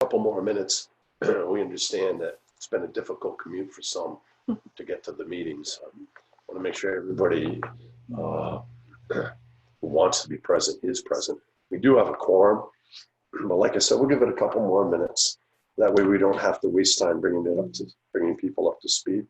couple more minutes. We understand that it's been a difficult commute for some to get to the meetings. I want to make sure everybody who wants to be present is present. We do have a quorum, but like I said, we'll give it a couple more minutes. That way we don't have to waste time bringing people up to speed.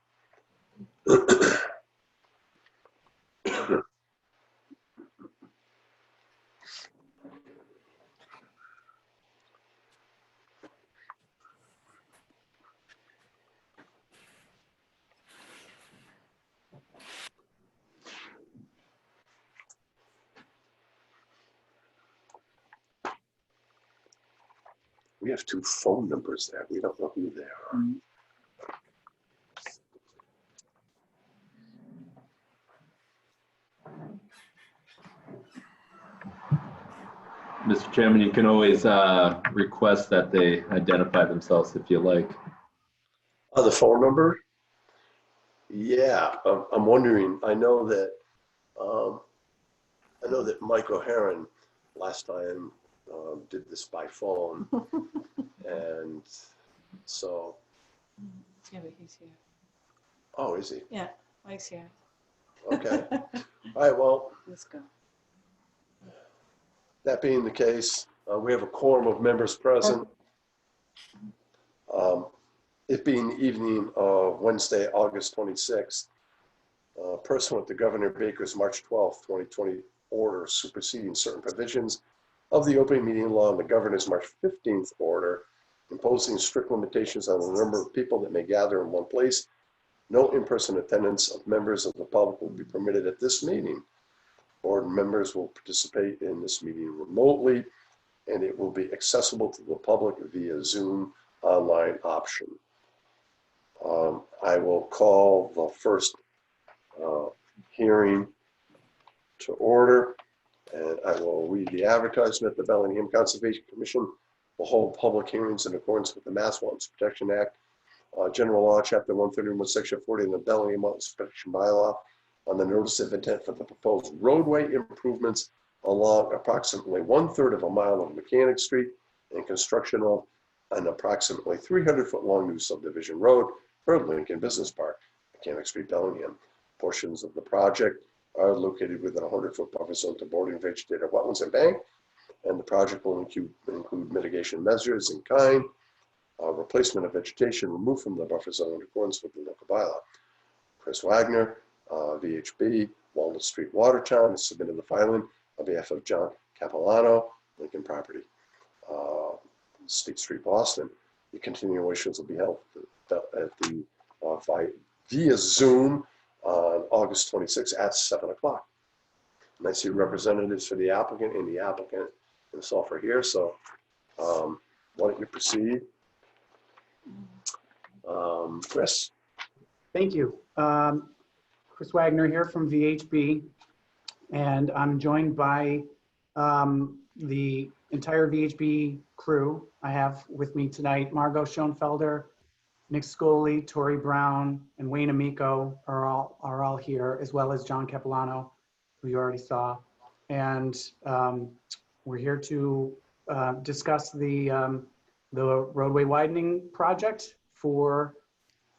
We have 2 phone numbers there. We don't know who they are. Mr. Chairman, you can always request that they identify themselves if you like. Oh, the phone number? Yeah, I'm wondering. I know that Mike O'Haron last time did this by phone, and so. Yeah, but he's here. Oh, is he? Yeah, Mike's here. Okay. All right. Well, Let's go. that being the case, we have a quorum of members present. It being the evening of Wednesday, August 26th, pursuant to Governor Baker's March 12th, 2020 order superseding certain provisions of the open meeting law and the governor's March 15th order imposing strict limitations on the number of people that may gather in one place, no in-person attendance of members of the public will be permitted at this meeting. Board members will participate in this meeting remotely, and it will be accessible to the public via Zoom online option. I will call the first hearing to order, and I will read the advertisement. The Bellingham Conservation Commission will hold public hearings in accordance with the Mass Wetlands Protection Act, General Law, Chapter 131, Section 40, and the Bellingham Wetlands Protection Bylaw on the notice of intent for the proposed roadway improvements along approximately 1/3 of a mile of Mechanic Street and construction of an approximately 300-foot long new subdivision road for Lincoln Business Park, Mechanic Street, Bellingham. Portions of the project are located within a 100-foot buffer zone to bordering vegetated wetlands and bank, and the project will include mitigation measures in kind, replacement of vegetation removed from the buffer zone in accordance with the local bylaw. Chris Wagner, VHB, Walnut Street, Watertown, has submitted the filing on behalf of John Capilano, Lincoln Property, State Street, Boston. The continuations will be held via Zoom on August 26th at 7 o'clock. And I see representatives for the applicant and the applicant himself are here. So why don't you proceed? Chris. Thank you. Chris Wagner here from VHB, and I'm joined by the entire VHB crew. I have with me tonight Margot Schoenfelder, Nick Scully, Tori Brown, and Wayne Amico are all here, as well as John Capilano, who you already saw. And we're here to discuss the roadway widening project for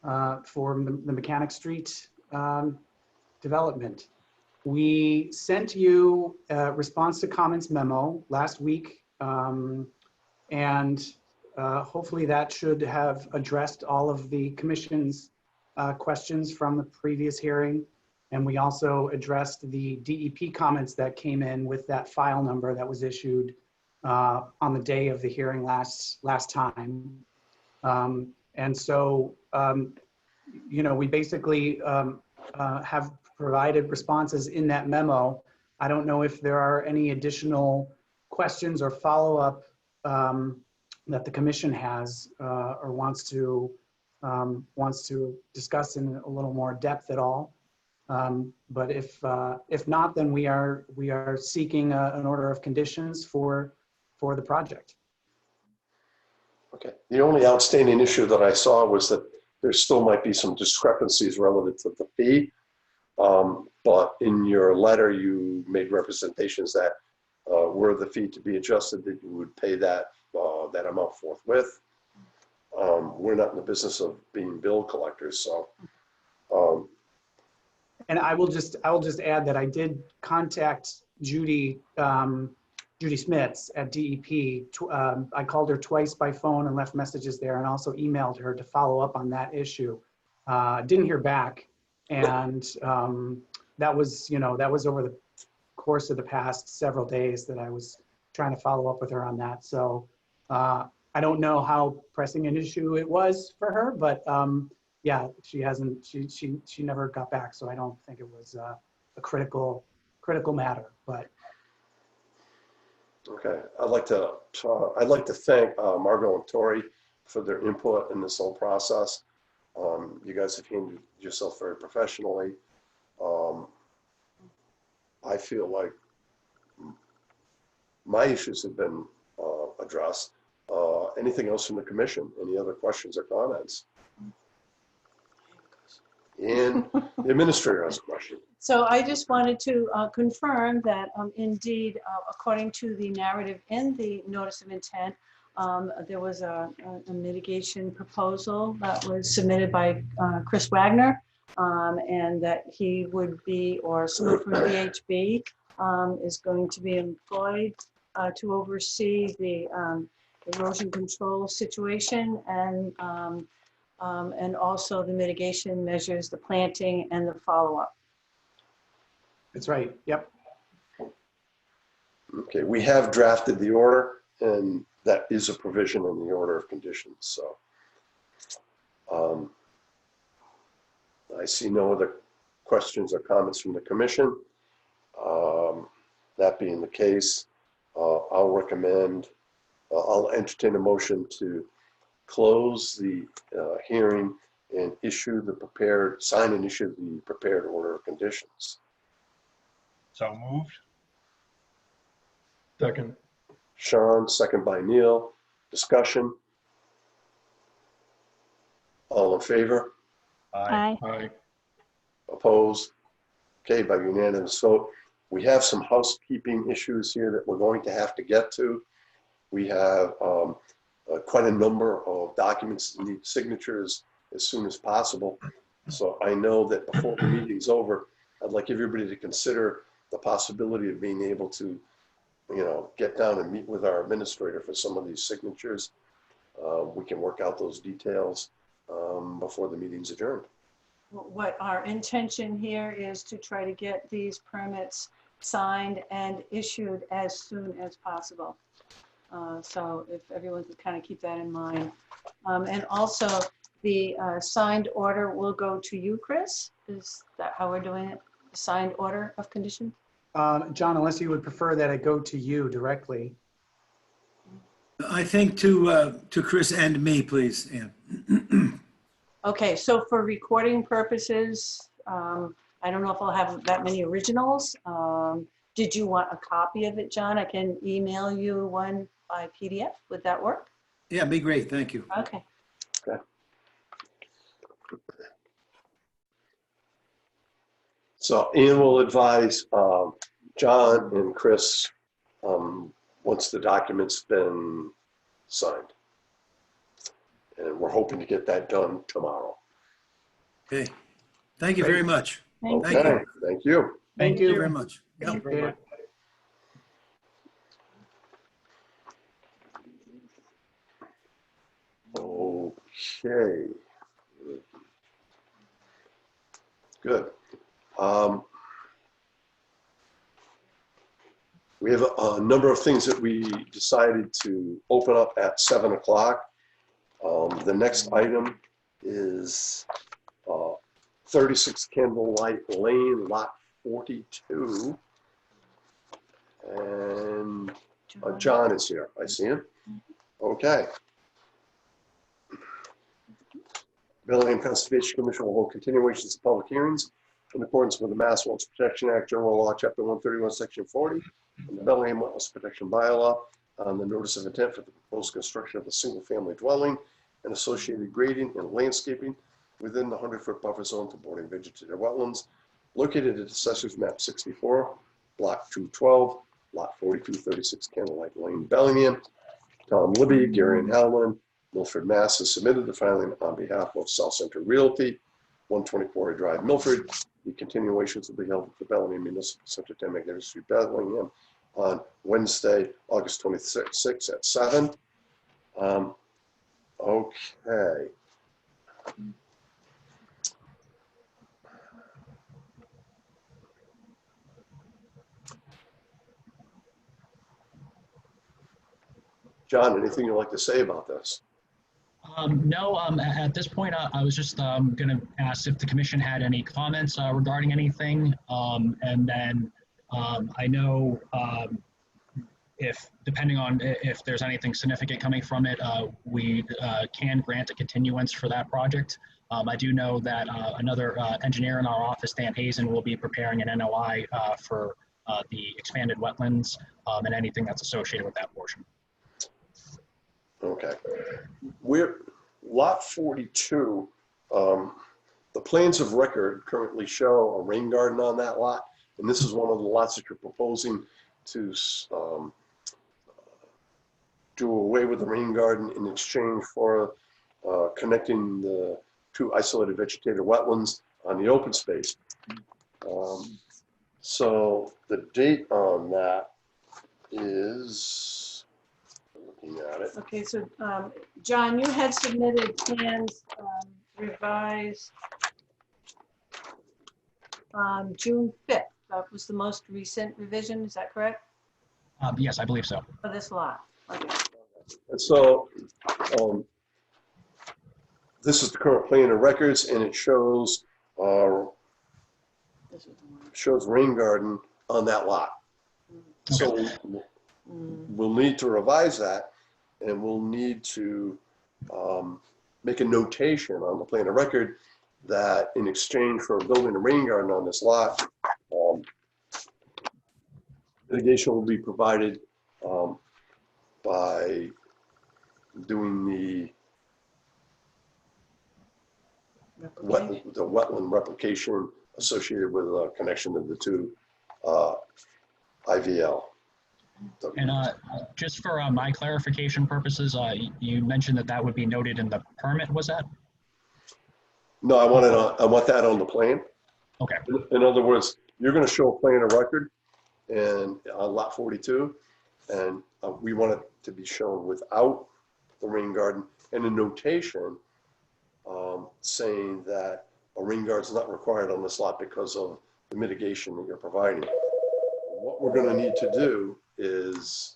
the Mechanic Street development. We sent you a response to comments memo last week, and hopefully that should have addressed all of the commission's questions from the previous hearing. And we also addressed the DEP comments that came in with that file number that was issued on the day of the hearing last time. And so, you know, we basically have provided responses in that memo. I don't know if there are any additional questions or follow-up that the commission has or wants to discuss in a little more depth at all. But if not, then we are seeking an order of conditions for the project. Okay. The only outstanding issue that I saw was that there still might be some discrepancies relative to the fee. But in your letter, you made representations that were the fee to be adjusted, that you would pay that amount forthwith. we're not in the business of being bill collectors, so. And I will just add that I did contact Judy, Judy Smits at DEP. I called her twice by phone and left messages there, and also emailed her to follow up on that issue. Didn't hear back, and that was, that was over the course of the past several days that I was trying to follow up with her on that. So I don't know how pressing an issue it was for her, but yeah, she never got back, so I don't think it was a critical matter. But Okay, I'd like to thank Margot and Tori for their input in this whole process. You guys have handled yourself very professionally. I feel like my issues have been addressed. Anything else from the commission? Any other questions or comments? And the administrator has a question. So I just wanted to confirm that indeed, according to the narrative in the notice of intent, there was a mitigation proposal that was submitted by Chris Wagner, and that he would be, or someone from VHB is going to be employed to oversee the erosion control situation and also the mitigation measures, the planting and the follow-up. that's right. Yep. Okay, we have drafted the order, and that is a provision in the order of conditions. So I see no other questions or comments from the commission. That being the case, I'll entertain a motion to close the hearing and sign and issue the prepared order of conditions. So moved. Second. Sean, second by Neil. Discussion? All in favor? Aye. Aye. Opposed? Okay, by unanimous vote. We have some housekeeping issues here that we're going to have to get to. We have quite a number of documents that need signatures as soon as possible. So I know that before the meeting's over, I'd like everybody to consider the possibility of being able to, get down and meet with our administrator for some of these signatures. We can work out those details before the meeting's adjourned. What our intention here is to try to get these permits signed and issued as soon as possible. So if everyone could kind of keep that in mind. And also the signed order will go to you, Chris? Is that how we're doing it? The signed order of condition? John, unless you would prefer that it go to you directly. I think to Chris and me, please, Ann. Okay, so for recording purposes, I don't know if I'll have that many originals. Did you want a copy of it, John? I can email you one by PDF. Would that work? Yeah, be great. Thank you. Okay. So Ian will advise John and Chris once the document's been signed. And we're hoping to get that done tomorrow. Okay. Thank you very much. Thank Thank Okay, you. thank you. Thank Thank you you. very much. Yep. Appreciate it. Okay. Good. We have a number of things that we decided to open up at 7 o'clock. The next item is 36 Candlelight Lane, Lot 42. And John is here. I see him. Okay. Bellingham Conservation Commission will hold continuations of public hearings in accordance with the Mass Wetlands Protection Act, General Law, Chapter 131, Section 40, and the Bellingham Wetlands Protection Bylaw on the notice of intent for the proposed construction of a single-family dwelling and associated grading and landscaping within the 100-foot buffer zone to bordering vegetated wetlands located at Assessor's Map 64, Block 212, Lot 42, 36 Candlelight Lane, Bellingham. Tom Libby, Gary and Howland, Milford, Mass. has submitted the filing on behalf of South Center Realty, 124 Drive, Milford. The continuations will be held at the Bellingham Municipal Center, 10 Magnetic Street, Bellingham, on Wednesday, August 26th at 7. Okay. John, anything you'd like to say about this? No, at this point, I was just going to ask if the commission had any comments regarding anything. And then I know if, depending on if there's anything significant coming from it, we can grant a continuance for that project. I do know that another engineer in our office, Dan Hazen, will be preparing an NOI for the expanded wetlands and anything that's associated with that portion. Okay. We're lot 42. The plans of record currently show a rain garden on that lot, and this is one of the lots that you're proposing to do away with the rain garden in exchange for connecting the two isolated vegetated wetlands on the open space. So the date on that is, looking at it. Okay, so John, you had submitted plans revised on June 5th. That was the most recent revision, is that correct? Yes, I believe so. For this lot? Okay. And so this is the current plan of records, and it shows This was the one. shows rain garden on that lot. So we'll need to revise that, and we'll need to make a notation on the plan of record that in exchange for building a rain garden on this lot, mitigation will be provided by doing the wetland replication associated with a connection of the two IVL. And just for my clarification purposes, you mentioned that that would be noted in the permit, was that? No, I want that on the plan. Okay. In other words, you're going to show a plan of record and on lot 42, and we want it to be shown without the rain garden and a notation saying that a rain garden is not required on this lot because of the mitigation that you're providing. What we're going to need to do is,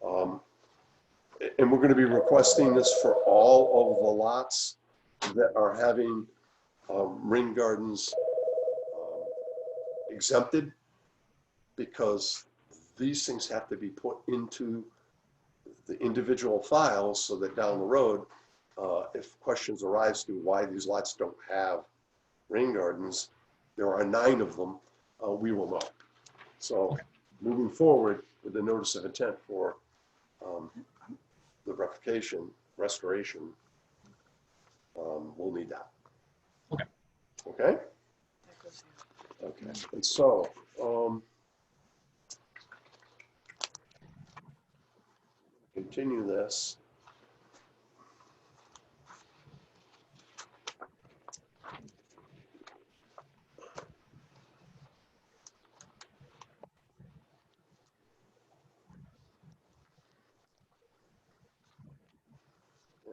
and we're going to be requesting this for all of the lots that are having rain gardens exempted, because these things have to be put into the individual files so that down the road, if questions arise to why these lots don't have rain gardens, there are 9 of them, we will know. So moving forward with the notice of intent for the restoration, we'll need that. Okay. Okay? Okay. And so, continue this.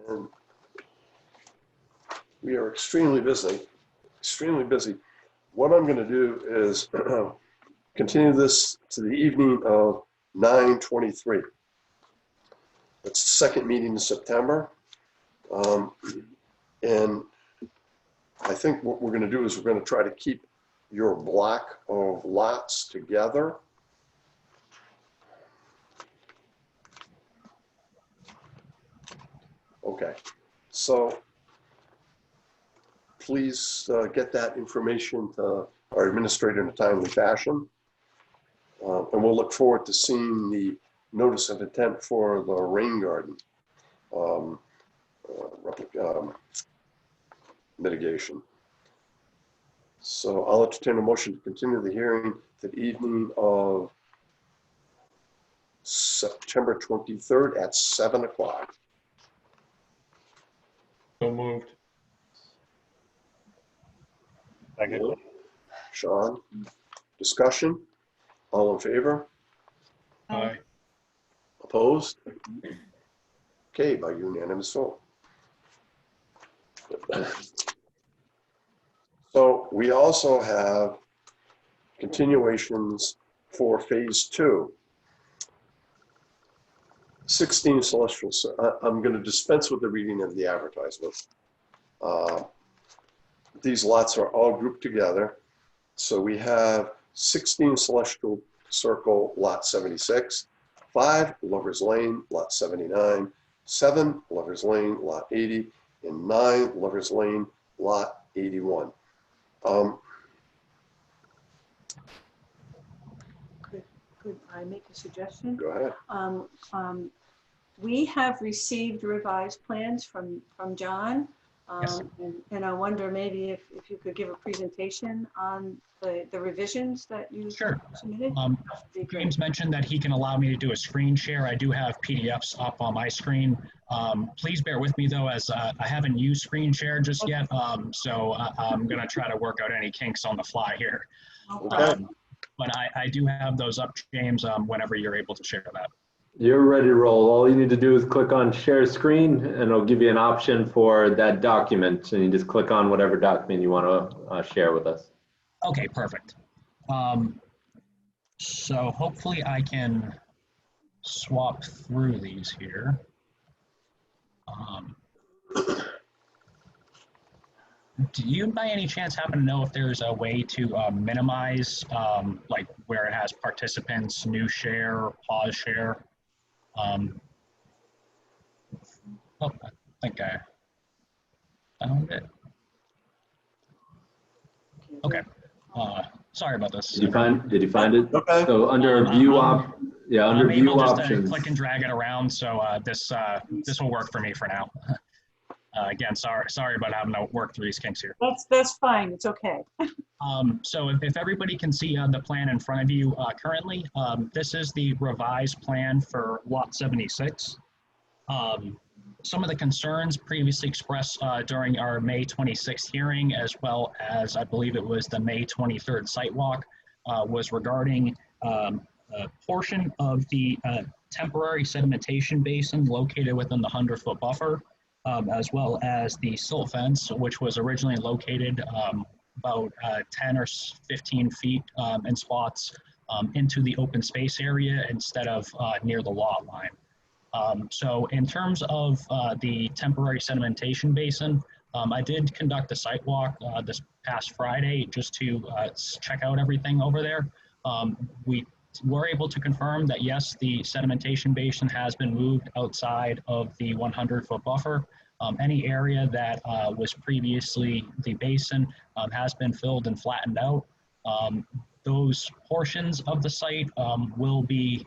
And we are extremely busy, extremely busy. What I'm going to do is continue this to the evening of 9/23. That's the second meeting in September. And I think what we're going to do is we're going to try to keep your block of lots together. Okay, so please get that information to our administrator in a timely fashion. And we'll look forward to seeing the notice of intent for the rain garden mitigation. So I'll entertain a motion to continue the hearing to the evening of September 23rd at 7 o'clock. So moved. Second. Sean, discussion? All in favor? Aye. Opposed? Okay, by unanimous vote. So we also have continuations for phase 2. 16 Celestial, I'm going to dispense with the reading of the advertisement. These lots are all grouped together. So we have 16 Celestial Circle, lot 76, 5 Lover's Lane, lot 79, 7 Lover's Lane, lot 80, and 9 Lover's Lane, lot 81. Could I make a suggestion? Go ahead. We have received revised plans from John. Yes. And I wonder maybe if you could give a presentation on the revisions that you Sure. submitted. Be great. James mentioned that he can allow me to do a screen share. I do have PDFs up on my screen. Please bear with me though, as I haven't used screen share just yet. So I'm gonna try to work out any kinks on the fly here. Okay. But I do have those up, James, whenever you're able to share that. You're ready to roll. All you need to do is click on share screen and it'll give you an option for that document. And you just click on whatever document you want to share with us. Okay, perfect. So hopefully I can swap through these here. Do you by any chance happen to know if there's a way to minimize, like where it has participants, new share, pause share? Oh, I think I found it. Okay. Sorry about this. Did you find it? Okay. So under view under I'm view able just to options. click and drag it around, so this will work for me for now. Again, sorry about having to work through these kinks here. That's fine. It's okay. So if everybody can see the plan in front of you currently, this is the revised plan for lot 76. Some of the concerns previously expressed during our May 26th hearing, as well as I believe it was the May 23rd site walk, was regarding a portion of the temporary sedimentation basin located within the 100-foot buffer, as well as the silt fence, which was originally located about 10 or 15 feet in spots into the open space area instead of near the lot line. So in terms of the temporary sedimentation basin, I did conduct a site walk this past Friday just to check out everything over there. We were able to confirm that yes, the sedimentation basin has been moved outside of the 100-foot buffer. Any area that was previously the basin has been filled and flattened out. Those portions of the site will be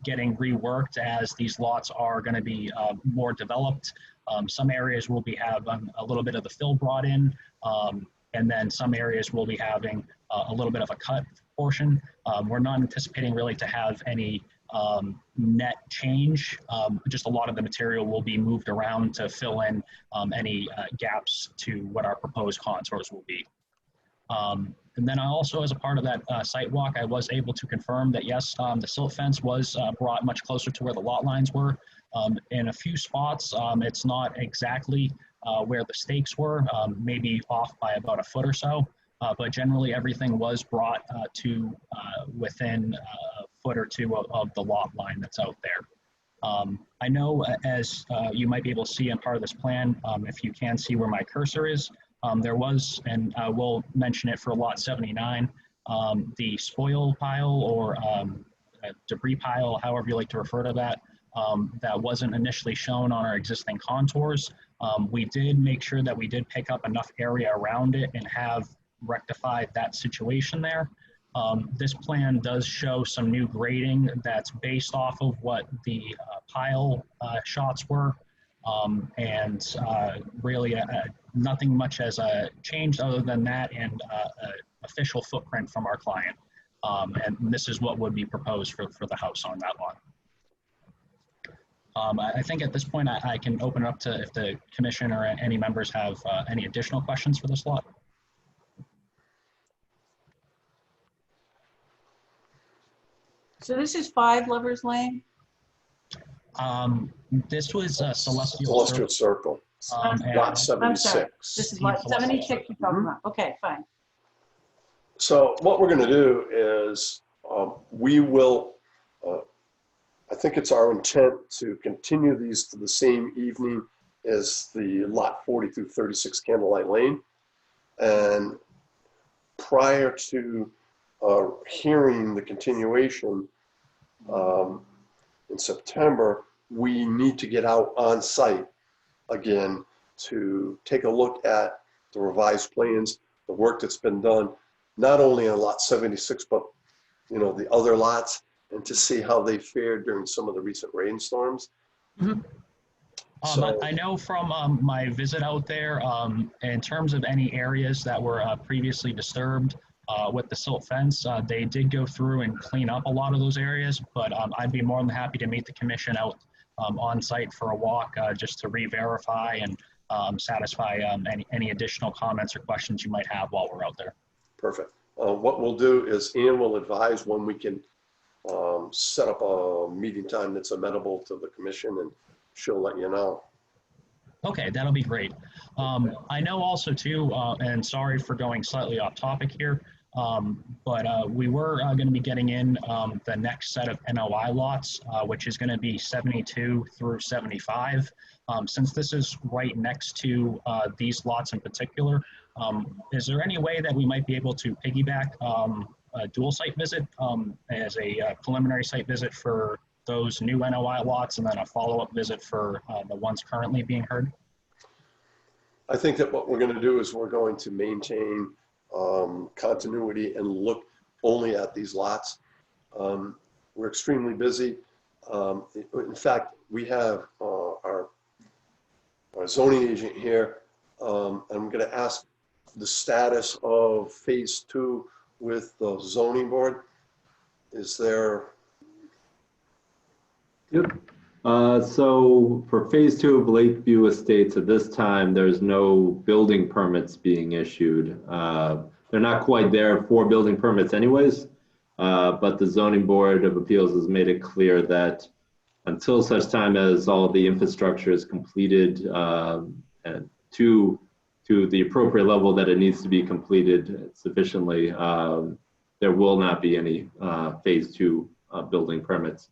getting reworked as these lots are going to be more developed. Some areas will be having a little bit of the fill brought in, and then some areas will be having a little bit of a cut portion. We're not anticipating really to have any net change. Just a lot of the material will be moved around to fill in any gaps to what our proposed contours will be. And then I also, as a part of that site walk, I was able to confirm that yes, the silt fence was brought much closer to where the lot lines were. In a few spots, it's not exactly where the stakes were, maybe off by about a foot or so, but generally everything was brought to within a foot or two of the lot line that's out there. I know as you might be able to see in part of this plan, if you can see where my cursor is, there was, and I will mention it for lot 79, the spoil pile or debris pile, however you like to refer to that, that wasn't initially shown on our existing contours. We did make sure that we did pick up enough area around it and have rectified that situation there. This plan does show some new grading that's based off of what the pile shots were. And really nothing much has changed other than that and official footprint from our client. And this is what would be proposed for the house on that lot. I think at this point I can open it up to if the commission or any members have any additional questions for this lot. So this is 5 Lovers Lane? This was Celestial Celestial Circle. Circle, And- lot I'm sorry, 76. this is lot 76 you're talking about. Okay, fine. So what we're going to do is we will, I think it's our intent to continue these to the same evening as the lot 40 through 36 Candlelight Lane. And prior to hearing the continuation in September, we need to get out on site again to take a look at the revised plans, the work that's been done, not only on lot 76, but the other lots, and to see how they fared during some of the recent rainstorms. Mhm. So- I know from my visit out there, in terms of any areas that were previously disturbed with the silt fence, they did go through and clean up a lot of those areas, but I'd be more than happy to meet the commission out on site for a walk just to re-verify and satisfy any additional comments or questions you might have while we're out there. Perfect. What we'll do is Ian will advise when we can set up a meeting time that's amenable to the commission, and she'll let you know. Okay, that'll be great. I know also too, and sorry for going slightly off topic here, but we were going to be getting in the next set of NOI lots, which is going to be 72 through 75. Since this is right next to these lots in particular, is there any way that we might be able to piggyback a dual site visit as a preliminary site visit for those new NOI lots and then a follow-up visit for the ones currently being heard? I think that what we're going to do is we're going to maintain continuity and look only at these lots. We're extremely busy. In fact, we have our zoning agent here. I'm going to ask the status of phase 2 with the zoning board. Is there? Yep. So for phase 2 of Lakeview Estates, at this time, there's no building permits being issued. They're not quite there for building permits anyways, but the zoning board of appeals has made it clear that until such time as all the infrastructure is completed and to the appropriate level that it needs to be completed sufficiently, there will not be any phase 2 building permits.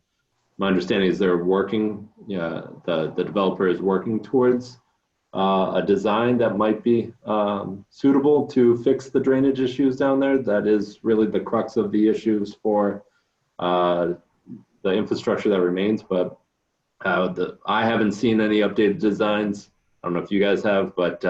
My understanding is they're working, the developer is working towards a design that might be suitable to fix the drainage issues down there. That is really the crux of the issues for the infrastructure that remains, but I haven't seen any updated designs. I don't know if you guys have, but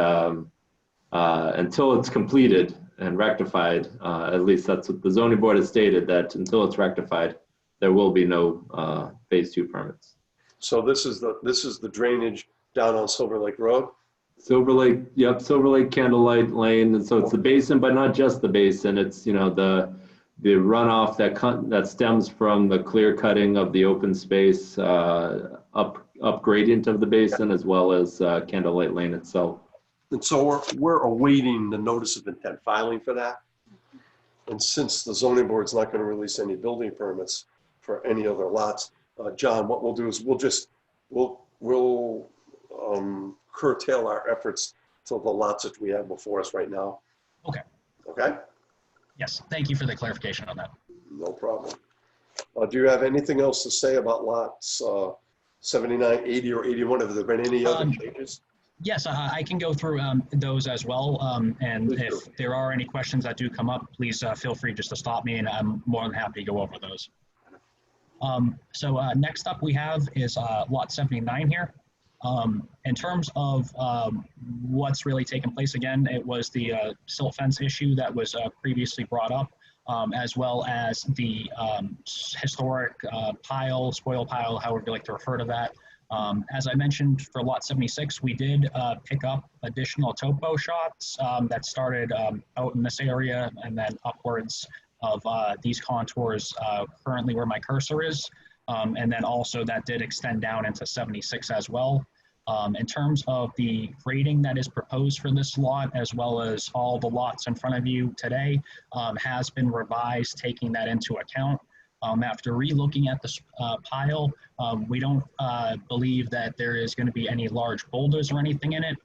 until it's completed and rectified, at least that's what the zoning board has stated, that until it's rectified, there will be no phase 2 permits. So this is the drainage down on Silver Lake Road? Silver Lake, yep, Silver Lake Candlelight Lane, and so it's the basin, but not just the basin. It's the runoff that stems from the clear cutting of the open space up gradient of the basin, as well as Candlelight Lane itself. And so we're awaiting the notice of intent filing for that. And since the zoning board's not going to release any building permits for any other lots, John, what we'll do is we'll curtail our efforts to the lots that we have before us right now. Okay. Okay? Yes, thank you for the clarification on that. No problem. Do you have anything else to say about lots 79, 80, or 81? Have there been any other changes? Yes, I can go through those as well. And Please if do. there are any questions that do come up, please feel free just to stop me, and I'm more than happy to go over those. So next up we have is lot 79 here. In terms of what's really taken place, again, it was the silt fence issue that was previously brought up, as well as the historic spoil pile, however you like to refer to that. As I mentioned, for lot 76, we did pick up additional topo shots that started out in this area and then upwards of these contours currently where my cursor is. And then also that did extend down into 76 as well. In terms of the grading that is proposed for this lot, as well as all the lots in front of you today, has been revised, taking that into account. After re-looking at this pile, we don't believe that there is going to be any large boulders or anything in it,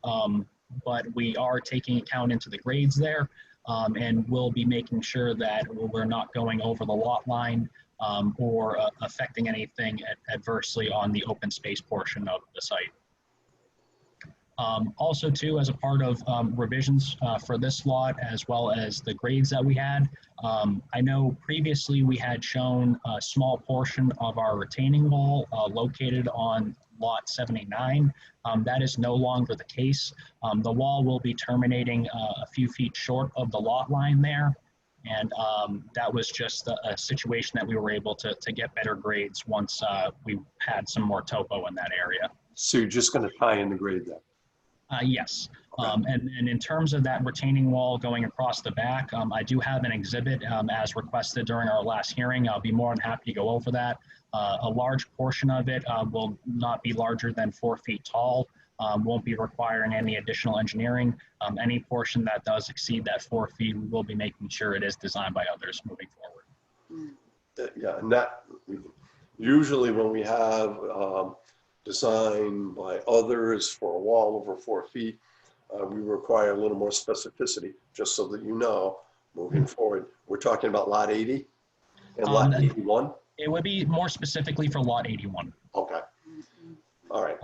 but we are taking account into the grades there, and we'll be making sure that we're not going over the lot line or affecting anything adversely on the open space portion of the site. Also too, as a part of revisions for this lot, as well as the grades that we had, I know previously we had shown a small portion of our retaining wall located on lot 79. That is no longer the case. The wall will be terminating a few feet short of the lot line there. And that was just a situation that we were able to get better grades once we had some more topo in that area. So you're just going to tie in the grade then? Yes. And in terms of that retaining wall going across the back, I do have an exhibit as requested during our last hearing. I'll be more than happy to go over that. A large portion of it will not be larger than 4 feet tall, won't be requiring any additional engineering. Any portion that does exceed that 4 feet, we will be making sure it is designed by others moving forward. Yeah, and that, usually when we have design by others for a wall over 4 feet, we require a little more specificity, just so that you know, moving forward. We're talking about lot 80 and lot 81? It would be more specifically for lot 81. Okay. All right.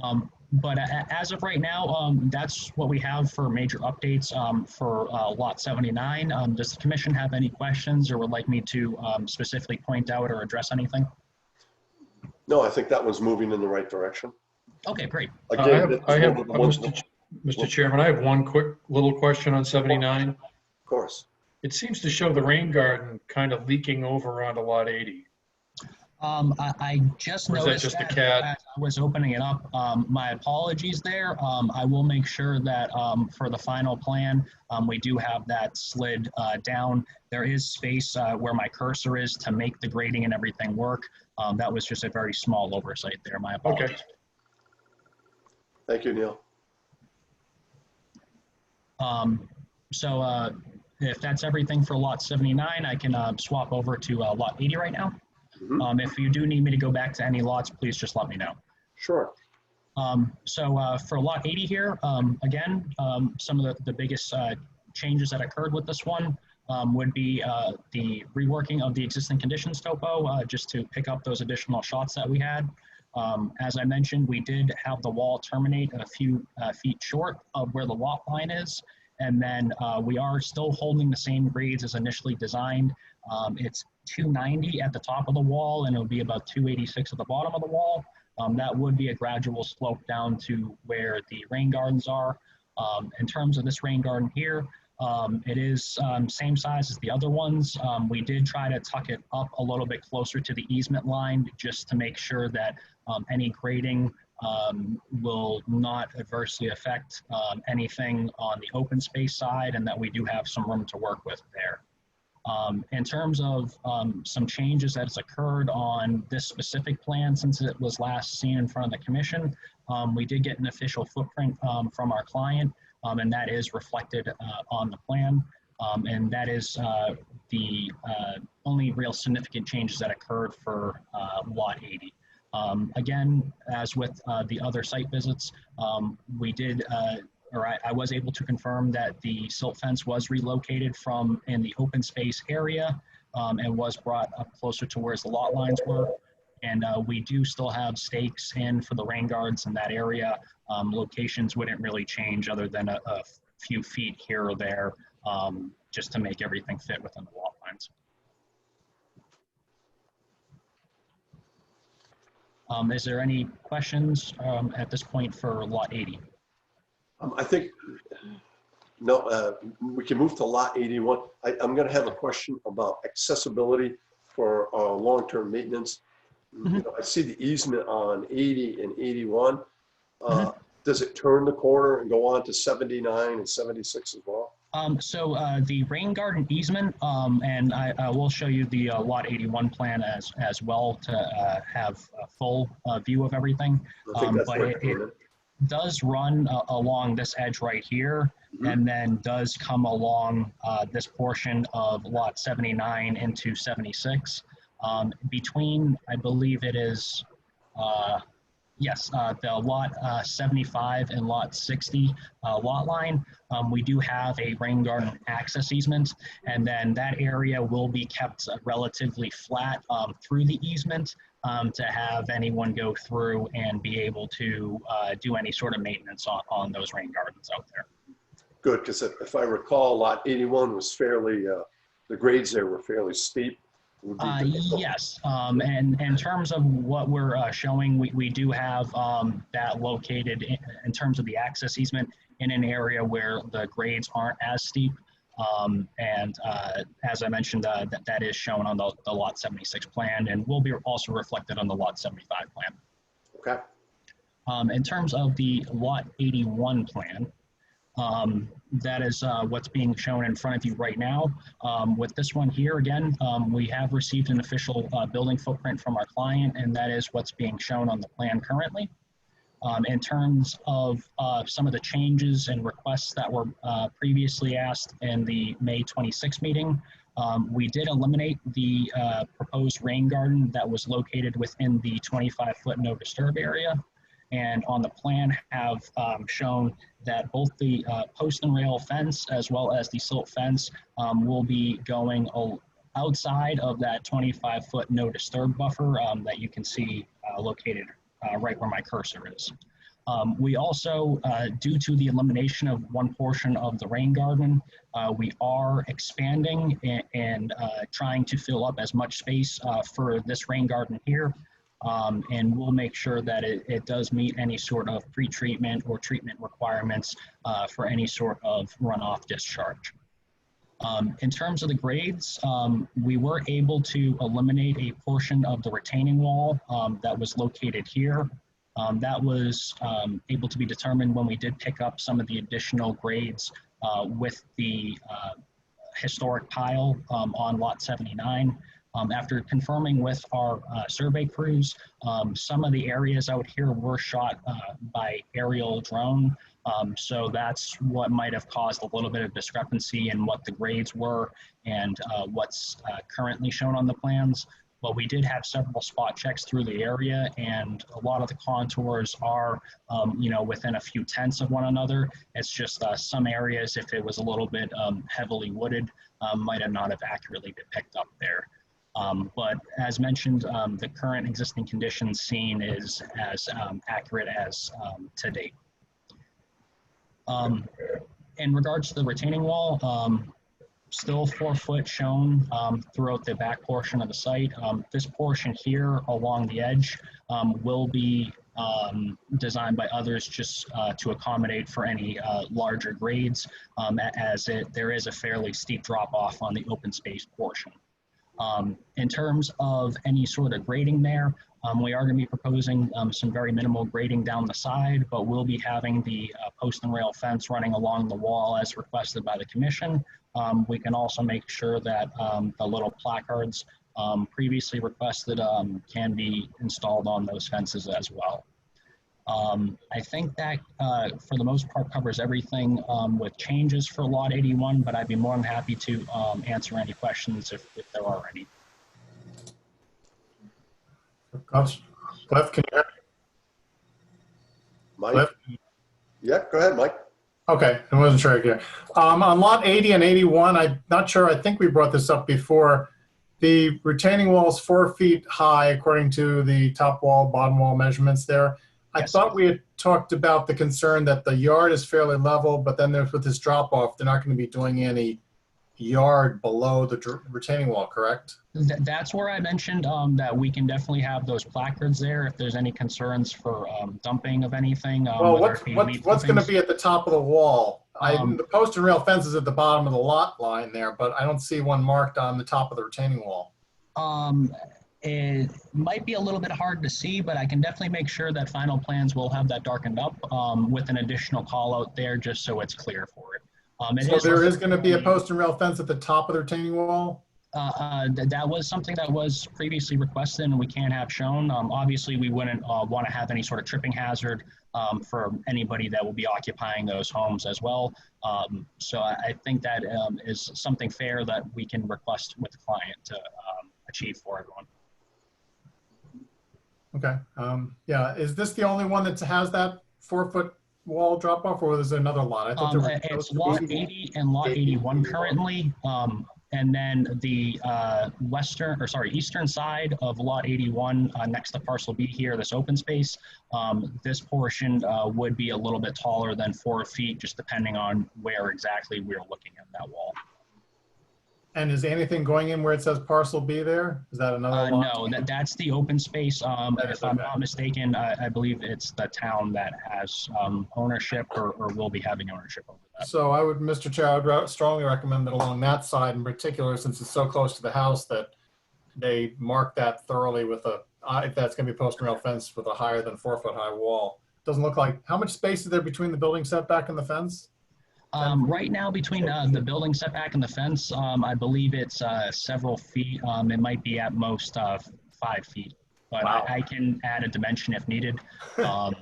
But as of right now, that's what we have for major updates for lot 79. Does the commission have any questions or would like me to specifically point out or address anything? No, I think that was moving in the right direction. Okay, great. Again, Mr. Chairman, I have one quick little question on 79. Of course. It seems to show the rain garden kind of leaking over onto lot 80. I just Or is that noticed just a that cat? as I was opening it up. My apologies there. I will make sure that for the final plan, we do have that slid down. There is space where my cursor is to make the grading and everything work. That was just a very small oversight there. My apologies. Okay. Thank you, Neil. So if that's everything for lot 79, I can swap over to lot 80 right now. Mhm. If you do need me to go back to any lots, please just let me know. Sure. So for lot 80 here, again, some of the biggest changes that occurred with this one would be the reworking of the existing conditions topo, just to pick up those additional shots that we had. As I mentioned, we did have the wall terminate a few feet short of where the lot line is. And then we are still holding the same grades as initially designed. It's 290 at the top of the wall, and it'll be about 286 at the bottom of the wall. That would be a gradual slope down to where the rain gardens are. In terms of this rain garden here, it is same size as the other ones. We did try to tuck it up a little bit closer to the easement line just to make sure that any grading will not adversely affect anything on the open space side, and that we do have some room to work with there. In terms of some changes that has occurred on this specific plan since it was last seen in front of the commission, we did get an official footprint from our client, and that is reflected on the plan. And that is the only real significant changes that occurred for lot 80. Again, as with the other site visits, we did, I was able to confirm that the silt fence was relocated from in the open space area and was brought up closer to where the lot lines were. And we do still have stakes in for the rain guards in that area. Locations wouldn't really change other than a few feet here or there, just to make everything fit within the lot lines. Is there any questions at this point for lot 80? I think, no, we can move to lot 81. I'm going to have a question about accessibility for long-term maintenance. Mm-hmm. You know, I see the easement on 80 and 81. Does it turn the corner and go on to 79 and 76 as well? The rain garden easement, and I will show you the lot 81 plan as well to have a full view of everything. I think that's But what it you're doing. does run along this edge right here, Mhm. and then does come along this portion of lot 79 into 76. Between, I believe it is, yes, the lot 75 and lot 60 lot line, we do have a rain garden access easement, and then that area will be kept relatively flat through the easement to have anyone go through and be able to do any sort of maintenance on those rain gardens out there. Good, because if I recall, lot 81 was fairly, the grades there were fairly steep. Would be difficult. Yes, and in terms of what we're showing, we do have that located in terms of the access easement in an area where the grades aren't as steep. As I mentioned, that is shown on the lot 76 plan and will be also reflected on the lot 75 plan. Okay. In terms of the lot 81 plan, that is what's being shown in front of you right now. With this one here, again, we have received an official building footprint from our client, and that is what's being shown on the plan currently. In terms of some of the changes and requests that were previously asked in the May 26 meeting, we did eliminate the proposed rain garden that was located within the 25-foot no disturb area. And on the plan have shown that both the post and rail fence as well as the silt fence will be going outside of that 25-foot no disturb buffer that you can see located right where my cursor is. We also, due to the elimination of one portion of the rain garden, we are expanding and trying to fill up as much space for this rain garden here. And we'll make sure that it does meet any sort of pre-treatment or treatment requirements for any sort of runoff discharge. In terms of the grades, we were able to eliminate a portion of the retaining wall that was located here. That was able to be determined when we did pick up some of the additional grades with the historic pile on lot 79. After confirming with our survey crews, some of the areas out here were shot by aerial drone. So that's what might have caused a little bit of discrepancy in what the grades were and what's currently shown on the plans. But we did have several spot checks through the area, and a lot of the contours are, within a few tenths of one another. It's just some areas, if it was a little bit heavily wooded, might have not have accurately been picked up there. But as mentioned, the current existing conditions seen is as accurate as to date. In regards to the retaining wall, still 4 foot shown throughout the back portion of the site. This portion here along the edge will be designed by others just to accommodate for any larger grades, as there is a fairly steep drop off on the open space portion. In terms of any sort of grading there, we are going to be proposing some very minimal grading down the side, but we'll be having the post and rail fence running along the wall as requested by the commission. We can also make sure that the little placards previously requested can be installed on those fences as well. I think that for the most part covers everything with changes for lot 81, but I'd be more than happy to answer any questions if there are any. Cliff, can you hear me? Mike? Cliff? Yeah, go ahead, Mike. Okay, I wasn't sure I could hear. On lot 80 and 81, I'm not sure, I think we brought this up before. The retaining wall is 4 feet high according to the top wall, bottom wall measurements there. I Yes. thought we had talked about the concern that the yard is fairly level, but then there's with this drop off, they're not going to be doing any yard below the retaining wall, correct? That's where I mentioned that we can definitely have those placards there if there's any concerns for dumping of anything. Well, what's going to be at the top of the wall? The post and rail fence is at the bottom of the lot line there, but I don't see one marked on the top of the retaining wall. It might be a little bit hard to see, but I can definitely make sure that final plans will have that darkened up with an additional call out there just so it's clear for it. So there is going to be a post and rail fence at the top of the retaining wall? That was something that was previously requested and we can't have shown. Obviously, we wouldn't want to have any sort of tripping hazard for anybody that will be occupying those homes as well. So I think that is something fair that we can request with the client to achieve for everyone. Okay. Yeah. Is this the only one that has that 4-foot wall drop off, or is there another lot? I thought there were It's lot 80 and lot 81 currently. And then the eastern side of lot 81 next to parcel B here, this open space, this portion would be a little bit taller than 4 feet, just depending on where exactly we're looking at that wall. And is anything going in where it says parcel B there? Is that another lot? No, that's the open space. If I'm not mistaken, I believe it's the town that has ownership or will be having ownership over that. So I would, Mr. Chair, I would strongly recommend that along that side in particular, since it's so close to the house, that they mark that thoroughly with a, if that's going to be a post and rail fence with a higher than 4-foot high wall. Doesn't look like, how much space is there between the building setback and the fence? Right now, between the building setback and the fence, I believe it's several feet. It might be at most 5 feet, but Wow. I can add a dimension if needed for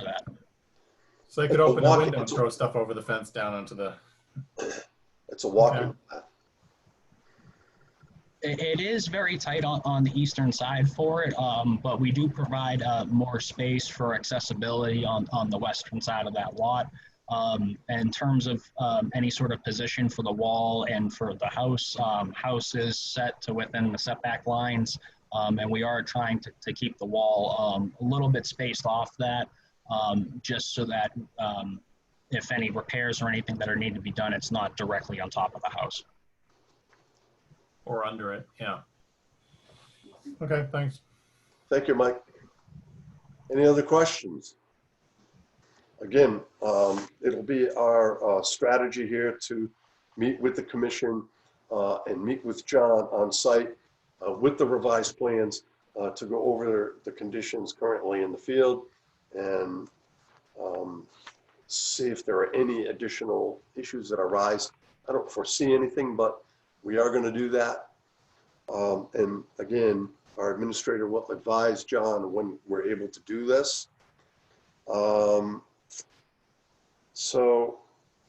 that. So they could open the window and throw stuff over the fence down onto the... It's a walking path. It is very tight on the eastern side for it, but we do provide more space for accessibility on the western side of that lot. In terms of any sort of position for the wall and for the house, house is set to within the setback lines, and we are trying to keep the wall a little bit spaced off that, just so that if any repairs or anything that are needed to be done, it's not directly on top of the house. Or under it, yeah. Okay, thanks. Thank you, Mike. Any other questions? Again, it'll be our strategy here to meet with the commission and meet with John on site with the revised plans to go over the conditions currently in the field and see if there are any additional issues that arise. I don't foresee anything, but we are going to do that. And again, our administrator will advise John when we're able to do this. So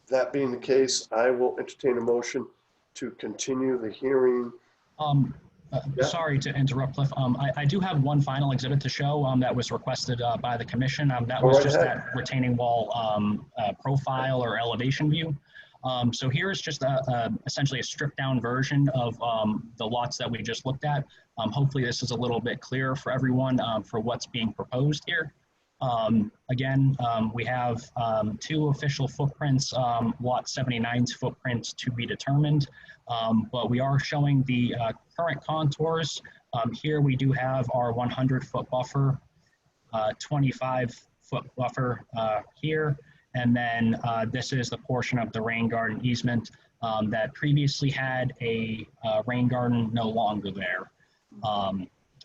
that being the case, I will entertain a motion to continue the hearing. Yeah. Sorry to interrupt, Cliff. I do have one final exhibit to show that was requested by the commission. That was just that retaining wall profile or elevation view. So here's just essentially a stripped down version of the lots that we just looked at. Hopefully this is a little bit clearer for everyone for what's being proposed here. Again, we have 2 official footprints, lot 79's footprint to be determined, but we are showing the current contours. Here we do have our 100-foot buffer, 25-foot buffer here, and then this is the portion of the rain garden easement that previously had a rain garden, no longer there.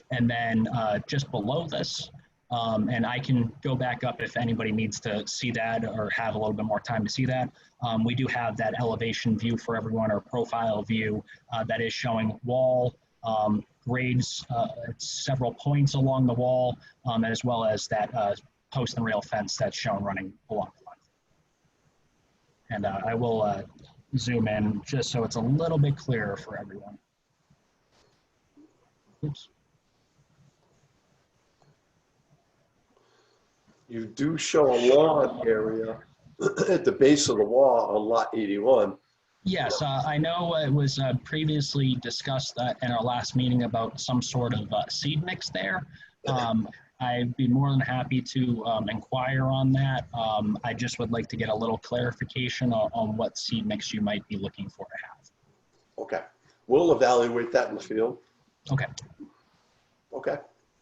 And then just below this, and I can go back up if anybody needs to see that or have a little bit more time to see that. We do have that elevation view for everyone, or profile view that is showing wall grades at several points along the wall, as well as that post and rail fence that's shown running along the line. And I will zoom in just so it's a little bit clearer for everyone. Oops. You do show a lawn area at the base of the wall on lot 81. Yes, I know it was previously discussed in our last meeting about some sort of seed mix there. I'd be more than happy to inquire on that. I just would like to get a little clarification on what seed mix you might be looking for to have. Okay, we'll evaluate that in the field. Okay. Okay.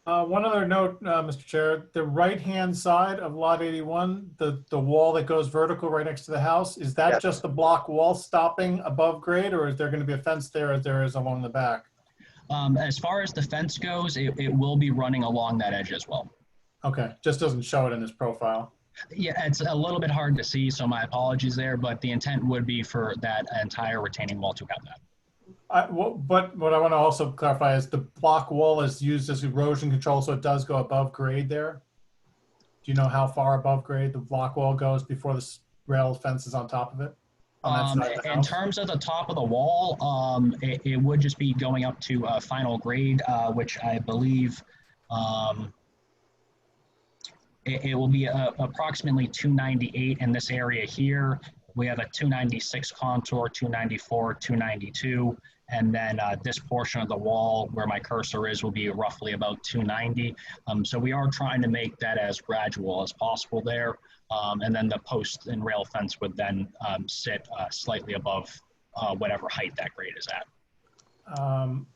One other note, Mr. Chair, the right-hand side of lot 81, the wall that goes vertical right next to the house, is that Yes. just the block wall stopping above grade, or is there going to be a fence there as there is along the back? As far as the fence goes, it will be running along that edge as well. Okay, just doesn't show it in this profile. Yeah, it's a little bit hard to see, so my apologies there, but the intent would be for that entire retaining wall to have that. But what I want to also clarify is the block wall is used as erosion control, so it does go above grade there. Do you know how far above grade the block wall goes before the rail fence is on top of it? On that side of the In house? terms of the top of the wall, it would just be going up to final grade, which I believe it will be approximately 298 in this area here. We have a 296 contour, 294, 292, and then this portion of the wall where my cursor is will be roughly about 290. So we are trying to make that as gradual as possible there. And then the post and rail fence would then sit slightly above whatever height that grade is at.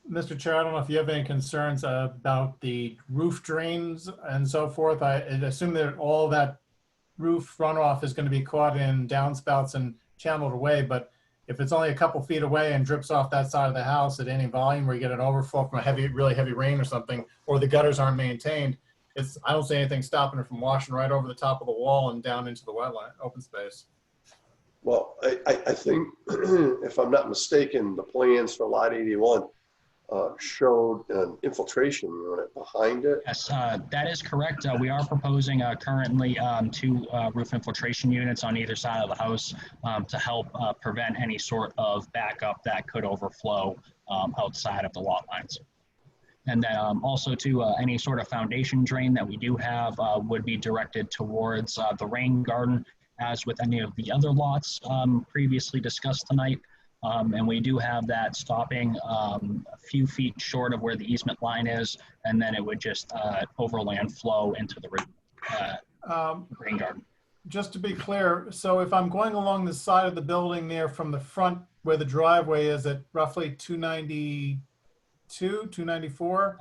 Mr. Chair, I don't know if you have any concerns about the roof drains and so forth. I assume that all that roof runoff is going to be caught in downspouts and channeled away, but if it's only a couple feet away and drips off that side of the house at any volume where you get an overflow from a really heavy rain or something, or the gutters aren't maintained, I don't see anything stopping it from washing right over the top of the wall and down into the wetland open space. Well, I think, if I'm not mistaken, the plans for lot 81 showed an infiltration unit behind it. Yes, that is correct. We are proposing currently 2 roof infiltration units on either side of the house to help prevent any sort of backup that could overflow outside of the lot lines. And then also to any sort of foundation drain that we do have would be directed towards the rain garden, as with any of the other lots previously discussed tonight. And we do have that stopping a few feet short of where the easement line is, and then it would just overland flow into the rain garden. Just to be clear, so if I'm going along the side of the building there from the front where the driveway is at roughly 292, 294?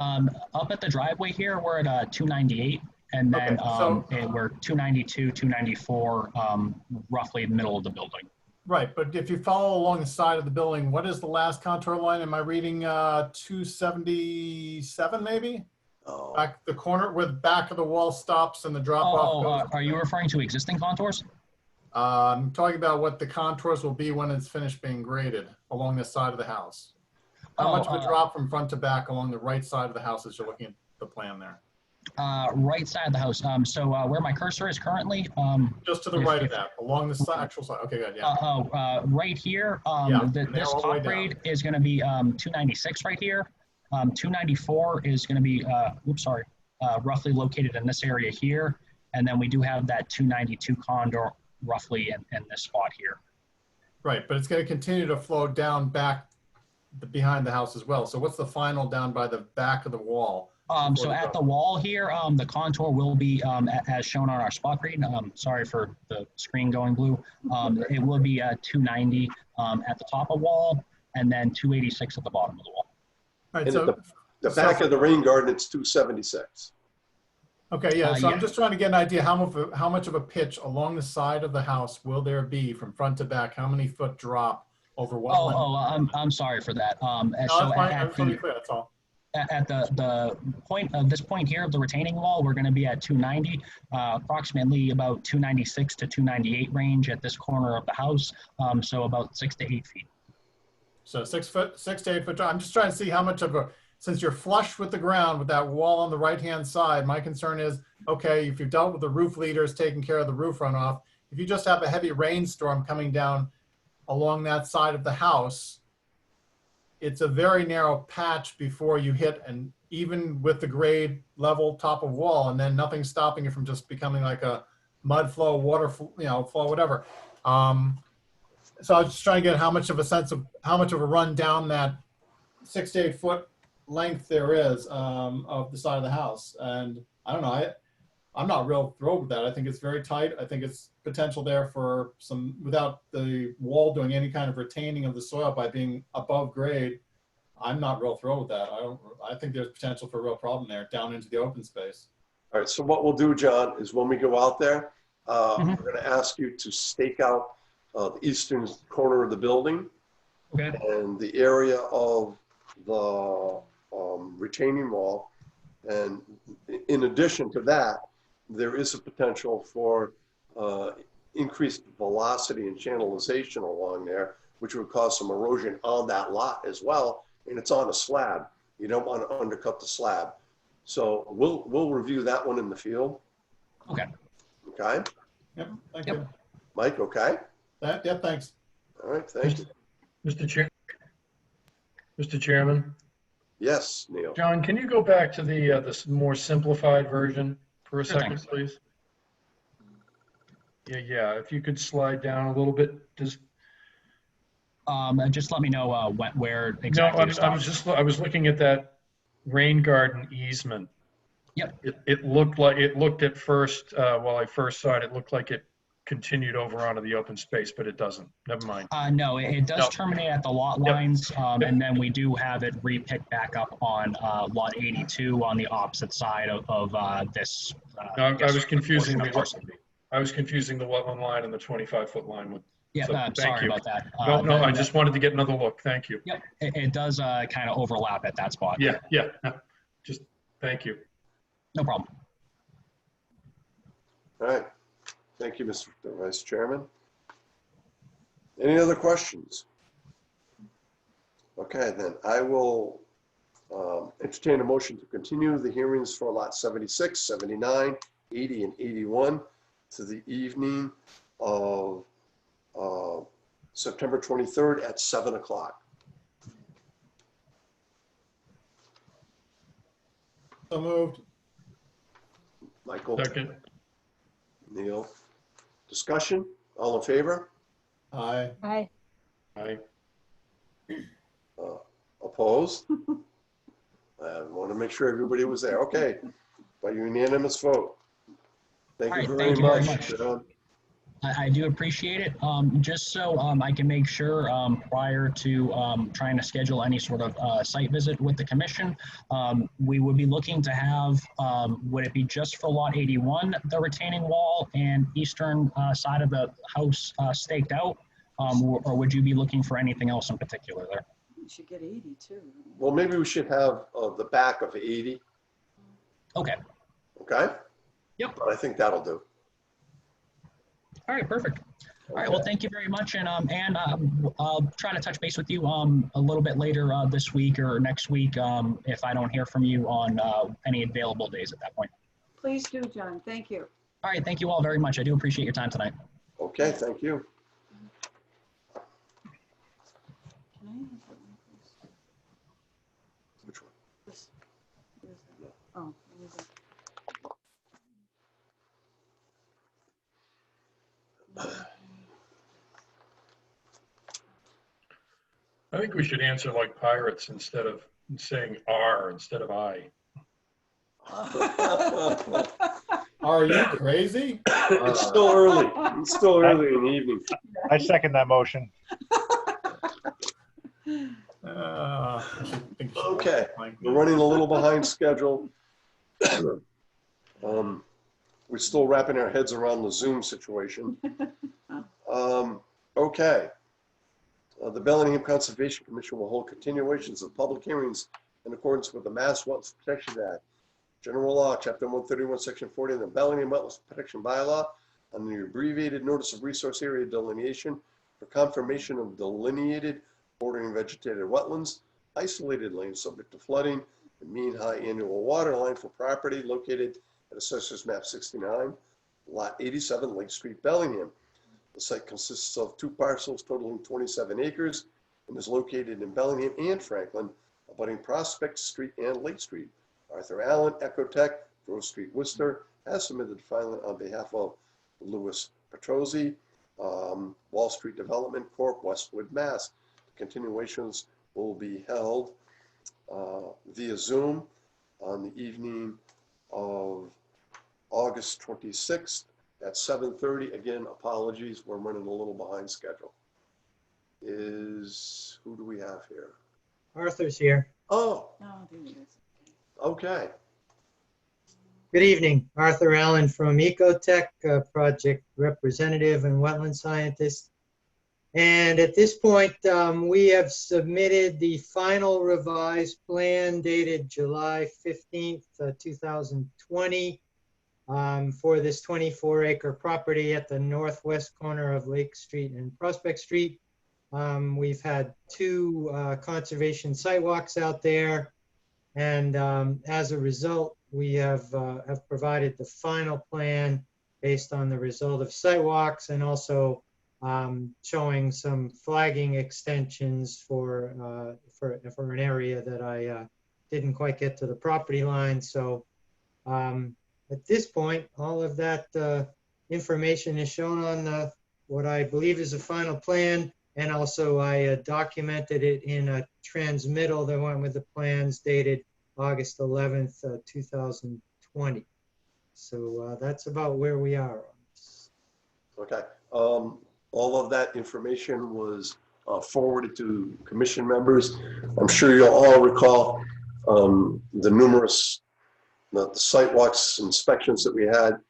Up at the driveway here, we're at 298. And then okay, we're 292, 294, roughly middle of the building. Right, but if you follow along the side of the building, what is the last contour line? Am I reading 277 maybe? Oh, Back the corner where the back of the wall stops and the drop off goes. Are you referring to existing contours? I'm talking about what the contours will be when it's finished being graded along the side of the house. How much of a drop from front to back along the right side of the house as you're looking at the plan there? Right side of the house. So where my cursor is currently. Just to the right of that, along the actual side. Okay, good, yeah. Right here, this top grade is going to be 296 right here. 294 is going to be, roughly located in this area here. And then we do have that 292 condor roughly in this spot here. Right, but it's going to continue to flow down back behind the house as well. So what's the final down by the back of the wall? So at the wall here, the contour will be as shown on our spot grade. Sorry for the screen going blue. It will be 290 at the top of the wall, and then 286 at the bottom of the wall. All right, and so at the back of the rain garden, it's 276. okay, yeah. So yeah. I'm just trying to get an idea how much of a pitch along the side of the house will there be from front to back? How many foot drop over what? I'm sorry for that. No, that's fine. I just want to be clear. That's all. At the point of this point here of the retaining wall, we're going to be at 290, approximately about 296 to 298 range at this corner of the house. So about 6 to 8 feet. So 6 to 8 foot drop. I'm just trying to see how much of a, since you're flush with the ground with that wall on the right-hand side, my concern is, okay, if you've dealt with the roof leaders taking care of the roof runoff, if you just have a heavy rainstorm coming down along that side of the house, it's a very narrow patch before you hit, and even with the grade level top of wall, and then nothing stopping it from just becoming like a mud flow, water, flow, whatever. So I was just trying to get how much of a sense of how much of a run down that 6 to 8 foot length there is of the side of the house. And I don't know, I'm not real thrilled with that. I think it's very tight. I think it's potential there for some, without the wall doing any kind of retaining of the soil by being above grade. I'm not real thrilled with that. I think there's potential for a real problem there down into the open space. All right, so what we'll do, John, is when we go out there, we're going to ask you to stake out the eastern corner of the building, Okay. and the area of the retaining wall. And in addition to that, there is a potential for increased velocity and channelization along there, which would cause some erosion on that lot as well. And it's on a slab. You don't want to undercut the slab. So we'll review that one in the field. Okay. Okay. Yep, thank you. Mike, okay? Yeah, thanks. All right, thank you. Mr. Chairman, Yes, Neil. John, can you go back to the more simplified version for a Sure thing. second, please? Yeah, if you could slide down a little bit, just. Just let me know where No, exactly. I was looking at that rain garden easement. Yep. It looked at first, while I first saw it, it looked like it continued over onto the open space, but it doesn't. Never mind. No, it does No. terminate at the lot lines, and then we do have it re-pick back up on lot 82 on the opposite side of this. No, I was confusing portion of parcel. I was confusing the wetland line and the 25-foot line with. Yeah, So, thank sorry you. about that. No, I just wanted to get another look. Thank you. Yep, it does kind of overlap at that spot. Yeah, just thank you. No problem. All right. Thank you, Mr. Vice Chairman. Any other questions? Okay, then I will entertain a motion to continue the hearings for lot 76, 79, 80, and 81 to the evening of September 23rd at 7 o'clock. So moved. Michael, Second. Neil, discussion, all in favor? Aye. Aye. Aye. Opposed? I want to make sure everybody was there. Okay, by unanimous vote. Thank All you right, very thank you very much. much. I do appreciate it. Just so I can make sure prior to trying to schedule any sort of site visit with the commission, we would be looking to have, would it be just for lot 81, the retaining wall and eastern side of the house staked out? Or would you be looking for anything else in particular there? You should get 80 too. Well, maybe we should have the back of 80, Okay. okay? Yep. But I think that'll do. All right, perfect. All right, well, thank you very much. And I'll try to touch base with you a little bit later this week or next week if I don't hear from you on any available days at that point. Please do, John. Thank you. All right, thank you all very much. I do appreciate your time tonight. Okay, thank you. Can I have that one, please? Which one? This- where's that? Oh, where's that? I think we should answer like pirates instead of saying R instead of I. Are you crazy? It's still early. It's still early in the evening. I second that motion. Okay, we're running a little behind schedule. We're still wrapping our heads around the Zoom situation. Okay. The Bellingham Conservation Commission will hold continuations of public hearings in accordance with the Mass Wetlands Protection Act, General Law, Chapter 131, Section 40, and the Bellingham Wetlands Protection Bylaw on the abbreviated Notice of Resource Area Delineation for confirmation of delineated bordering vegetated wetlands, isolated lands subject to flooding, the mean high annual water line for property located at Assessor's Map 69, Lot 87, Lake Street, Bellingham. The site consists of 2 parcels totaling 27 acres and is located in Bellingham and Franklin, abutting Prospect Street and Lake Street. Arthur Allen, Ecotech, Grove Street, Worcester, has submitted the filing on behalf of Louis Petrozzi, Wall Street Development Corp., Westwood, Mass. Continuations will be held via Zoom on the evening of August 26th at 7:30. Again, apologies, we're running a little behind schedule. Who do we have here? Arthur's here. Oh, Oh, there he is. okay. Good evening. Arthur Allen from Ecotech, project representative and wetland scientist. And at this point, we have submitted the final revised plan dated July 15th, 2020. for this 24-acre property at the northwest corner of Lake Street and Prospect Street. We've had 2 conservation site walks out there. And as a result, we have provided the final plan based on the result of site walks and also showing some flagging extensions for an area that I didn't quite get to the property line. So at this point, all of that information is shown on what I believe is a final plan. And also I documented it in a transmittal that went with the plans dated August 11th, 2020. So that's about where we are on this. Okay. All of that information was forwarded to commission members. I'm sure you'll all recall the numerous the site walks, inspections that we had.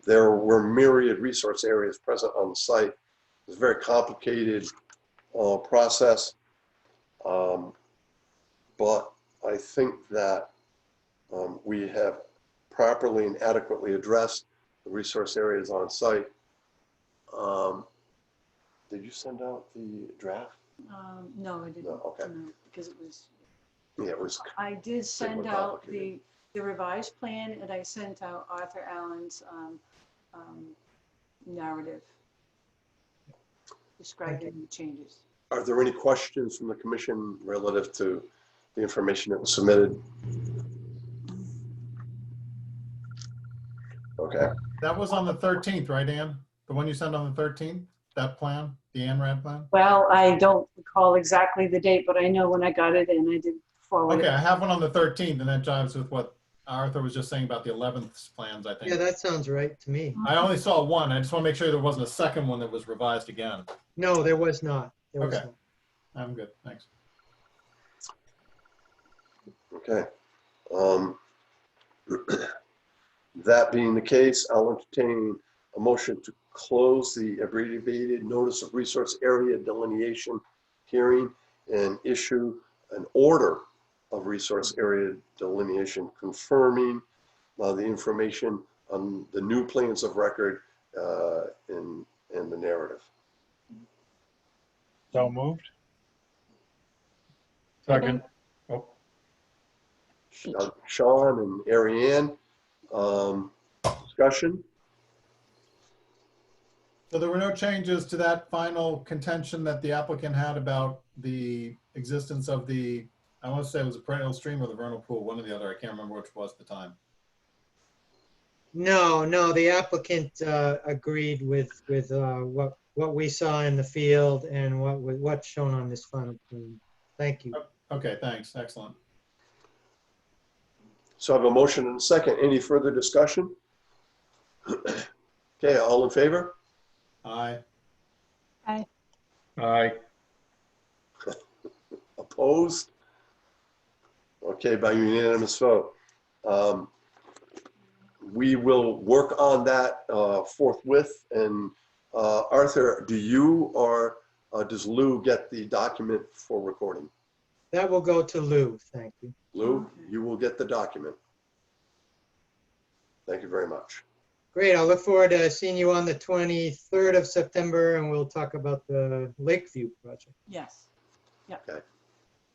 There were myriad resource areas present on the site. It was a very complicated process, but I think that we have properly and adequately addressed the resource areas on site. Did you send out the draft? No, I didn't. No, okay. No, because it was, Yeah, it was. I did send more out complicated. the revised plan, and I sent out Arthur Allen's narrative describing the changes. Are there any questions from the commission relative to the information that was submitted? Okay. That was on the 13th, right, Ann? The one you sent on the 13th, that plan, the ANRAD plan? Well, I don't recall exactly the date, but I know when I got it and I did forward Okay, it. I have one on the 13th, and that jives with what Arthur was just saying about the 11th plans, I think. Yeah, that sounds right to me. I only saw one. I just want to make sure there wasn't a second one that was revised again. No, there was not. There was Okay. not. I'm good, thanks. Okay. That being the case, I'll entertain a motion to close the abbreviated notice of resource area delineation hearing and issue an order of resource area delineation confirming the information on the new plans of record in the narrative. So moved. Second. Oh, Sean and Ariane, discussion? So there were no changes to that final contention that the applicant had about the existence of the, I want to say it was a perennial stream or the vernal pool, one or the other. I can't remember which was at the time. No, the applicant agreed with what we saw in the field and what's shown on this final plan. Thank you. Okay, thanks. Excellent. So I have a motion and a second. Any further discussion? Okay, all in favor? Aye. aye. Opposed? Okay, by unanimous vote. We will work on that forthwith. And Arthur, do you or does Lou get the document for recording? That will go to Lou. Thank you. Lou, you will get the document. Thank you very much. Great. I'll look forward to seeing you on the 23rd of September, and we'll talk about the Lakeview project. Yes.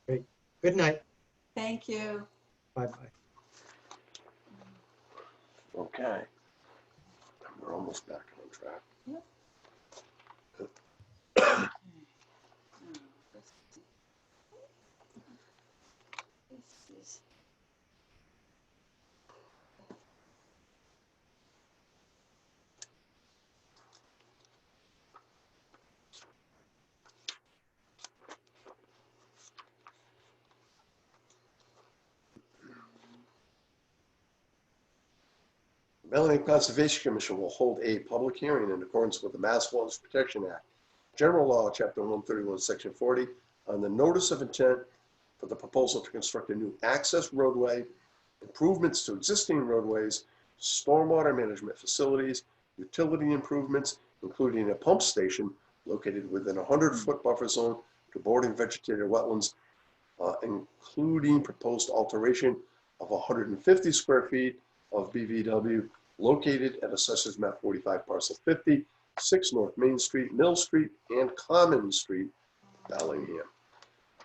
Good night. Thank you. Bye-bye. Okay. We're almost back on track. Bellingham Conservation Commission will hold a public hearing in accordance with the Mass Wetlands Protection Act, General Law, Chapter 131, Section 40, on the notice of intent for the proposal to construct a new access roadway, improvements to existing roadways, stormwater management facilities, utility improvements, including a pump station located within a 100-foot buffer zone to bordering vegetated wetlands, including proposed alteration of 150 square feet of BVW located at Assessors Map 45, Parcel 50, 6 North Main Street, Mill Street, and Common Street, Bellingham.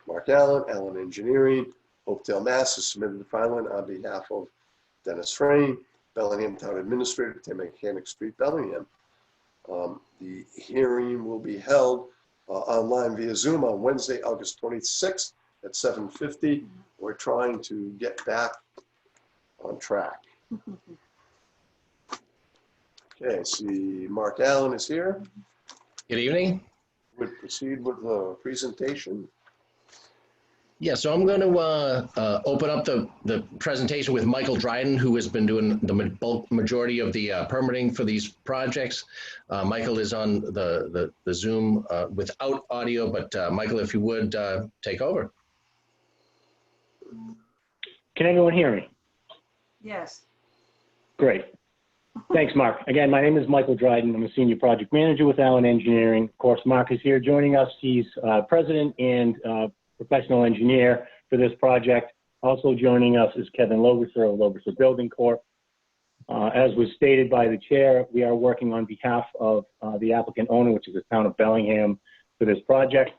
Mark Allen, Allen Engineering, Hopedale, Mass. has submitted the filing on behalf of Dennis Frame, Bellingham Town Administrator, 10 Mechanic Street, Bellingham. The hearing will be held online via Zoom on Wednesday, August 26th at 7:50. We're trying to get back on track. Okay, see Mark Allen is here. Good evening. We'll proceed with the presentation. Yeah, so I'm going to open up the presentation with Michael Dryden, who has been doing the bulk majority of the permitting for these projects. Michael is on the Zoom without audio, but Michael, if you would take over. Can anyone hear me? Yes. Great. Thanks, Mark. Again, my name is Michael Dryden. I'm a senior project manager with Allen Engineering. Of course, Mark is here joining us. He's president and professional engineer for this project. Also joining us is Kevin Loberser of Loberser Building Corp. As was stated by the chair, we are working on behalf of the applicant owner, which is the town of Bellingham, for this project.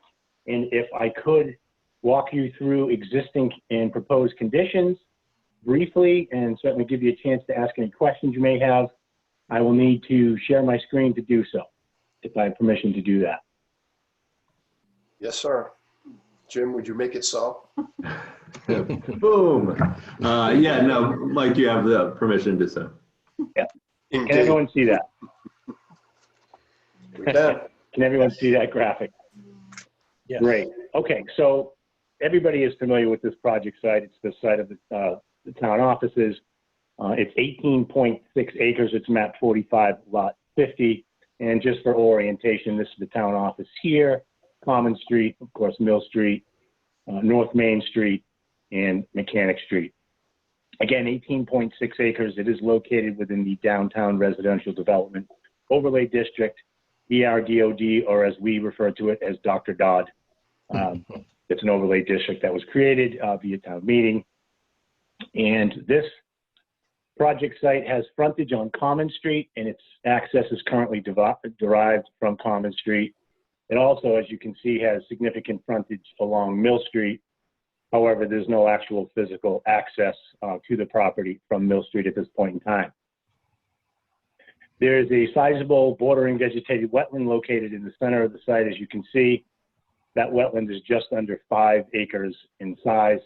And if I could walk you through existing and proposed conditions briefly, and certainly give you a chance to ask any questions you may have, I will need to share my screen to do so, if I have permission to do that. Yes, sir. Jim, would you make it so? Boom. Yeah, no, Mike, you have the permission to so. Yeah. Can everyone see that? We can. Can everyone see that graphic? Yes. Great. Okay, so everybody is familiar with this project site. It's the site of the town offices. It's 18.6 acres. It's map 45, lot 50. And just for orientation, this is the town office here, Common Street, of course, Mill Street, North Main Street, and Mechanic Street. Again, 18.6 acres. It is located within the Downtown Residential Development Overlay District, ERDOD, or as we refer to it as Dr. Dodd. It's an overlay district that was created via town meeting. And this project site has frontage on Common Street, and its access is currently derived from Common Street. It also, as you can see, has significant frontage along Mill Street. However, there's no actual physical access to the property from Mill Street at this point in time. There is a sizable bordering vegetated wetland located in the center of the site, as you can see. That wetland is just under 5 acres in size.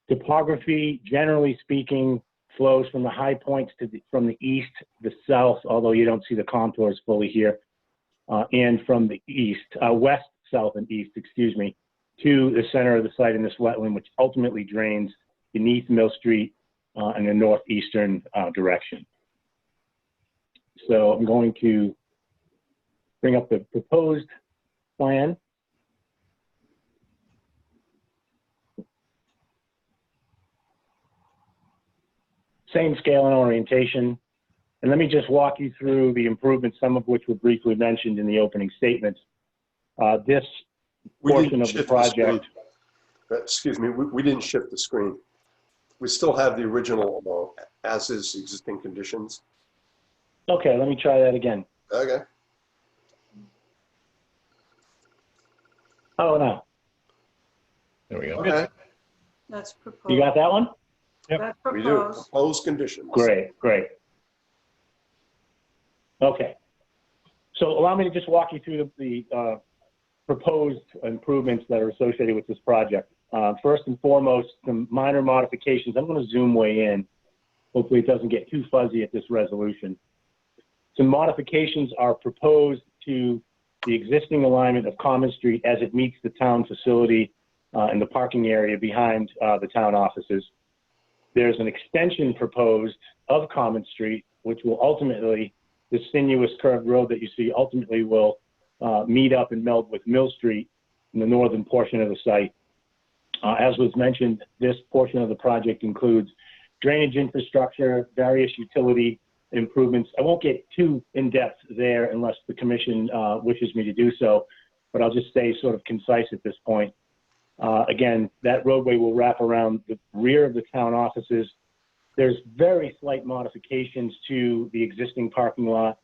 Topography, generally speaking, flows from the high points from the east, the south, although you don't see the contours fully here, and from the east, west, south, and east, excuse me, to the center of the site in this wetland, which ultimately drains beneath Mill Street in the northeastern direction. So I'm going to bring up the proposed plan. Same scale and orientation. And let me just walk you through the improvements, some of which were briefly mentioned in the opening statements. This portion of the project. Excuse me, we didn't shift the screen. We still have the original as is existing conditions. Okay, let me try that again. Okay. Oh, no. There we go. Okay. That's proposed. You got that one? Yep. That's We do. proposed. Proposed conditions. Great, great. Okay. So allow me to just walk you through the proposed improvements that are associated with this project. First and foremost, some minor modifications. I'm going to zoom way in. Hopefully it doesn't get too fuzzy at this resolution. Some modifications are proposed to the existing alignment of Common Street as it meets the town facility and the parking area behind the town offices. There's an extension proposed of Common Street, which will ultimately, this sinuous curved road that you see ultimately will meet up and meld with Mill Street in the northern portion of the site. As was mentioned, this portion of the project includes drainage infrastructure, various utility improvements. I won't get too in-depth there unless the commission wishes me to do so, but I'll just stay sort of concise at this point. Again, that roadway will wrap around the rear of the town offices, There's very slight modifications to the existing parking lot.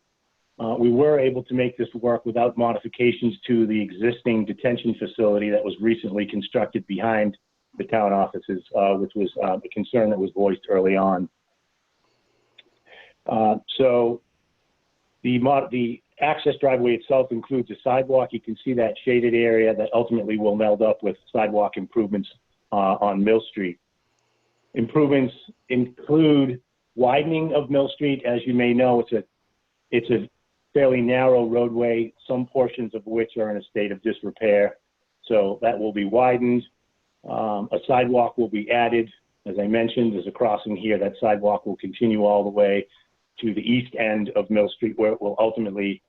We were able to make this work without modifications to the existing detention facility that was recently constructed behind the town offices, which was a concern that was voiced early on. So the access driveway itself includes a sidewalk. You can see that shaded area that ultimately will meld up with sidewalk improvements on Mill Street. Improvements include widening of Mill Street. As you may know, it's a fairly narrow roadway, some portions of which are in a state of disrepair. So that will be widened. A sidewalk will be added. As I mentioned, there's a crossing here. That sidewalk will continue all the way to the east end of Mill Street, where it will ultimately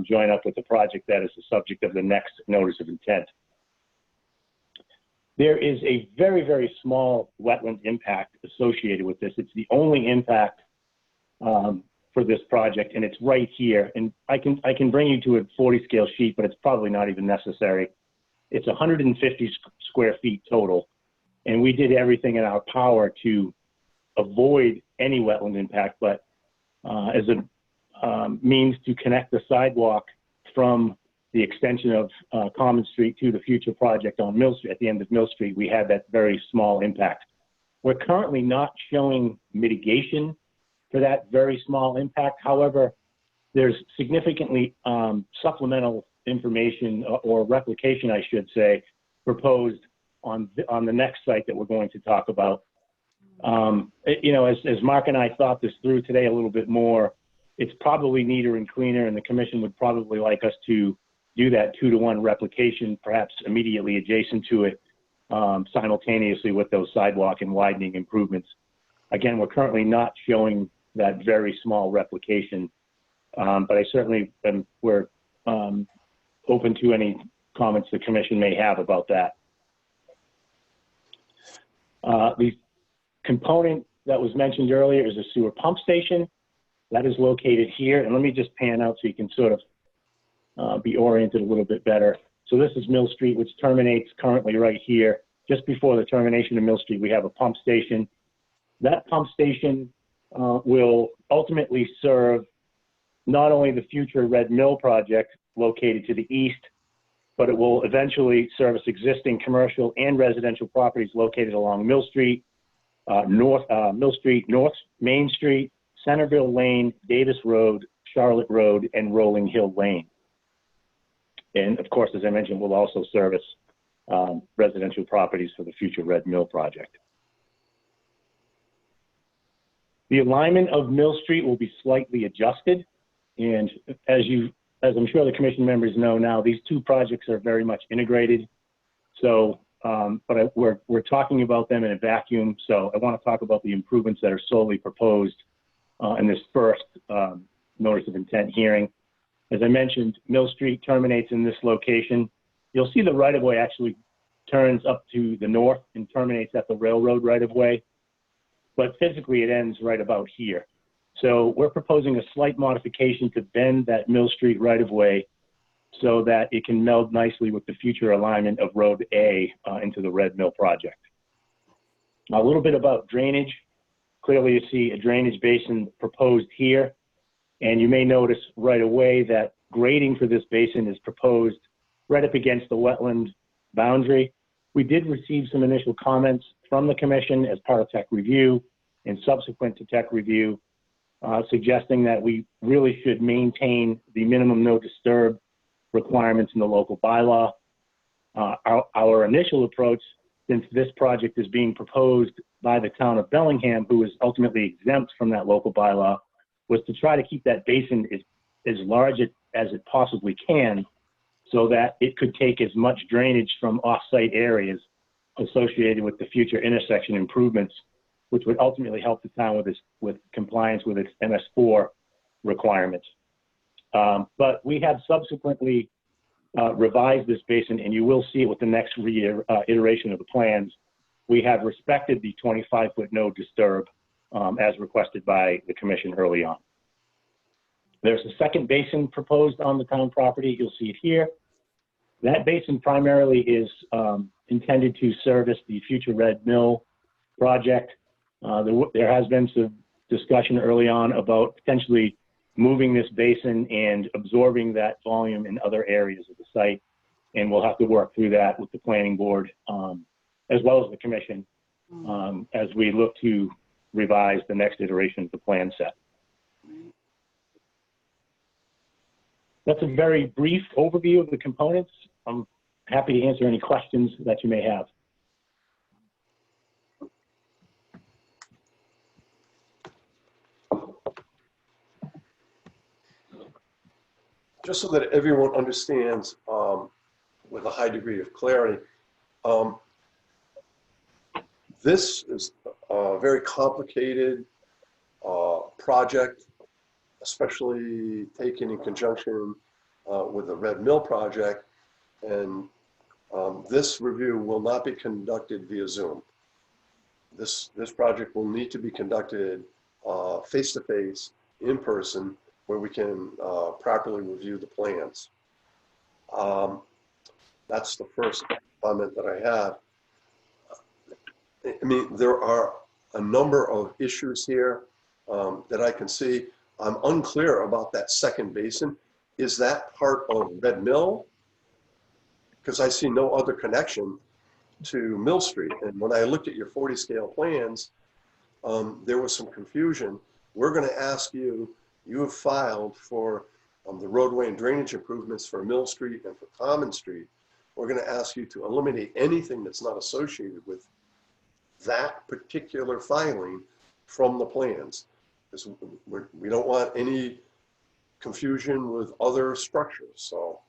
join up with the project that is the subject of the next notice of intent. There is a very, very small wetland impact associated with this. It's the only impact for this project, and it's right here. And I can bring you to a 40 scale sheet, but it's probably not even necessary. It's 150 square feet total, and we did everything in our power to avoid any wetland impact, but as a means to connect the sidewalk from the extension of Common Street to the future project on Mill Street, at the end of Mill Street, we had that very small impact. We're currently not showing mitigation for that very small impact. However, there's significantly supplemental information or replication, I should say, proposed on the next site that we're going to talk about. You know, as Mark and I thought this through today a little bit more, it's probably neater and cleaner, and the commission would probably like us to do that 2-to-1 replication, perhaps immediately adjacent to it, simultaneously with those sidewalk and widening improvements. Again, we're currently not showing that very small replication, but I certainly we're open to any comments the commission may have about that. The component that was mentioned earlier is a sewer pump station. That is located here, and let me just pan out so you can sort of be oriented a little bit better. So this is Mill Street, which terminates currently right here. Just before the termination of Mill Street, we have a pump station. That pump station will ultimately serve not only the future Red Mill project located to the east, but it will eventually service existing commercial and residential properties located along Mill Street, Mill Street, North Main Street, Centerville Lane, Davis Road, Charlotte Road, and Rolling Hill Lane. And of course, as I mentioned, we'll also service residential properties for the future Red Mill project. The alignment of Mill Street will be slightly adjusted. And as I'm sure the commission members know now, these two projects are very much integrated. So, but we're talking about them in a vacuum. So I want to talk about the improvements that are solely proposed in this first notice of intent hearing. As I mentioned, Mill Street terminates in this location. You'll see the right-of-way actually turns up to the north and terminates at the railroad right-of-way, but physically it ends right about here. So we're proposing a slight modification to bend that Mill Street right-of-way so that it can meld nicely with the future alignment of Road A into the Red Mill project. Now, a little bit about drainage. Clearly you see a drainage basin proposed here. And you may notice right away that grading for this basin is proposed right up against the wetland boundary. We did receive some initial comments from the commission as part of tech review and subsequent to tech review, suggesting that we really should maintain the minimum no disturb requirements in the local bylaw. Our initial approach, since this project is being proposed by the town of Bellingham, who is ultimately exempt from that local bylaw, was to try to keep that basin as large as it possibly can so that it could take as much drainage from off-site areas associated with the future intersection improvements, which would ultimately help the town with compliance with its MS4 requirements. But we have subsequently revised this basin, and you will see it with the next iteration of the plans. We have respected the 25-foot no disturb as requested by the commission early on. There's a second basin proposed on the town property. You'll see it here. That basin primarily is intended to service the future Red Mill project. There has been some discussion early on about potentially moving this basin and absorbing that volume in other areas of the site. And we'll have to work through that with the planning board, as well as the commission, as we look to revise the next iteration of the plan set. That's a very brief overview of the components. I'm happy to answer any questions that you may have. Just so that everyone understands with a high degree of clarity, this is a very complicated project, especially taken in conjunction with the Red Mill project. And this review will not be conducted via Zoom. This project will need to be conducted face-to-face, in person, where we can properly review the plans. That's the first comment that I have. I mean, there are a number of issues here that I can see. I'm unclear about that second basin. Is that part of Red Mill? Because I see no other connection to Mill Street. And when I looked at your 40 scale plans, there was some confusion. We're going to ask you, you have filed for the roadway and drainage improvements for Mill Street and for Common Street. We're going to ask you to eliminate anything that's not associated with that particular filing from the plans. Because we don't want any confusion with other structures. So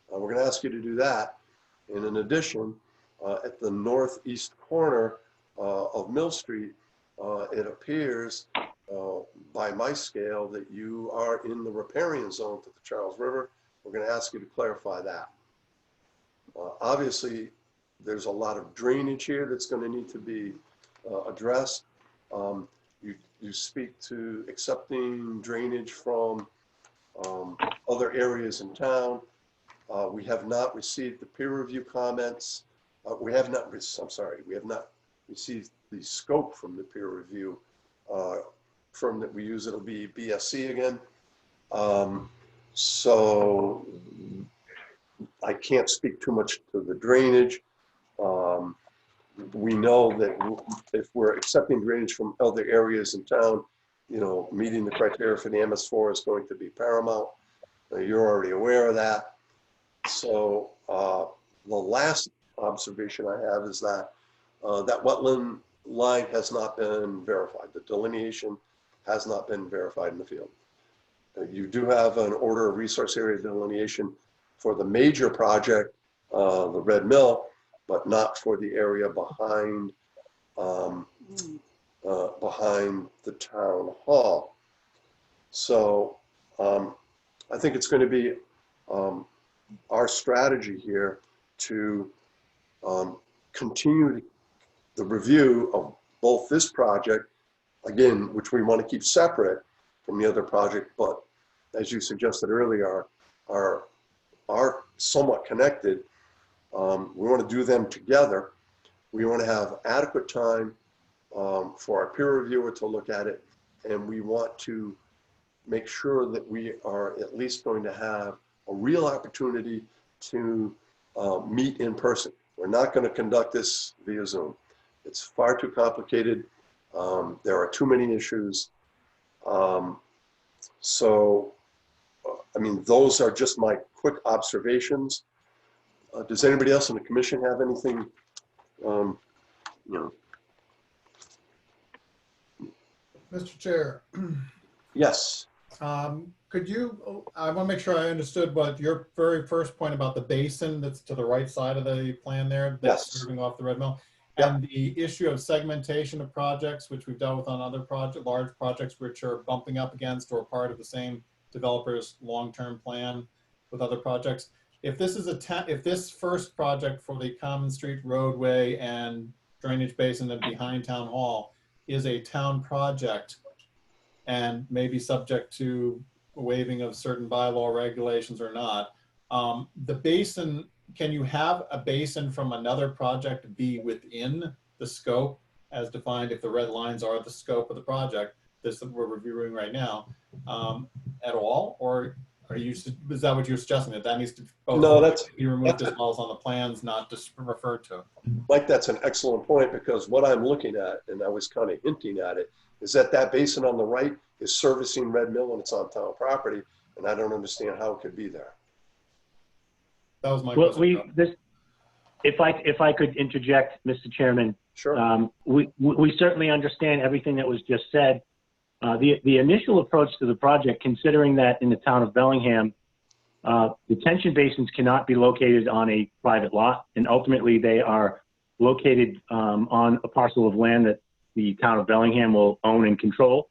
we're going to ask you to do that. And in addition, at the northeast corner of Mill Street, it appears by my scale that you are in the riparian zone to the Charles River. We're going to ask you to clarify that. Obviously, there's a lot of drainage here that's going to need to be addressed. You speak to accepting drainage from other areas in town. We have not received the peer review comments. We have not received the scope from the peer review firm that we use. It'll be BSC again. So I can't speak too much to the drainage. We know that if we're accepting drainage from other areas in town, you know, meeting the criteria for the MS4 is going to be paramount. You're already aware of that. So the last observation I have is that that wetland line has not been verified. The delineation has not been verified in the field. You do have an order of resource area delineation for the major project, the Red Mill, but not for the area behind behind the town hall. So I think it's going to be our strategy here to continue the review of both this project, again, which we want to keep separate from the other project, but as you suggested earlier, are somewhat connected. We want to do them together. We want to have adequate time for our peer reviewer to look at it, and we want to make sure that we are at least going to have a real opportunity to meet in person. We're not going to conduct this via Zoom. It's far too complicated. There are too many issues. So, I mean, those are just my quick observations. Does anybody else in the commission have anything, you know? Mr. Chair. Yes. Could you, I want to make sure I understood what your very first point about the basin that's to the right side of the plan there, that's Yes. moving off the Red Mill, Yep. and the issue of segmentation of projects, which we've dealt with on other large projects, which are bumping up against or part of the same developer's long-term plan with other projects. If this is if this first project for the Common Street roadway and drainage basin and behind Town Hall is a town project and maybe subject to waiving of certain bylaw regulations or not, the basin, can you have a basin from another project be within the scope as defined, if the red lines are the scope of the project, this that we're reviewing right now, at all? Or is that what you're suggesting, that that needs to No, that's, be removed as well as on the plans, not just referred to? Mike, that's an excellent point, because what I'm looking at, and I was kind of hinting at it, is that that basin on the right is servicing Red Mill and it's on town property, and I don't understand how it could be there. That was my Well, question. if I could interject, Mr. Chairman, Sure. we certainly understand everything that was just said. The initial approach to the project, considering that in the town of Bellingham, detention basins cannot be located on a private lot, and ultimately they are located on a parcel of land that the town of Bellingham will own and control.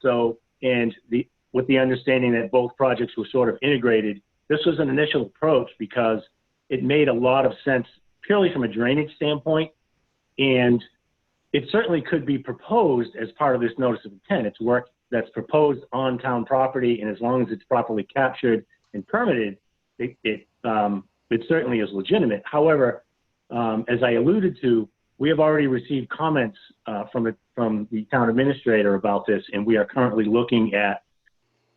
So, with the understanding that both projects were sort of integrated, this was an initial approach because it made a lot of sense purely from a drainage standpoint, and it certainly could be proposed as part of this notice of intent. It's work that's proposed on town property, and as long as it's properly captured and permitted, it certainly is legitimate. However, as I alluded to, we have already received comments from the town administrator about this, and we are currently looking at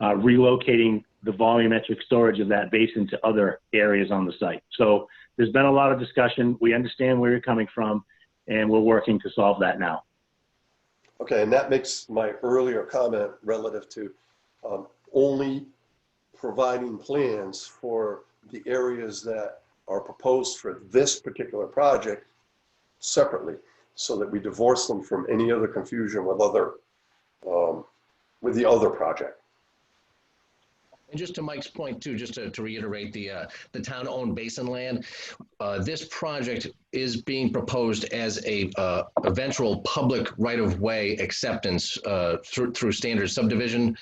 relocating the volumetric storage of that basin to other areas on the site. So there's been a lot of discussion. We understand where you're coming from, and we're working to solve that now. Okay, and that makes my earlier comment relative to only providing plans for the areas that are proposed for this particular project separately, so that we divorce them from any other confusion with the other project. And just to Mike's point too, just to reiterate the town-owned basin land, this project is being proposed as a eventual public right-of-way acceptance through standard subdivision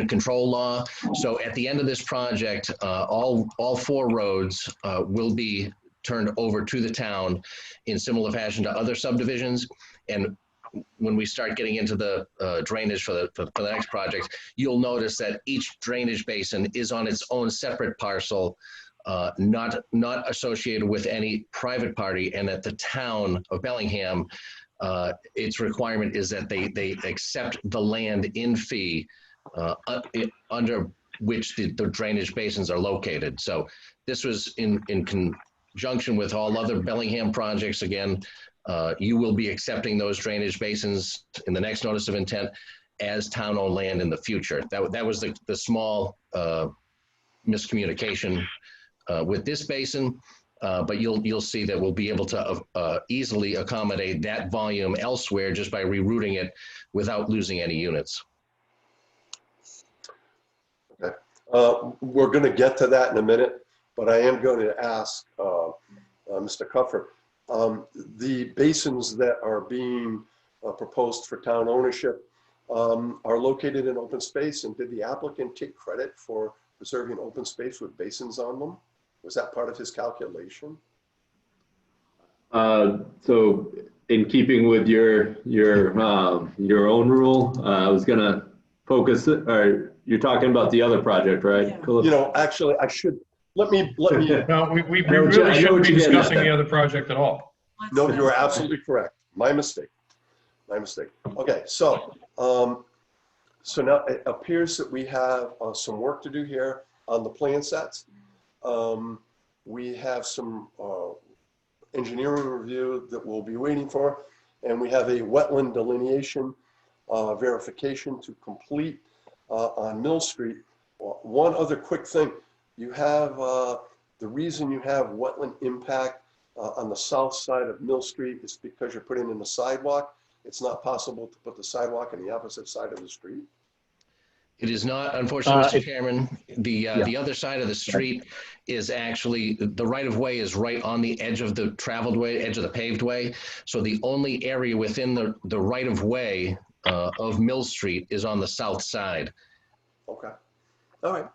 control law. So at the end of this project, all 4 roads will be turned over to the town in similar fashion to other subdivisions. And when we start getting into the drainage for the next project, you'll notice that each drainage basin is on its own separate parcel, not associated with any private party, and that the town of Bellingham, its requirement is that they accept the land in fee under which the drainage basins are located. So this was in conjunction with all other Bellingham projects. Again, you will be accepting those drainage basins in the next notice of intent as town-owned land in the future. That was the small miscommunication with this basin, but you'll see that we'll be able to easily accommodate that volume elsewhere just by rerouting it without losing any units. Okay, we're going to get to that in a minute, but I am going to ask Mr. Cuthbert, the basins that are being proposed for town ownership are located in open space, and did the applicant take credit for preserving open space with basins on them? Was that part of his calculation? So in keeping with your own rule, I was gonna focus, or you're talking about the other project, right? Yeah. Cool. You know, actually, I should, let me. No, we I know really what shouldn't be you're getting discussing at. the other project at all. No, you're absolutely correct. My mistake. My mistake. Okay, so now it appears that we have some work to do here on the plan sets. We have some engineering review that we'll be waiting for, and we have a wetland delineation verification to complete on Mill Street. One other quick thing, you have the reason you have wetland impact on the south side of Mill Street is because you're putting in a sidewalk. It's not possible to put the sidewalk on the opposite side of the street. It is not, unfortunately, Mr. Chairman. The other side of the street is actually, the right-of-way is right on the edge of the traveled way, edge of the paved way. So the only area within the right-of-way of Mill Street is on the south side. Okay. All right.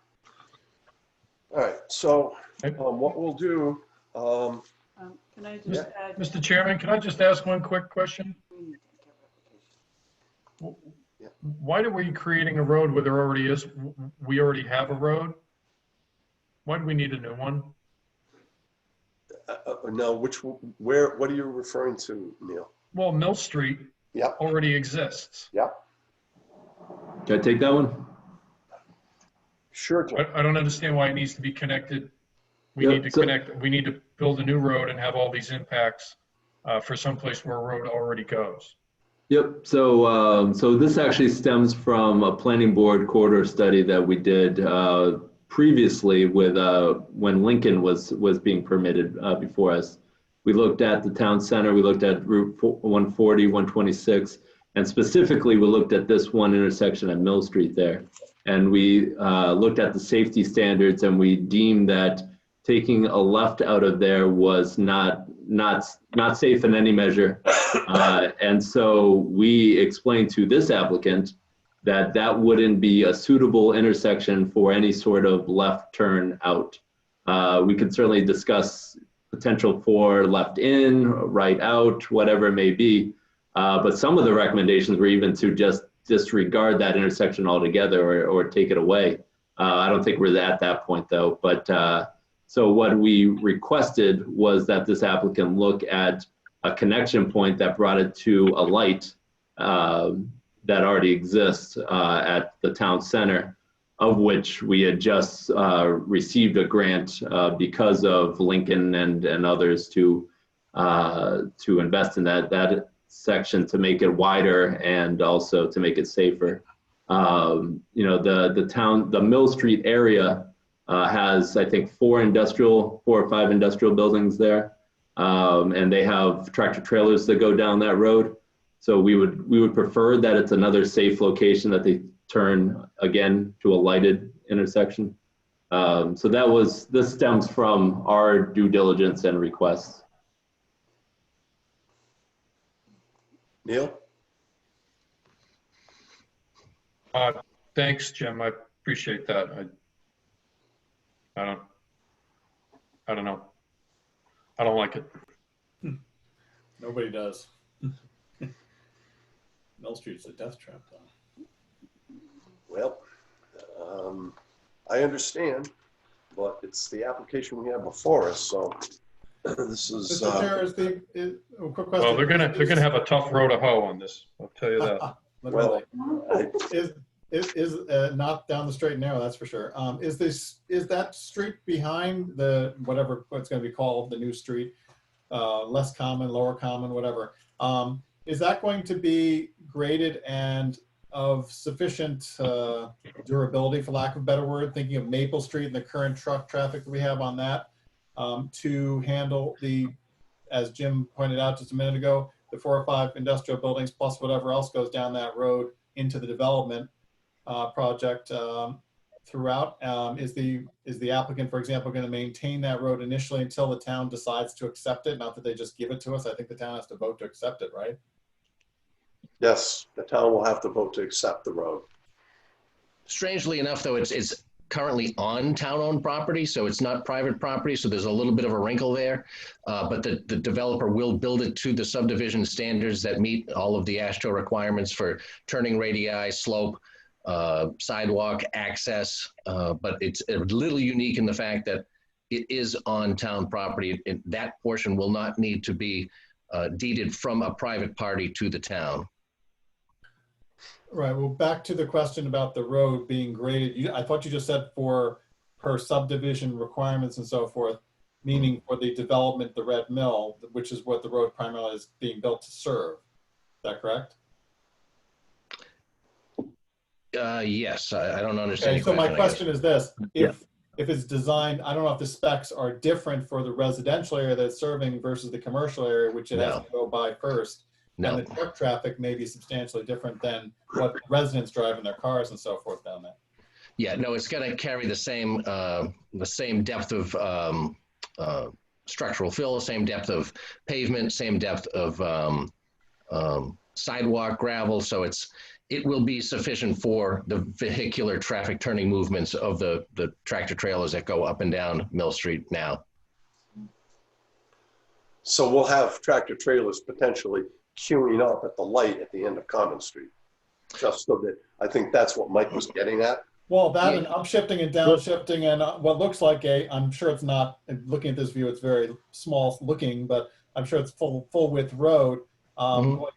All right. So what we'll do. Can I just add? Mr. Chairman, can I just ask one quick question? Why are we creating a road where there already is? We already have a road. Why do we need a new one? No, what are you referring to, Neil? Well, Mill Street Yep, already exists. yep, Can I take that one? sure, Jim. I don't understand why it needs to be connected. We Yep, need to so- connect, we need to build a new road and have all these impacts for someplace where a road already goes. Yep. So this actually stems from a planning board corridor study that we did previously with when Lincoln was being permitted before us. We looked at the town center. We looked at Route 140, 126, and specifically we looked at this one intersection at Mill Street there. And we looked at the safety standards, and we deemed that taking a left out of there was not safe in any measure. And so we explained to this applicant that that wouldn't be a suitable intersection for any sort of left turn out. We could certainly discuss potential for left in, right out, whatever it may be. But some of the recommendations were even to just disregard that intersection altogether or take it away. I don't think we're at that point though, but so what we requested was that this applicant look at a connection point that brought it to a light that already exists at the town center, of which we had just received a grant because of Lincoln and others to invest in that section to make it wider and also to make it safer. You know, the Mill Street area has, I think, 4 or 5 industrial buildings there. And they have tractor trailers that go down that road. So we would prefer that it's another safe location that they turn again to a lighted intersection. So this stems from our due diligence and requests. Neil? Thanks, Jim. I appreciate that. I don't know. I don't like it. Nobody does. Mill Street's a death trap, though. Well, I understand, but it's the application we have before us, so this is. Mr. Chair, a quick question. Well, they're gonna have a tough row to hoe on this. I'll tell you that. Literally. Well, Is not down the straight and narrow, that's for sure. Is that street behind the whatever what's going to be called the new street, less common, lower common, whatever? Is that going to be graded and of sufficient durability, for lack of a better word? Thinking of Maple Street and the current truck traffic that we have on that, to handle as Jim pointed out just a minute ago, the 4 or 5 industrial buildings plus whatever else goes down that road into the development project throughout. Is the applicant, for example, going to maintain that road initially until the town decides to accept it? Not that they just give it to us. I think the town has to vote to accept it, right? yes, the town will have to vote to accept the road. Strangely enough, though, it's currently on town-owned property, so it's not private property, so there's a little bit of a wrinkle there. But the developer will build it to the subdivision standards that meet all of the AASHTO requirements for turning radii, slope, sidewalk, access. But it's a little unique in the fact that it is on town property. That portion will not need to be deeded from a private party to the town. Right. Well, back to the question about the road being graded. I thought you just said per subdivision requirements and so forth, meaning for the development, the Red Mill, which is what the road primarily is being built to serve. Is that correct? Yes, I don't understand. Okay, so my question is this: if it's designed, I don't know if the specs are different for the residential area that's serving versus the commercial area, which it has to go by first. No. And the truck traffic may be substantially different than what residents drive in their cars and so forth down there. Yeah, no, it's going to carry the same depth of structural fill, same depth of pavement, same depth of sidewalk, gravel. So it will be sufficient for the vehicular traffic turning movements of the tractor trailers that go up and down Mill Street now. So we'll have tractor trailers potentially queuing up at the light at the end of Common Street. Just so that, I think that's what Mike was getting at. Well, that and upshifting and downshifting and what looks like I'm sure it's not, and looking at this view, it's very small looking, but I'm sure it's full width road,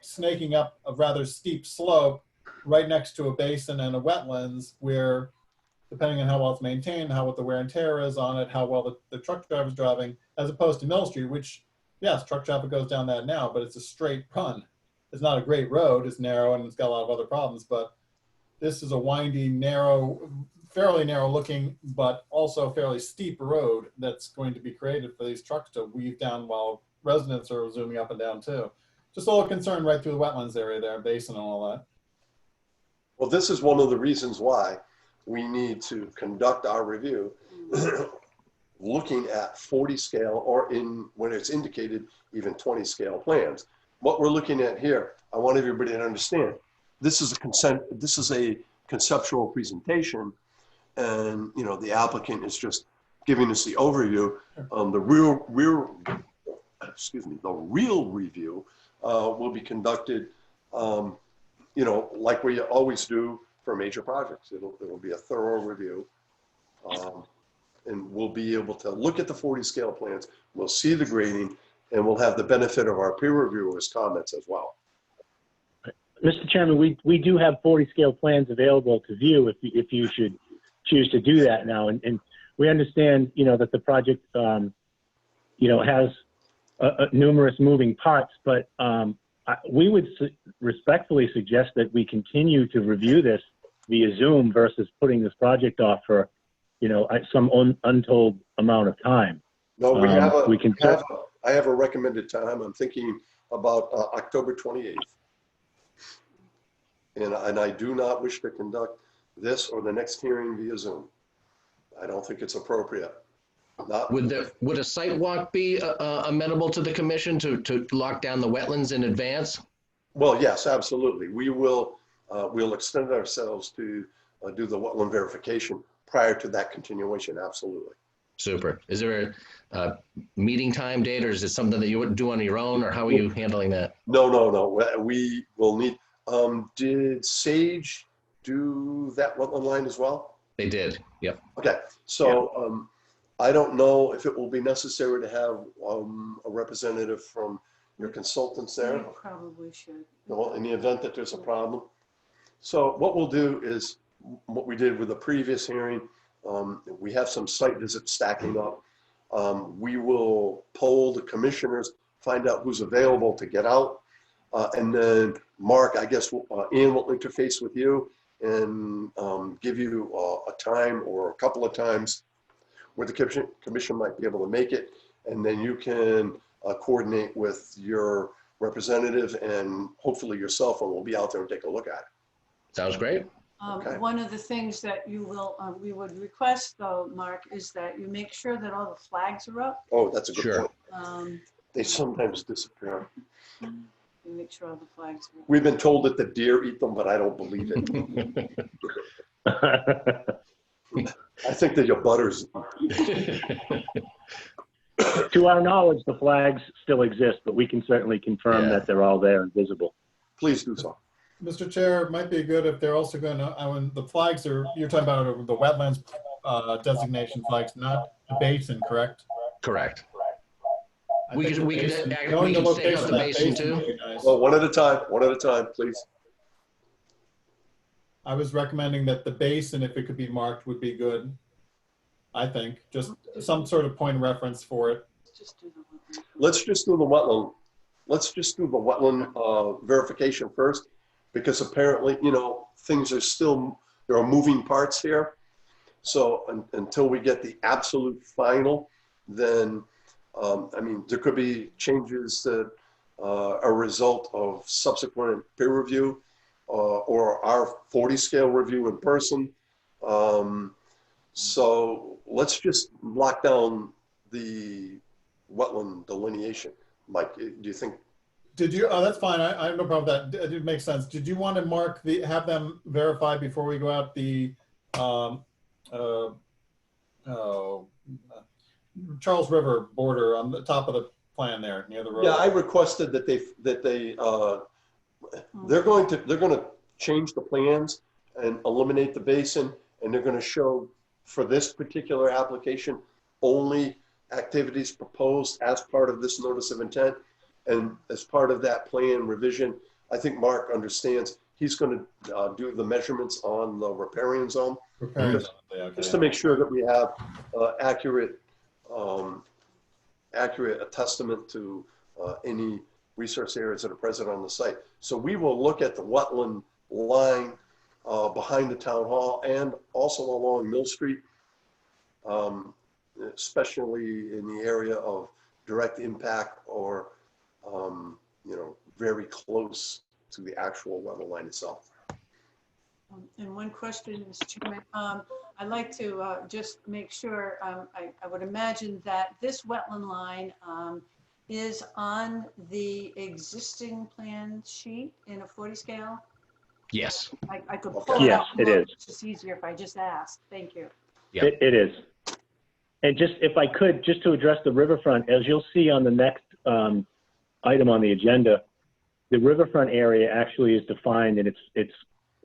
snaking up a rather steep slope right next to a basin and a wetlands where, depending on how well it's maintained, what the wear and tear is on it, how well the truck driver's driving, as opposed to Mill Street, which, yes, truck traffic goes down that now, but it's a straight run. It's not a great road, it's narrow and it's got a lot of other problems, but this is a windy, narrow, fairly narrow looking, but also fairly steep road that's going to be created for these trucks to weave down while residents are zooming up and down too. Just a little concern right through the wetlands area there, basin and all that. Well, this is one of the reasons why we need to conduct our review looking at 40 scale or when it's indicated, even 20 scale plans. What we're looking at here, I want everybody to understand, this is a conceptual presentation, and the applicant is just giving us the overview. The real review will be conducted, like we always do for major projects. It'll be a thorough review, and we'll be able to look at the 40 scale plans. We'll see the grading, and we'll have the benefit of our peer reviewers' comments as well. Mr. Chairman, we do have 40 scale plans available to view if you should choose to do that now. And we understand, that the project, has numerous moving parts, but we would respectfully suggest that we continue to review this via Zoom versus putting this project off for, some untold amount of time. No, I have a recommended time. I'm thinking about October 28th. And I do not wish to conduct this or the next hearing via Zoom. I don't think it's appropriate. Would a site walk be amenable to the commission to lock down the wetlands in advance? Well, yes, absolutely. We'll extend ourselves to do the wetland verification prior to that continuation. Absolutely. Super. Is there a meeting time date, or is it something that you would do on your own, or how are you handling that? No. We will need. Did Sage do that wetland line as well? They did. Yep. Okay. So I don't know if it will be necessary to have a representative from your consultants there. You probably should. No, in the event that there's a problem. So what we'll do is what we did with the previous hearing. We have some site visits stacking up. We will poll the commissioners, find out who's available to get out. And then Mark, I guess Ian will interface with you and give you a time or a couple of times where the commission might be able to make it. And then you can coordinate with your representative and hopefully yourself, and we'll be out there and take a look at it. Sounds great. Okay. One of the things that we would request though, Mark, is that you make sure that all the flags are up. Oh, that's a good Sure. point. They sometimes disappear. You make sure all the flags are up. We've been told that the deer eat them, but I don't believe it. I think that your butters. To our knowledge, the flags still exist, but we can certainly confirm that they're all there and visible. Please do so. Mr. Chair, it might be good if they're also going to, when the flags are, you're talking about the wetlands designation flags, not the basin, correct? Correct. I We think could the basin- stake knowing out the location of that basin too. would be nice. Well, one at a time, please. I was recommending that the basin, if it could be marked, would be good. I think, just some sort of point of reference for it. Just do the wetland. Let's just do the wetland. Let's just do the wetland verification first, because apparently, things are still, there are moving parts here. So until we get the absolute final, then, there could be changes that are a result of subsequent peer review or our 40 scale review in person. So let's just lock down the wetland delineation. Mike, do you think? Did you, oh, that's fine. I have no problem with that. It did make sense. Did you want to have them verify before we go out the, Charles River border on the top of the plan there near the road? Yeah, I requested that they're going to change the plans and eliminate the basin and they're going to show for this particular application only activities proposed as part of this notice of intent. And as part of that plan revision, I think Mark understands he's going to do the measurements on the riparian zone. Just to make sure that we have accurate a testament to any resource areas that are present on the site. So we will look at the wetland line behind the town hall and also along Mill Street, especially in the area of direct impact or, very close to the actual wetland line itself. And one question, Mr. Chairman, I'd like to just make sure, I would imagine that this wetland line is on the existing plan sheet in a 40 scale? Yes. I could pull it Yes, out. it is. It's just easier if I just asked. Thank you. Yeah. It is. And just, if I could, just to address the riverfront, as you'll see on the next item on the agenda, the riverfront area actually is defined, and it's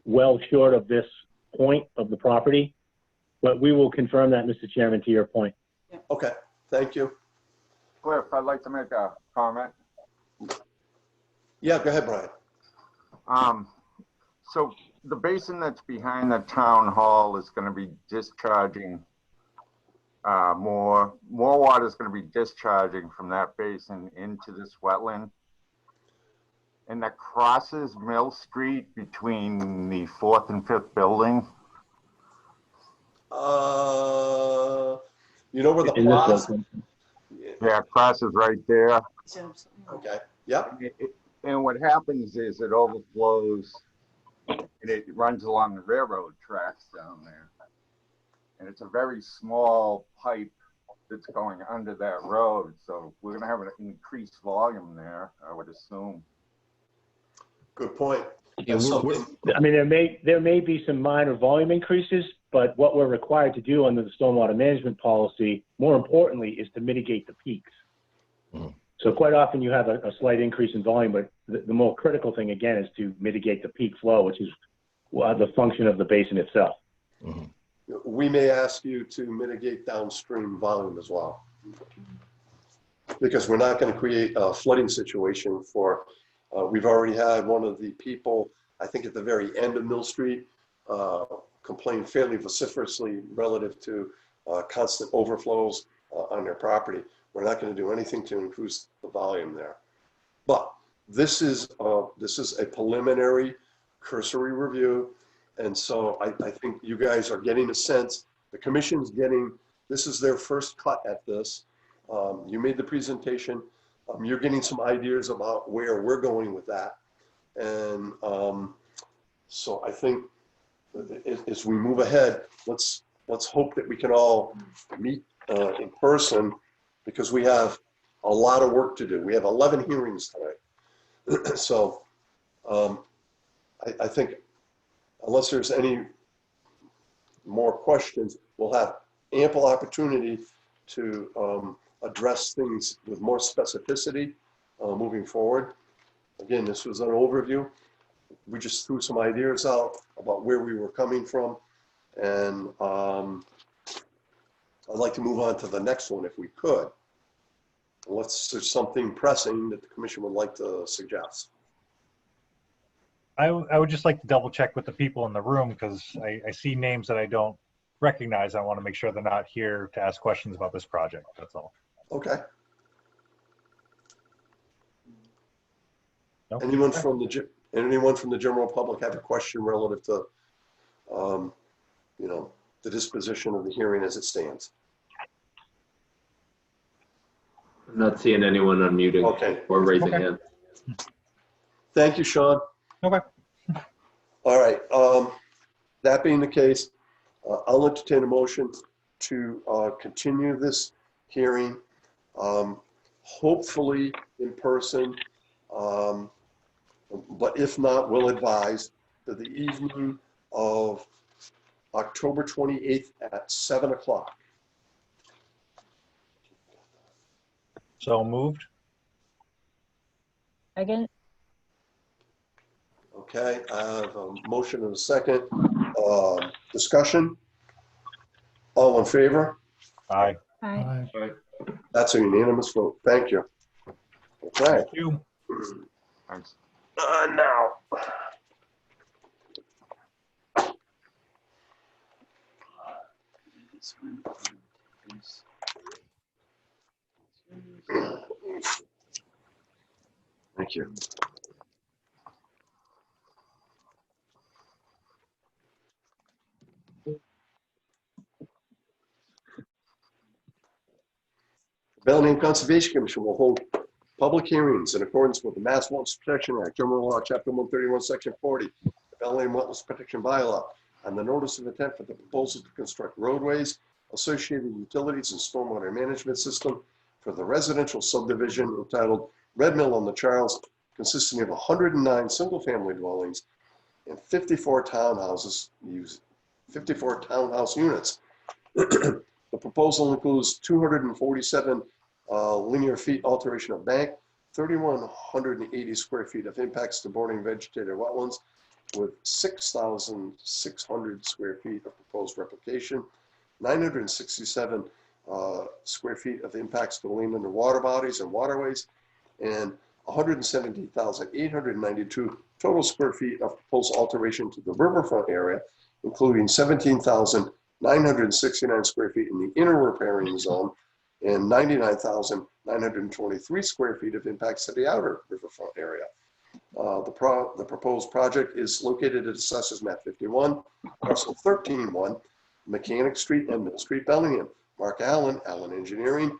well short of this point of the property. But we will confirm that, Mr. Chairman, to your point. Okay, thank you. Cliff, I'd like to make a comment. Yeah, go ahead, Brian. So the basin that's behind the town hall is going to be discharging more water is going to be discharging from that basin into this wetland. And that crosses Mill Street between the 4th and 5th building. You know where the plaza? Yeah, it crosses right there. Okay, yep. And what happens is it overflows and it runs along the railroad tracks down there. And it's a very small pipe that's going under that road. So we're going to have an increased volume there, I would assume. Good point. Yeah, I mean, there may be some minor volume increases, but what we're required to do under the stormwater management policy, more importantly, is to mitigate the peaks. Mhm. So quite often you have a slight increase in volume, but the more critical thing, again, is to mitigate the peak flow, which is the function of the basin itself. Mhm. We may ask you to mitigate downstream volume as well, because we're not going to create a flooding situation for, we've already had one of the people, I think at the very end of Mill Street, complain fairly vociferously relative to constant overflows on their property. We're not going to do anything to increase the volume there. But this is a preliminary cursory review. And so I think you guys are getting a sense, the commission's getting, this is their first cut at this. You made the presentation. You're getting some ideas about where we're going with that. And so I think as we move ahead, let's hope that we can all meet in person, because we have a lot of work to do. We have 11 hearings tonight. So I think unless there's any more questions, we'll have ample opportunity to address things with more specificity moving forward. Again, this was an overview. We just threw some ideas out about where we were coming from. And I'd like to move on to the next one if we could, unless there's something pressing that the commission would like to suggest. I would just like to double check with the people in the room, because I see names that I don't recognize. I want to make sure they're not here to ask questions about this project. That's all. Okay. No? Anyone from the general public have a question relative to, the disposition of the hearing as it stands? I'm not seeing anyone unmuting Okay. or raising Okay. hand. Thank you, Sean. Okay. All right. That being the case, I'll entertain a motion to continue this hearing, hopefully in person. But if not, we'll advise to the evening of October 28th at 7 o'clock. So moved. Again, Okay, I have a motion and a second. Discussion? All in favor? Aye. Aye. That's a unanimous vote. Thank you. Okay. Thank you. Thanks. Now. Thank you. Bellingham Conservation Commission will hold public hearings in accordance with the Mass Wetlands Protection Act, General Law, Chapter 131, Section 40, the Bellingham Wetlands Protection Bylaw, and the notice of intent for the proposal to construct roadways, associated utilities, and stormwater management system for the residential subdivision entitled Red Mill on the Charles, consisting of 109 single-family dwellings and 54 townhouse units. The proposal includes 247 linear feet alteration of bank, 3,180 square feet of impacts to bordering vegetated wetlands, with 6,600 square feet of proposed replication, 967 square feet of impacts to land under water bodies and waterways, and 170,892 total square feet of proposed alteration to the riverfront area, including 17,969 square feet in the inner riparian zone and 99,923 square feet of impacts to the outer riverfront area. The proposed project is located at Assessors Map 51, parcel 13-1, Mechanic Street and Mill Street, Bellingham. Mark Allen, Allen Engineering,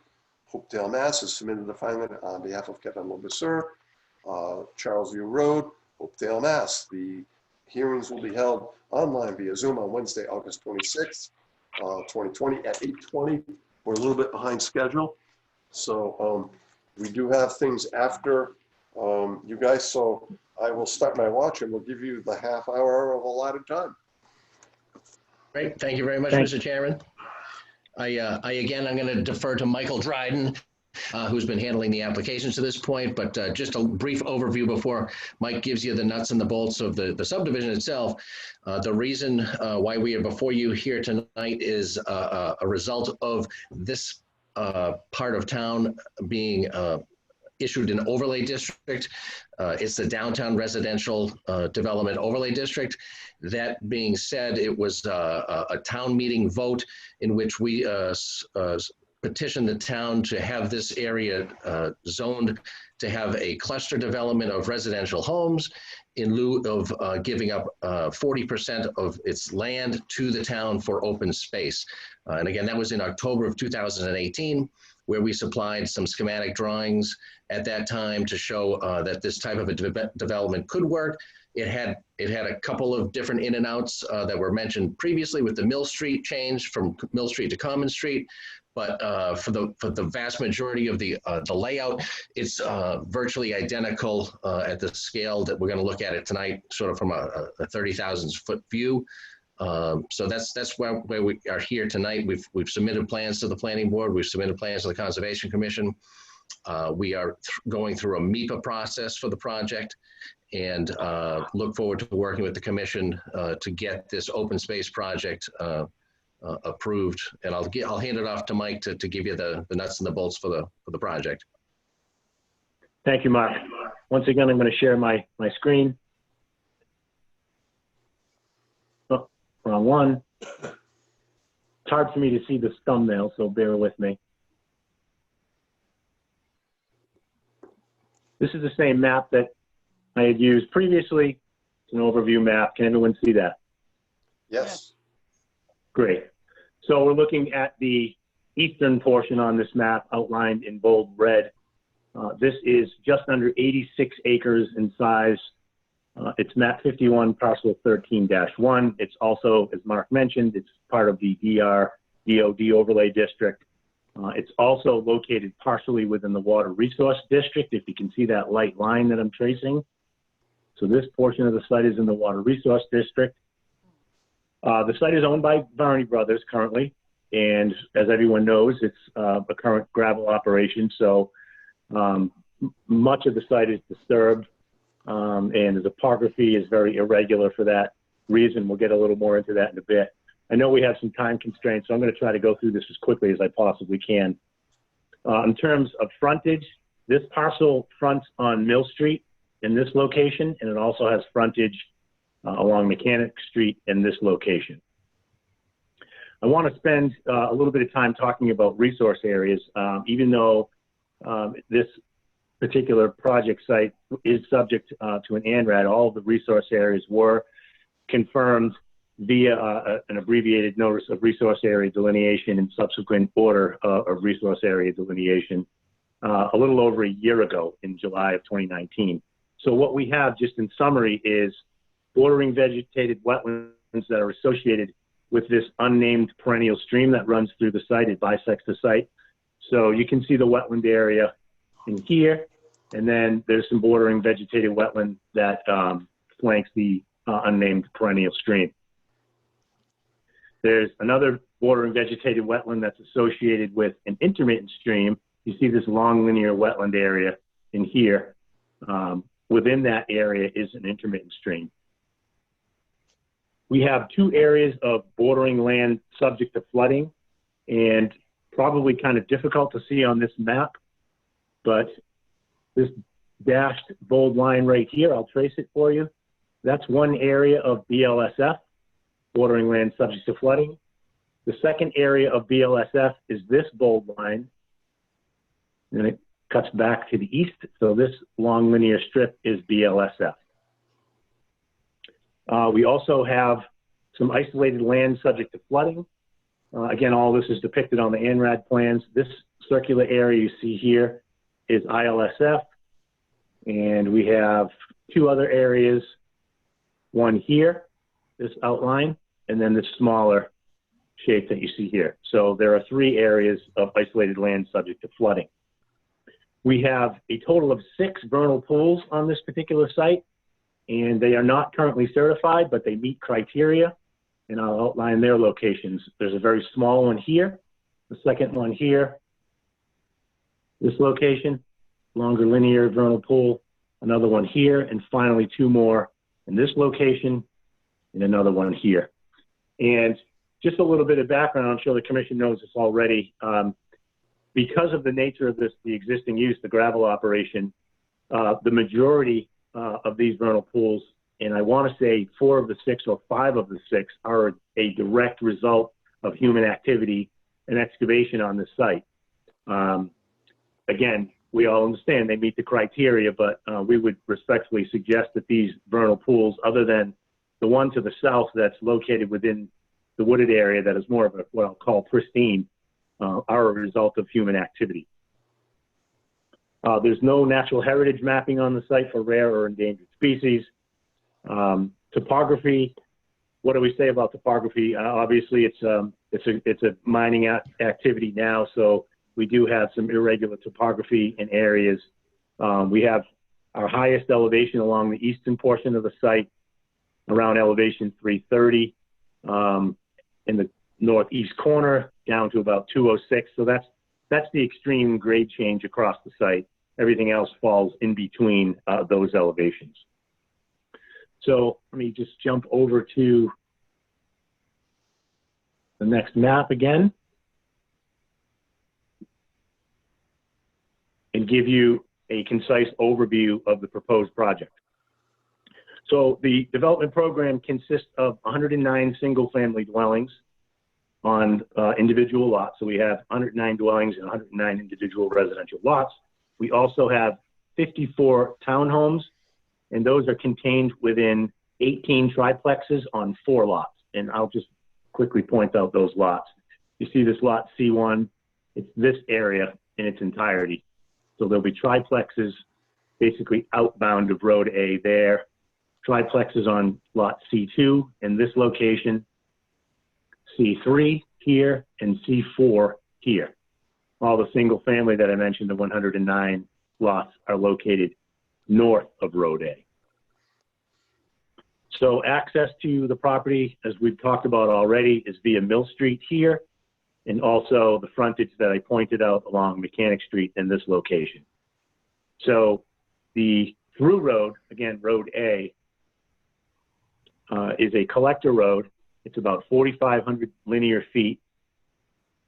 Hopedale, Mass. has submitted the filing on behalf of Kevin Lobisser, Charles U. Road, Hopedale, Mass. The hearings will be held online via Zoom on Wednesday, August 26th, 2020 at 8:20. We're a little bit behind schedule. So we do have things after you guys. So I will start my watch and we'll give you the half hour of allotted time. Great, thank you very much, Thanks. Mr. Chairman. I'm going to defer to Michael Dryden, who's been handling the applications to this point, but just a brief overview before Mike gives you the nuts and the bolts of the subdivision itself. The reason why we are before you here tonight is a result of this part of town being issued an overlay district. It's the downtown residential development overlay district. That being said, it was a town meeting vote in which we petitioned the town to have this area zoned to have a cluster development of residential homes in lieu of giving up 40% of its land to the town for open space. And again, that was in October of 2018, where we supplied some schematic drawings at that time to show that this type of a development could work. It had a couple of different in and outs that were mentioned previously with the Mill Street change from Mill Street to Common Street. But for the vast majority of the layout, it's virtually identical at the scale that we're going to look at it tonight, sort of from a 30,000 foot view. So that's where we are here tonight. We've submitted plans to the Planning Board. We've submitted plans to the Conservation Commission. We are going through a MEPA process for the project, and look forward to working with the Commission to get this open space project approved. And I'll hand it off to Mike to give you the nuts and the bolts for the project. Thank you, Mark. Once again, I'm going to share my screen. Oh, wrong one. It's hard for me to see this thumbnail, so bear with me. This is the same map that I had used previously. It's an overview map. Can everyone see that? Yes. Great. So we're looking at the eastern portion on this map outlined in bold red. This is just under 86 acres in size. It's map 51, parcel 13-1. It's also, as Mark mentioned, it's part of the DOD overlay district. It's also located partially within the water resource district, if you can see that light line that I'm tracing. So this portion of the site is in the water resource district. The site is owned by Varney Brothers currently, and as everyone knows, it's a current gravel operation, so much of the site is disturbed, and the topography is very irregular for that reason. We'll get a little more into that in a bit. I know we have some time constraints, so I'm going to try to go through this as quickly as I possibly can. In terms of frontage, this parcel fronts on Mill Street in this location, and it also has frontage along Mechanic Street in this location. I want to spend a little bit of time talking about resource areas, even though this particular project site is subject to an ANRAD. All of the resource areas were confirmed via an abbreviated notice of resource area delineation and subsequent order of resource area delineation a little over a year ago in July of 2019. So what we have, just in summary, is bordering vegetated wetlands that are associated with this unnamed perennial stream that runs through the site. It bisects the site. So you can see the wetland area in here, and then there's some bordering vegetated wetland that flanks the unnamed perennial stream. There's another bordering vegetated wetland that's associated with an intermittent stream. You see this long linear wetland area in here. Within that area is an intermittent stream. We have two areas of bordering land subject to flooding, and probably kind of difficult to see on this map, but this dashed bold line right here, I'll trace it for you. That's one area of BLSF, bordering land subject to flooding. The second area of BLSF is this bold line, and it cuts back to the east. So this long linear strip is BLSF. We also have some isolated land subject to flooding. Again, all this is depicted on the ANRAD plans. This circular area you see here is ILSF, and we have two other areas, one here, this outline, and then this smaller shape that you see here. So there are three areas of isolated land subject to flooding. We have a total of 6 vernal pools on this particular site, and they are not currently certified, but they meet criteria, and I'll outline their locations. There's a very small one here, the second one here, this location, longer linear vernal pool, another one here, and finally 2 more in this location, and another one here. And just a little bit of background, I'm sure the commission knows this already. Because of the nature of this, the existing use, the gravel operation, the majority of these vernal pools, and I want to say 4 of the 6 or 5 of the 6 are a direct result of human activity and excavation on this site. Again, we all understand they meet the criteria, but we would respectfully suggest that these vernal pools, other than the one to the south that's located within the wooded area that is more of a, what I'll call pristine, are a result of human activity. There's no natural heritage mapping on the site for rare or endangered species. Topography, what do we say about topography? Obviously, it's a mining activity now, so we do have some irregular topography in areas. We have our highest elevation along the eastern portion of the site, around elevation 330, in the northeast corner, down to about 206. So that's the extreme grade change across the site. Everything else falls in between those elevations. So let me just jump over to the next map again and give you a concise overview of the proposed project. So the development program consists of 109 single-family dwellings on individual lots. So we have 109 dwellings and 109 individual residential lots. We also have 54 townhomes, and those are contained within 18 triplexes on 4 lots. And I'll just quickly point out those lots. You see this lot C1, it's this area in its entirety. So there'll be triplexes basically outbound of Road A there, triplexes on lot C2 in this location, C3 here, and C4 here. All the single family that I mentioned, the 109 lots, are located north of Road A. So access to the property, as we've talked about already, is via Mill Street here, and also the frontage that I pointed out along Mechanic Street in this location. So the through road, again, Road A, is a collector road It's about 4,500 linear feet,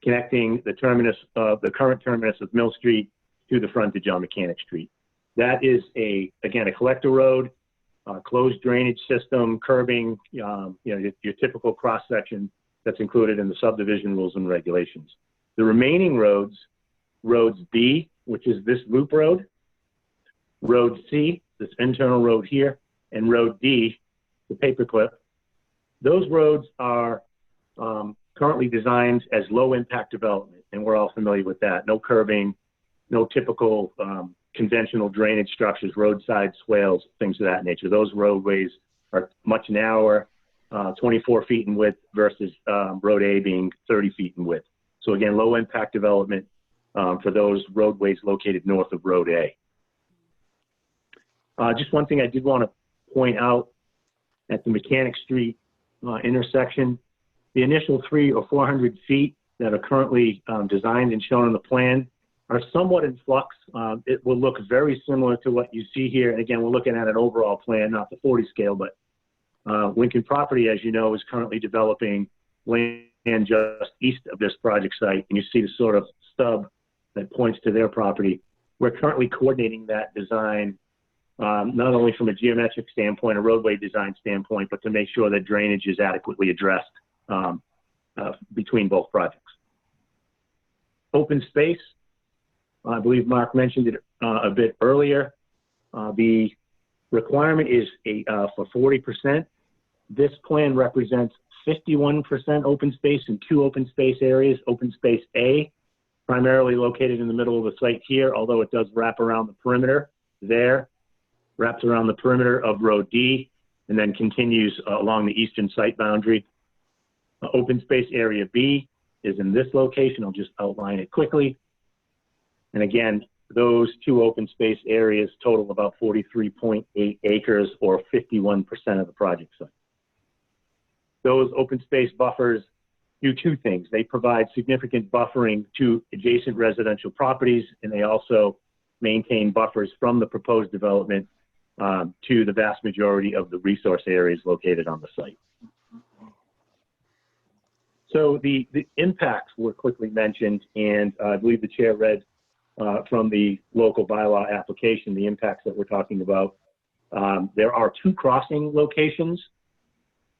connecting the terminus of the current terminus of Mill Street to the frontage on Mechanic Street. That is again, a collector road, closed drainage system, curbing, your typical cross section that's included in the subdivision rules and regulations. The remaining roads, Roads B, which is this loop road, Road C, this internal road here, and Road D, the paperclip. Those roads are currently designed as low impact development, and we're all familiar with that. No curbing, no typical conventional drainage structures, roadside swales, things of that nature. Those roadways are much narrower, 24 feet in width versus Road A being 30 feet in width. So again, low impact development for those roadways located north of Road A. Just one thing I did want to point out at the Mechanic Street intersection, the initial 300 or 400 feet that are currently designed and shown on the plan are somewhat in flux. It will look very similar to what you see here. And again, we're looking at an overall plan, not the 40 scale, but Lincoln Property, as you know, is currently developing land just east of this project site. And you see the sort of stub that points to their property. We're currently coordinating that design, not only from a geometric standpoint, a roadway design standpoint, but to make sure that drainage is adequately addressed between both projects. Open space, I believe Mark mentioned it a bit earlier. The requirement is for 40%. This plan represents 51% open space in 2 open space areas. Open space A, primarily located in the middle of the site here, although it does wrap around the perimeter there, wraps around the perimeter of Road D, and then continues along the eastern site boundary. Open space area B is in this location. I'll just outline it quickly. And again, those 2 open space areas total about 43.8 acres or 51% of the project site. Those open space buffers do 2 things. They provide significant buffering to adjacent residential properties, and they also maintain buffers from the proposed development to the vast majority of the resource areas located on the site. So the impacts were quickly mentioned, and I believe the chair read from the local bylaw application the impacts that we're talking about. There are 2 crossing locations.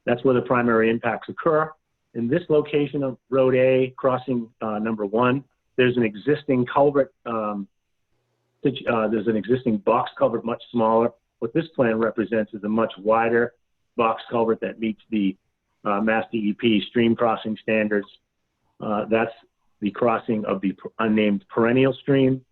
That's where the primary impacts occur. In this location of Road A, crossing number 1, there's an existing culvert. There's an existing box culvert, much smaller. What this plan represents is a much wider box culvert that meets the Mass DEP stream crossing standards. That's the crossing of the unnamed perennial stream.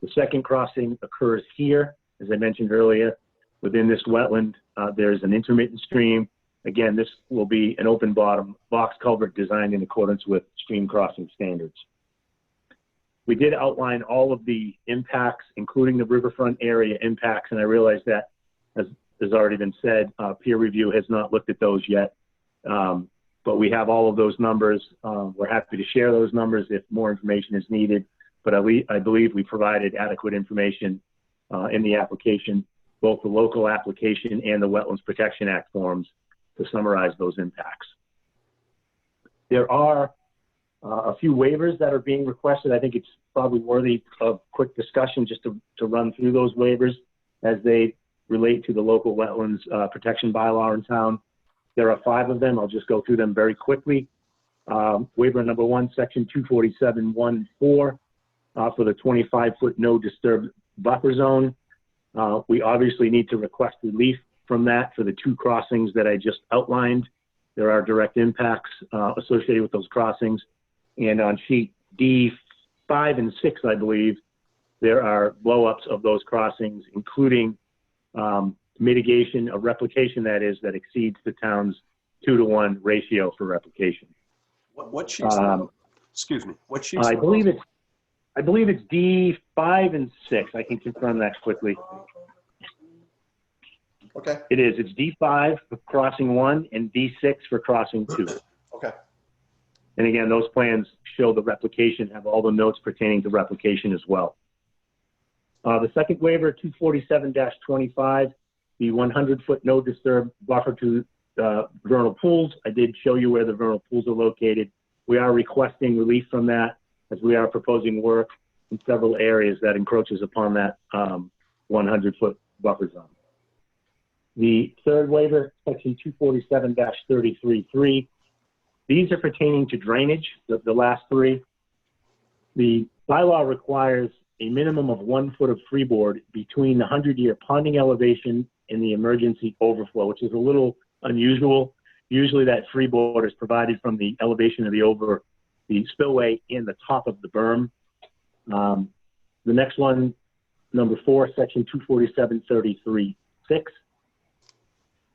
The second crossing occurs here. As I mentioned earlier, within this wetland, there's an intermittent stream. Again, this will be an open bottom box culvert designed in accordance with stream crossing standards. We did outline all of the impacts, including the riverfront area impacts, and I realize that, as has already been said, peer review has not looked at those yet. But we have all of those numbers. We're happy to share those numbers if more information is needed, but I believe we provided adequate information in the application, both the local application and the Wetlands Protection Act forms, to summarize those impacts. There are a few waivers that are being requested. I think it's probably worthy of quick discussion just to run through those waivers as they relate to the local wetlands protection bylaw in town. There are 5 of them. I'll just go through them very quickly. Waiver number 1, section 247(1)(4) for the 25-foot no disturb buffer zone. We obviously need to request relief from that for the 2 crossings that I just outlined. There are direct impacts associated with those crossings. And on sheet D5 and 6, I believe, there are blow-ups of those crossings, including mitigation of replication, that is, that exceeds the town's 2-to-1 ratio for replication. What sheets? Excuse me. What sheets? I believe it's D5 and 6. I can confirm that quickly. Okay. It is. It's D5 for crossing 1 and D6 for crossing 2. Okay. And again, those plans show the replication, have all the notes pertaining to replication as well. The second waiver, 247-25, the 100-foot no disturb buffer to vernal pools. I did show you where the vernal pools are located. We are requesting relief from that as we are proposing work in several areas that encroaches upon that 100-foot buffer zone. The third waiver, section 247-33.3. These are pertaining to drainage, the last three. The bylaw requires a minimum of 1 foot of freeboard between the 100-year ponding elevation and the emergency overflow, which is a little unusual. Usually that freeboard is provided from the elevation of the spillway in the top of the berm. The next one, number 4, section 247-33.6.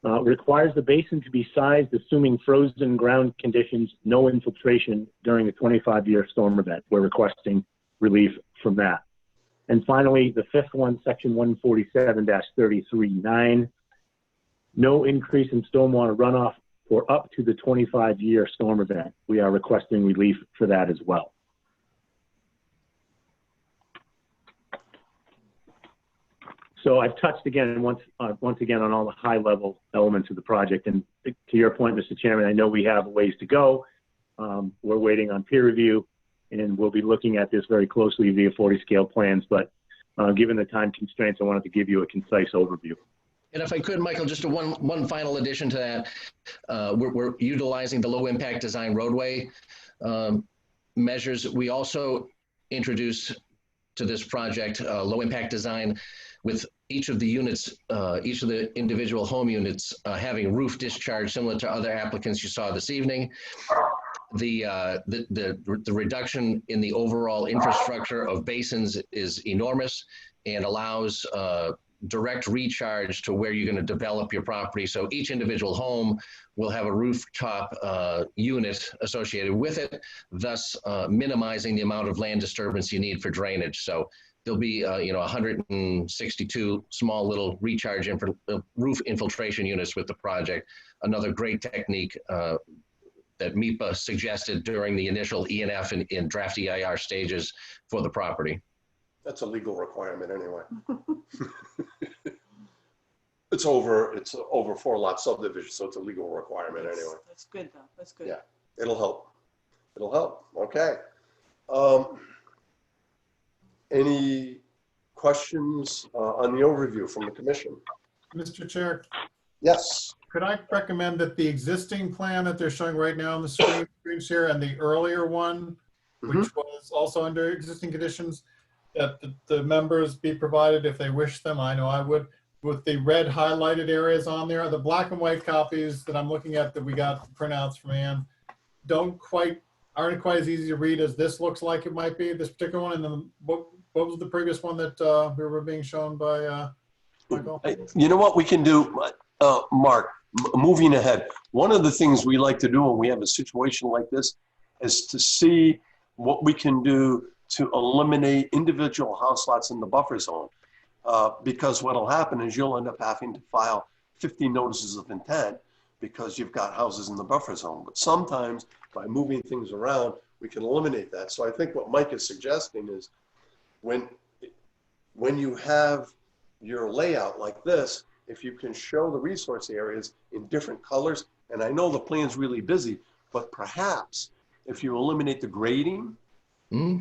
Requires the basin to be sized assuming frozen ground conditions, no infiltration during a 25-year storm event. We're requesting relief from that. And finally, the fifth one, section 147-33.9, no increase in stormwater runoff for up to the 25-year storm event. We are requesting relief for that as well. So I've touched again once again on all the high-level elements of the project. And to your point, Mr. Chairman, I know we have a ways to go. We're waiting on peer review, and we'll be looking at this very closely via 40-scale plans. But given the time constraints, I wanted to give you a concise overview. And if I could, Michael, just one final addition to that. We're utilizing the low-impact design roadway measures. We also introduced to this project low-impact design with each of the units, each of the individual home units having roof discharge similar to other applicants you saw this evening. The reduction in the overall infrastructure of basins is enormous and allows direct recharge to where you're going to develop your property. So each individual home will have a rooftop unit associated with it, thus minimizing the amount of land disturbance you need for drainage. So there'll be 162 small little recharge roof infiltration units with the project. Another great technique that MIPA suggested during the initial E&F and draft EIR stages for the property. That's a legal requirement anyway. It's over 4-lot subdivision, so it's a legal requirement anyway. That's good though, that's good. Yeah, it'll help. It'll help, okay. Any questions on the overview from the commission? Mr. Chair, Yes. could I recommend that the existing plan that they're showing right now on the screens here and the earlier one, which was also under existing conditions, that the members be provided if they wish them, I know I would, with the red highlighted areas on there. The black and white copies that I'm looking at that we got printouts from Ann aren't quite as easy to read as this looks like it might be, this particular one. And then what was the previous one that we were being shown by Michael? You know what we can do, Mark, moving ahead. One of the things we like to do when we have a situation like this is to see what we can do to eliminate individual house lots in the buffer zone. Because what'll happen is you'll end up having to file 50 notices of intent because you've got houses in the buffer zone. But sometimes by moving things around, we can eliminate that. So I think what Mike is suggesting is when you have your layout like this, if you can show the resource areas in different colors, and I know the plan's really busy, but perhaps if you eliminate the grading,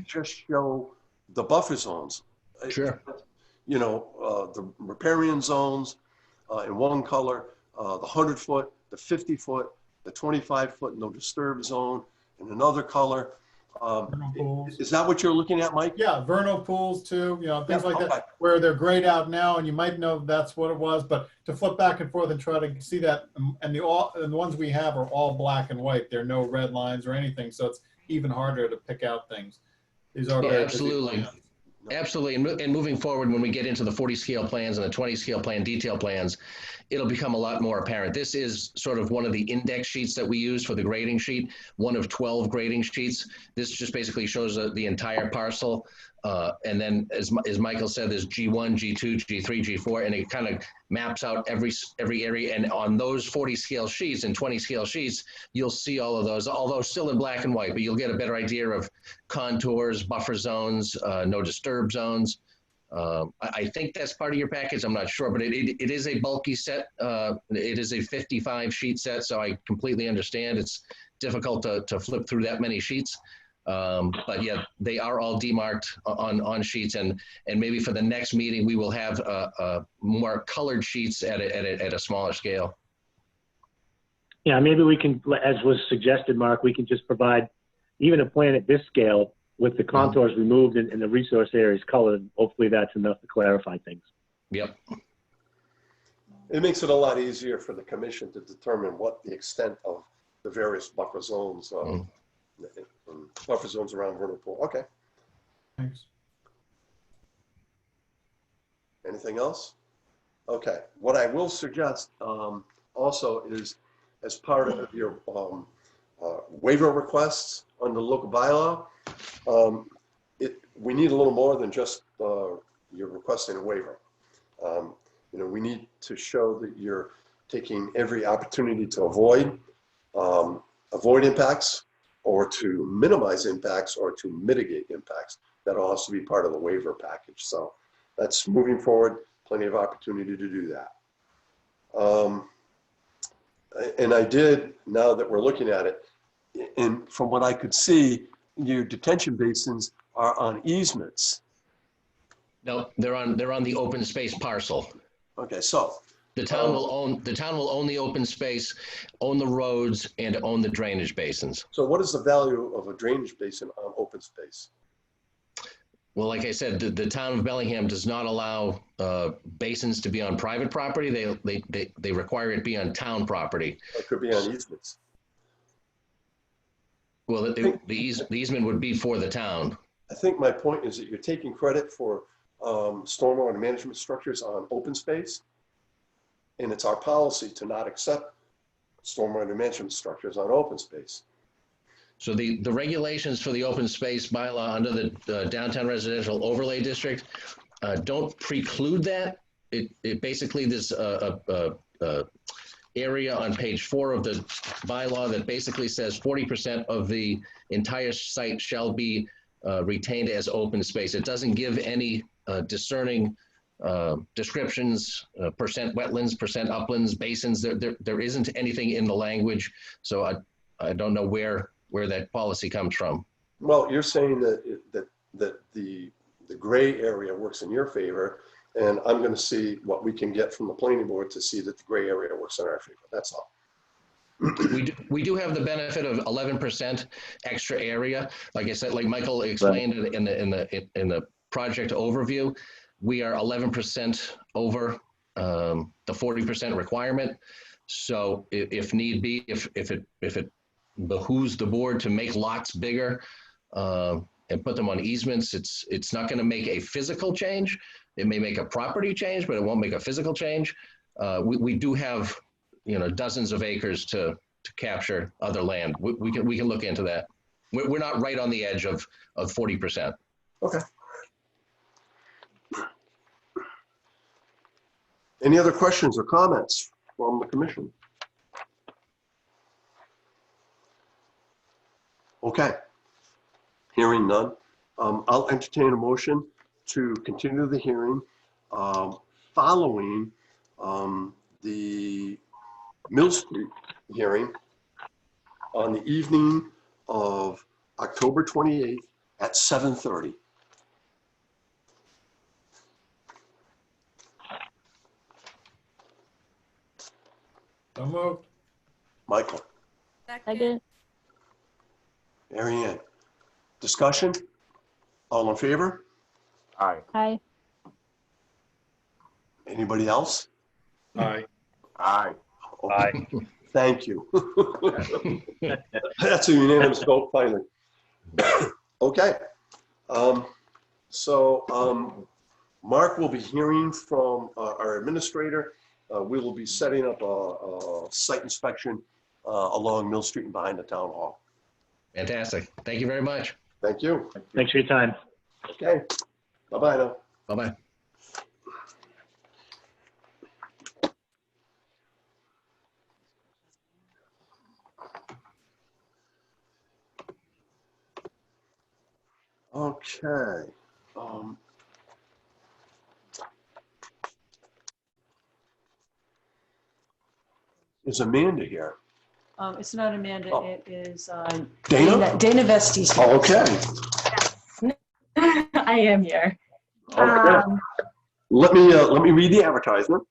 just show the buffer zones. Sure. You know, the riparian zones in one color, the 100-foot, the 50-foot, the 25-foot no disturb zone in another color. Is that what you're looking at, Mike? Yeah, vernal pools too, you know, things like that, where they're grayed out now and you might know that's what it was, but to flip back and forth and try to see that, and the ones we have are all black and white. There are no red lines or anything, so it's even harder to pick out things. These are very absolutely. Absolutely, and moving forward, when we get into the 40-scale plans and the 20-scale plan detail plans, it'll become a lot more apparent. This is sort of one of the index sheets that we use for the grading sheet, one of 12 grading sheets. This just basically shows the entire parcel. And then, as Michael said, there's G1, G2, G3, G4, and it kind of maps out every area. And on those 40-scale sheets and 20-scale sheets, you'll see all of those, although still in black and white, but you'll get a better idea of contours, buffer zones, no disturb zones. I think that's part of your package. I'm not sure, but it is a bulky set. It is a 55 sheet set, so I completely understand. It's difficult to flip through that many sheets. But yeah, they are all demarked on sheets, and maybe for the next meeting, we will have more colored sheets at a smaller scale. Yeah, maybe we can, as was suggested, Mark, we can just provide even a plan at this scale with the contours removed and the resource areas colored. Hopefully that's enough to clarify things. Yep. It makes it a lot easier for the commission to determine what the extent of the various buffer zones, buffer zones around vernal pool. Okay. Thanks. Anything else? Okay. What I will suggest also is, as part of your waiver requests under the local bylaw, we need a little more than just you're requesting a waiver. We need to show that you're taking every opportunity to avoid impacts, or to minimize impacts, or to mitigate impacts. That all has to be part of the waiver package. So that's moving forward, plenty of opportunity to do that. And I did, now that we're looking at it, and from what I could see, your detention basins are on easements. No, they're on the open space parcel. Okay, so the town will own the open space, own the roads, and own the drainage basins. So what is the value of a drainage basin on open space? Well, like I said, the town of Bellingham does not allow basins to be on private property. They require it be on town property. It could be on easements. Well, the easement would be for the town. I think my point is that you're taking credit for stormwater management structures on open space, and it's our policy to not accept stormwater management structures on open space. So the regulations for the open space bylaw under the downtown residential overlay district don't preclude that. It basically, there's a area on page 4 of the bylaw that basically says 40% of the entire site shall be retained as open space. It doesn't give any discerning descriptions, percent wetlands, percent uplands, basins. There isn't anything in the language, so I don't know where that policy comes from. Well, you're saying that the gray area works in your favor, and I'm going to see what we can get from the planning board to see that the gray area works in our favor. That's all. We do have the benefit of 11% extra area. Like I said, like Michael explained in the project overview, we are 11% over the 40% requirement. So if need be, if it behooves the board to make lots bigger and put them on easements, it's not going to make a physical change. It may make a property change, but it won't make a physical change. We do have, dozens of acres to capture other land. We can look into that. We're not right on the edge of 40%. Okay. Any other questions or comments from the commission? Okay. Hearing none, I'll entertain a motion to continue the hearing following the Mill Street hearing on the evening of October 28th at 7:30. So moved. Michael. Second. Mary Ann. Discussion? All in favor? Aye. Aye. Anybody else? Aye. Aye. Okay. Thank you. That's a unanimous vote finally. Okay. Mark will be hearing from our administrator. We will be setting up a site inspection along Mill Street and behind the town hall. Fantastic. Thank you very much. Thank you. Thanks for your time. Okay. Bye-bye now. Bye-bye. Okay. Is Amanda here? It's not Amanda, Oh. it is Dana? Dana Vesti's here. Oh, okay. I am here. Okay. Let me read the advertisement.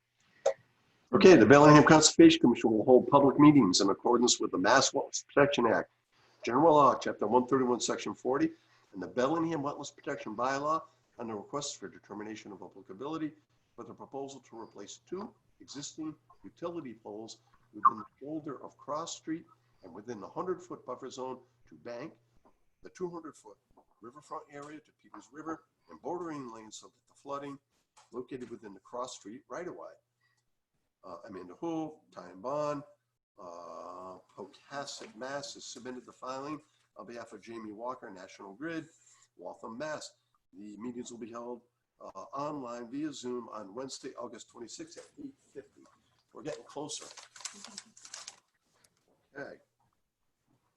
Okay, the Bellingham Conservation Commission will hold public meetings in accordance with the Mass Wetlands Protection Act, General Law, Chapter 131, Section 40, and the Bellingham Wetlands Protection Bylaw on the request for determination of applicability for the proposal to replace 2 existing utility poles within the shoulder of Cross Street and within the 100-foot buffer zone to bank the 200-foot riverfront area to Peters River and bordering lanes so that the flooding located within the Cross Street right-of-way. Amanda Hu, Ty and Bond, Pocasset, Mass. Has submitted the filing on behalf of Jamie Walker, National Grid, Waltham, Mass. The meetings will be held online via Zoom on Wednesday, August 26th at 8:50. We're getting closer. Okay.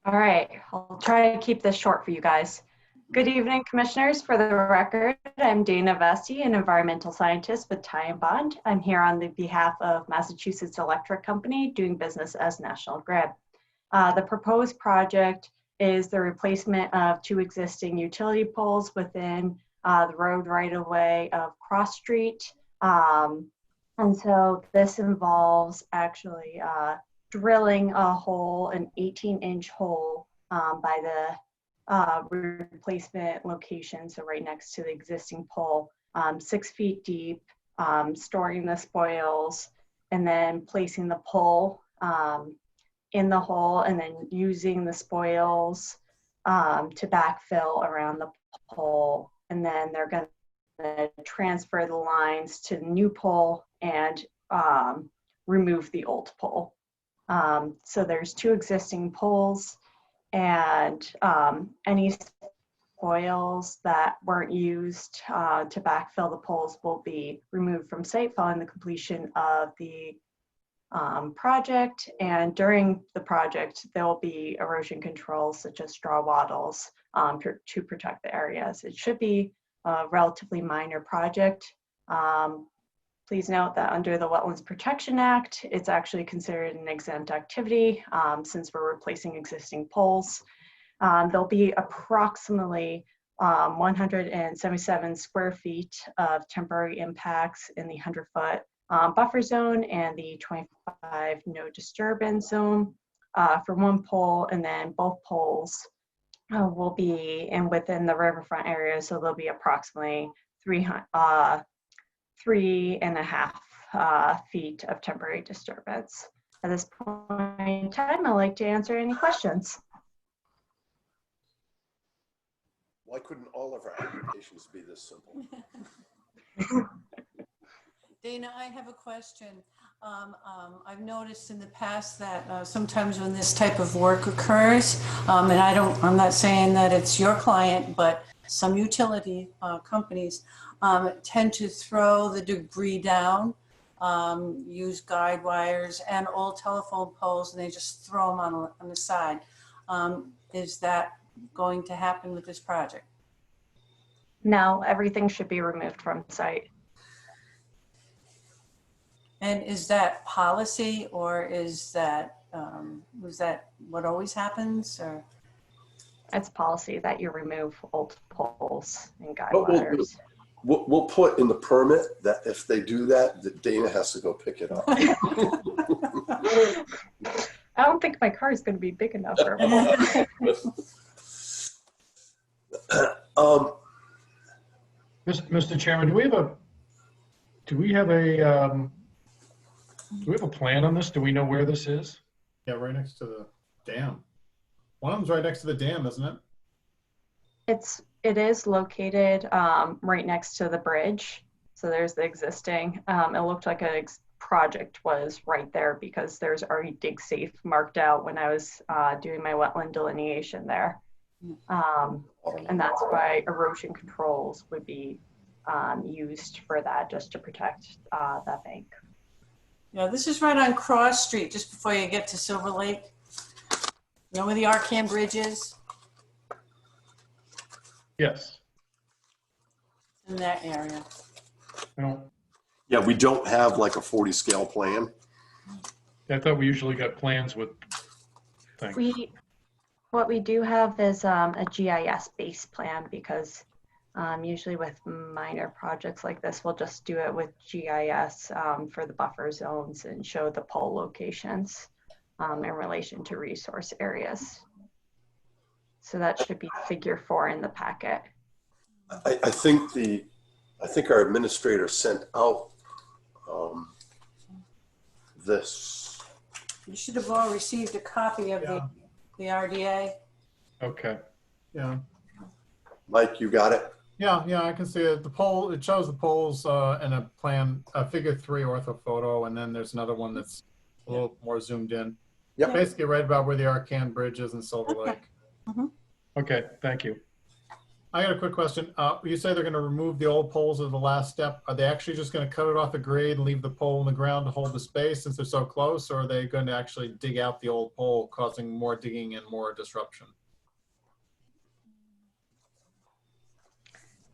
All right, I'll try to keep this short for you guys. Good evening, commissioners. For the record, I'm Dana Vesti, an environmental scientist with Ty and Bond. I'm here on the behalf of Massachusetts Electric Company, doing business as National Grid. The proposed project is the replacement of 2 existing utility poles within the road right-of-way of Cross Street. And so this involves actually drilling a hole, an 18-inch hole by the replacement location, so right next to the existing pole, 6 feet deep, storing the spoils, and then placing the pole in the hole, and then using the spoils to backfill around the pole. And then they're going to transfer the lines to the new pole and remove the old pole. So there's 2 existing poles, and any spoils that weren't used to backfill the poles will be removed from site following the completion of the project. And during the project, there will be erosion controls such as straw wattles to protect the areas. It should be a relatively minor project. Please note that under the Wetlands Protection Act, it's actually considered an exempt activity since we're replacing existing poles. There'll be approximately 177 square feet of temporary impacts in the 100-foot buffer zone and the 25 no disturbance zone for 1 pole, and then both poles will be within the riverfront area, so there'll be approximately 3.5 feet of temporary disturbance. At this point in time, I'd like to answer any questions. Why couldn't all of our applications be this simple? Dana, I have a question. I've noticed in the past that sometimes when this type of work occurs, and I'm not saying that it's your client, but some utility companies tend to throw the debris down, use guide wires and old telephone poles, and they just throw them on the side. Is that going to happen with this project? No, everything should be removed from site. And is that policy, or is that what always happens, or? It's policy that you remove old poles and guide But wires. we'll put in the permit that if they do that, that Dana has to go pick it up. I don't think my car is going to be big enough for a pole. Mr. Chairman, do we have a plan on this? Do we know where this is? Yeah, right next to the dam. One of them's right next to the dam, isn't it? It is located right next to the bridge. So there's the existing. It looked like a project was right there because there's already dig safe marked out when I was doing my wetland delineation there. And that's why erosion controls would be used for that, just to protect that bank. Yeah, this is right on Cross Street, just before you get to Silver Lake. You know where the Arkham Bridge is? Yes. In that area. No. Yeah, we don't have like a 40 scale plan. I thought we usually got plans with things. What we do have is a GIS base plan because usually with minor projects like this, we'll just do it with GIS for the buffer zones and show the pole locations in relation to resource areas. So that should be figure 4 in the packet. I think our administrator sent out this. You should have all received a copy of the RDA. Okay. Yeah. Mike, you got it? Yeah, I can see it. The pole, it shows the poles in a plan, a figure 3 ortho photo, and then there's another one that's a little more zoomed in. Yep. Basically right about where the Arcan Bridge is in Silver Lake. Okay, thank you. I got a quick question. You say they're going to remove the old poles as the last step. Are they actually just going to cut it off the grade and leave the pole in the ground to hold the space since they're so close, or are they going to actually dig out the old pole, causing more digging and more disruption?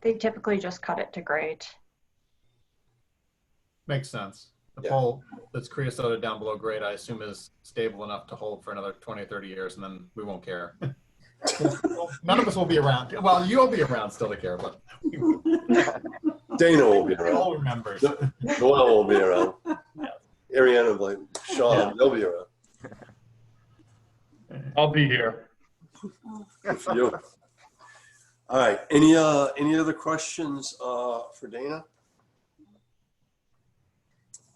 They typically just cut it to grade. Makes sense. The pole that's creosoted down below grade, I assume, is stable enough to hold for another 20 or 30 years, and then we won't care. None of us will be around. Well, you'll be around still to care, but Dana will be around. all remembers. Noel will be around. Ariana, like Sean, they'll be around. I'll be here. Good for you. All right. Any other questions for Dana?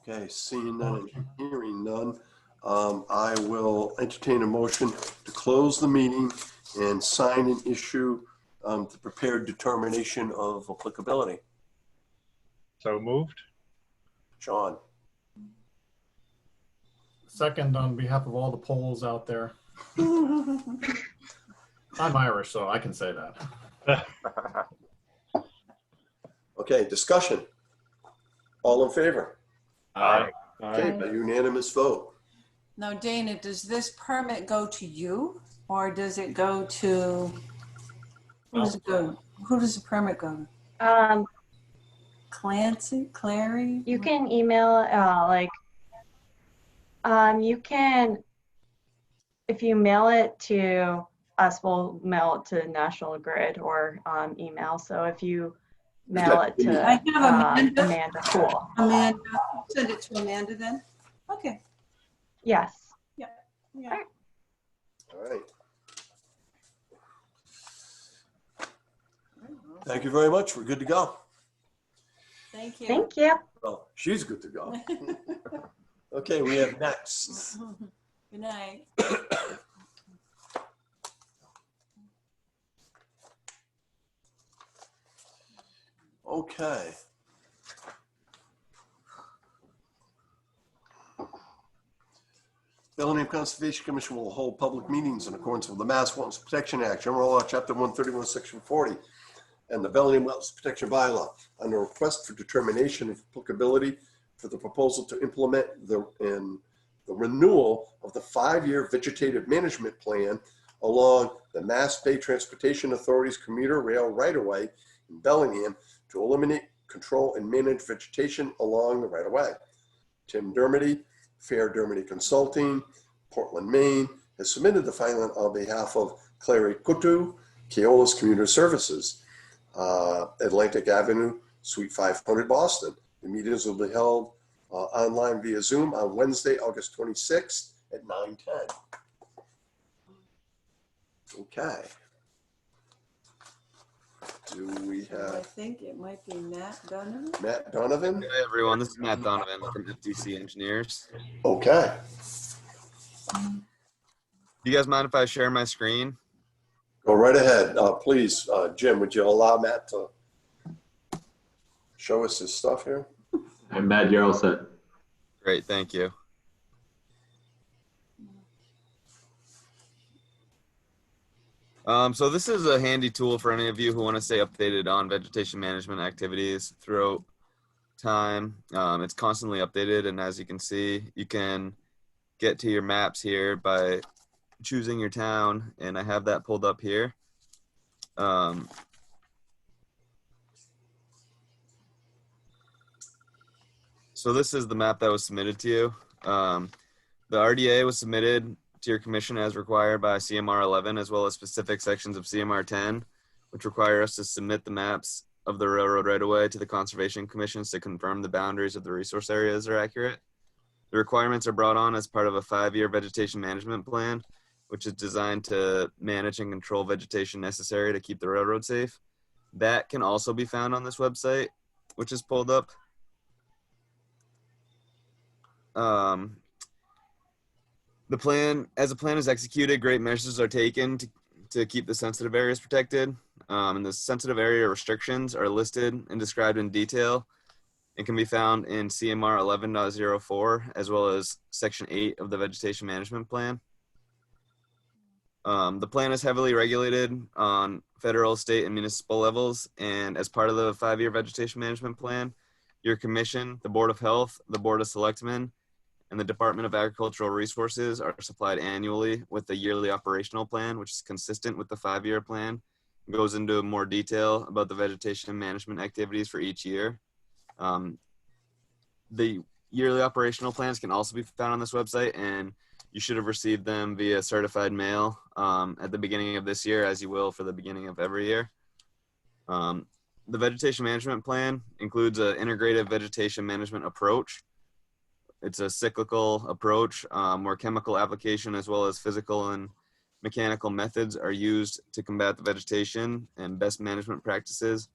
Okay, seeing none and hearing none, I will entertain a motion to close the meeting and sign and issue the prepared determination of applicability. So moved. Sean. Second, on behalf of all the poles out there. I'm Irish, so I can say that. Okay, discussion. All in favor? Aye. Okay, by unanimous vote. Now, Dana, does this permit go to you or does it go to, who does it go? Who does the permit go to? Clancy, Clary? You can email you can, if you mail it to us, we'll mail it to National Grid or email. So if you mail it to I have Amanda Poole. Amanda, send it to Amanda then? Okay. Yes. Yeah. All right. Thank you very much. We're good to go. Thank you. Thank you. Well, she's good to go. Okay, we have next. Good night. Okay. Bellingham Conservation Commission will hold public meetings in accordance with the Mass Wetlands Protection Act, General Law, Chapter 131, Section 40, and the Bellingham Wetlands Protection Bylaw on a request for determination of applicability for the proposal to implement the renewal of the 5-year vegetative management plan along the Mass Bay Transportation Authority's commuter rail right-of-way in Bellingham to eliminate, control, and manage vegetation along the right-of-way. Tim Dermody, Fair Dermody Consulting, Portland, Maine, has submitted the filing on behalf of Clary Kutu, Keola's Commuter Services, Atlantic Avenue, Suite 500, Boston. The meetings will be held online via Zoom on Wednesday, August 26th at 9:10. Okay. Do we I have think it might be Matt Donovan. Matt Donovan? Hey everyone, this is Matt Donovan from FTC Engineers. Okay. Do you guys mind if I share my screen? Go right ahead. Please, Jim, would you allow Matt to show us his stuff here? And Matt, you're all set. Great, thank you. So this is a handy tool for any of you who want to stay updated on vegetation management activities throughout time. It's constantly updated, and as you can see, you can get to your maps here by choosing your town, and I have that pulled up here. So this is the map that was submitted to you. The RDA was submitted to your commission as required by CMR 11, as well as specific sections of CMR 10, which require us to submit the maps of the railroad right-of-way to the conservation commissions to confirm the boundaries of the resource areas are accurate. The requirements are brought on as part of a 5-year vegetation management plan, which is designed to manage and control vegetation necessary to keep the railroad safe. That can also be found on this website, which is pulled up. The plan is executed, great measures are taken to keep the sensitive areas protected. And the sensitive area restrictions are listed and described in detail and can be found in CMR 11.04 as well as Section 8 of the Vegetation Management Plan. The plan is heavily regulated on federal, state, and municipal levels, and as part of the 5-year Vegetation Management Plan, your commission, the Board of Health, the Board of Selectmen, and the Department of Agricultural Resources are supplied annually with a yearly operational plan, which is consistent with the 5-year plan. It goes into more detail about the vegetation management activities for each year. The yearly operational plans can also be found on this website, and you should have received them via certified mail at the beginning of this year, as you will for the beginning of every year. The vegetation management plan includes an integrated vegetation management approach. It's a cyclical approach where chemical application as well as physical and mechanical methods are used to combat the vegetation, and best management practices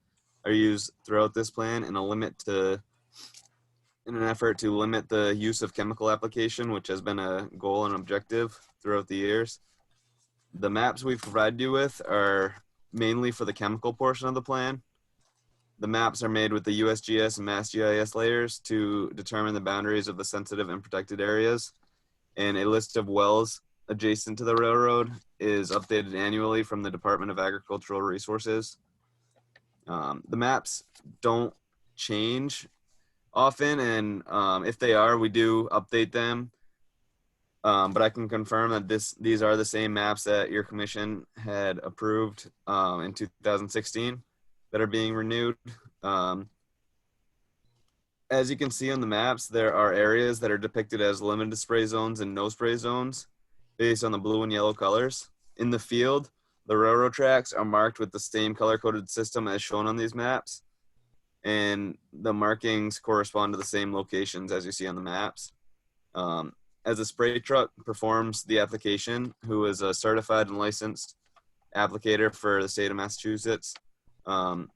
are used throughout this plan in an effort to limit the use of chemical application, which has been a goal and objective throughout the years. The maps we've provided you with are mainly for the chemical portion of the plan. The maps are made with the USGS and MassGIS layers to determine the boundaries of the sensitive and protected areas. And a list of wells adjacent to the railroad is updated annually from the Department of Agricultural Resources. The maps don't change often, and if they are, we do update them. But I can confirm that these are the same maps that your commission had approved in 2016 that are being renewed. As you can see on the maps, there are areas that are depicted as limited spray zones and no spray zones based on the blue and yellow colors. In the field, the railroad tracks are marked with the same color-coded system as shown on these maps, and the markings correspond to the same locations as you see on the maps. As a spray truck performs the application, who is a certified and licensed applicator for the state of Massachusetts, an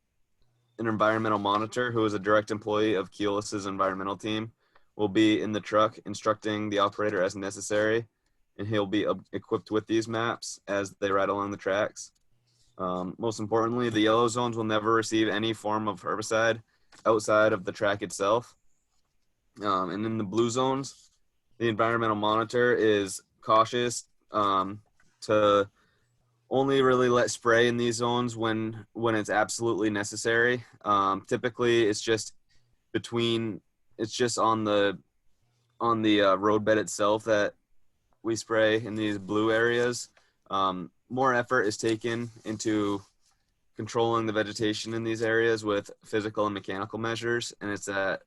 environmental monitor who is a direct employee of Keolis's environmental team will be in the truck instructing the operator as necessary, and he'll be equipped with these maps as they ride along the tracks. Most importantly, the yellow zones will never receive any form of herbicide outside of the track itself. And in the blue zones, the environmental monitor is cautious to only really let spray in these zones when it's absolutely necessary. Typically, it's just on the roadbed itself that we spray in these blue areas. More effort is taken into controlling the vegetation in these areas with physical and mechanical measures, and it's that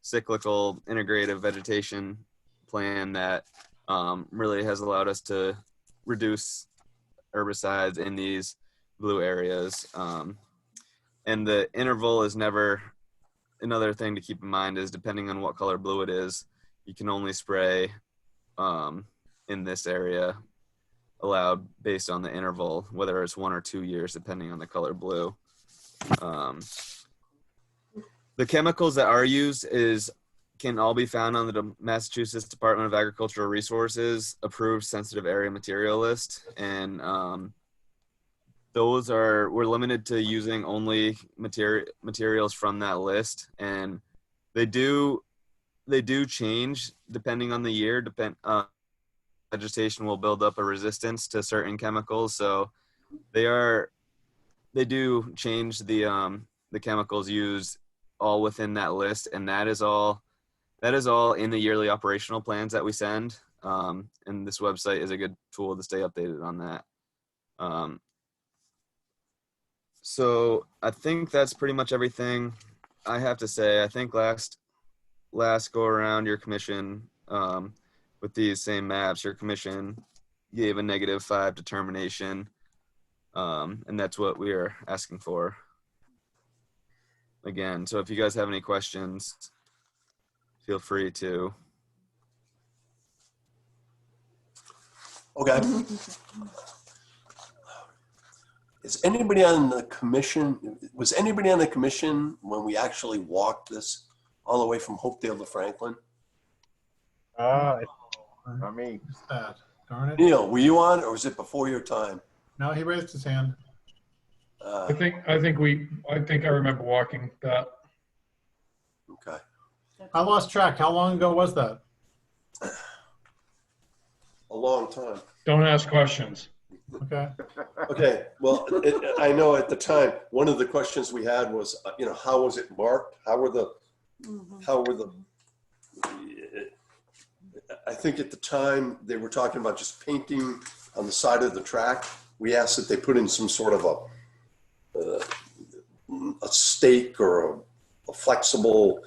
cyclical integrative vegetation plan that really has allowed us to reduce herbicides in these blue areas. And the interval is never, another thing to keep in mind is depending on what color blue it is, you can only spray in this area allowed based on the interval, whether it's 1 or 2 years, depending on the color blue. The chemicals that are used can all be found on the Massachusetts Department of Agricultural Resources approved sensitive area material list. And we're limited to using only materials from that list. And they do change depending on the year. Vegetation will build up a resistance to certain chemicals. So they do change the chemicals used all within that list. And that is all in the yearly operational plans that we send. And this website is a good tool to stay updated on that. So I think that's pretty much everything I have to say. I think last go around your commission with these same maps, your commission gave a -5 determination. And that's what we are asking for again. So if you guys have any questions, feel free to. Okay. Is anybody on the commission, was anybody on the commission when we actually walked this all the way from Hopedale to Franklin? I mean, that. Darn it. Neil, were you on, or was it before your time? No, he raised his hand. I think I remember walking that. Okay. I lost track. How long ago was that? A long time. Don't ask questions. Okay. Okay, well, I know at the time, one of the questions we had was, how was it marked? How were the, I think at the time they were talking about just painting on the side of the track. We asked that they put in some sort of a stake or a flexible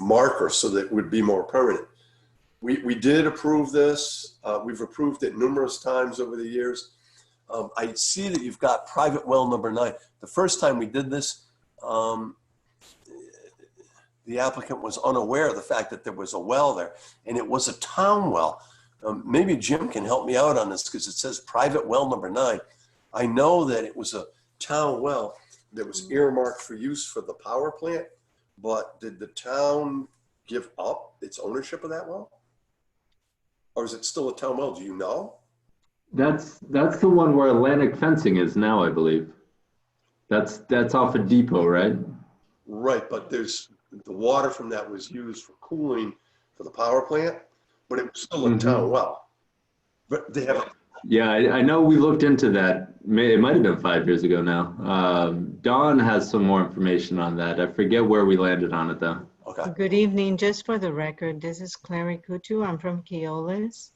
marker so that it would be more permanent. We did approve this. We've approved it numerous times over the years. I see that you've got private well number 9. The first time we did this, the applicant was unaware of the fact that there was a well there, and it was a town well. Maybe Jim can help me out on this because it says private well number 9. I know that it was a town well that was earmarked for use for the power plant, but did the town give up its ownership of that well? Or is it still a town well? Do you know? That's the one where Atlantic fencing is now, I believe. That's off of Depot, right? Right, but there's the water from that was used for cooling for the power plant, but it was still a town well. But they have. Yeah, I know we looked into that. It might have been 5 years ago now. Dawn has some more information on that. I forget where we landed on it though. Okay. Good evening. Just for the record, this is Clary Kutu. I'm from Keolis.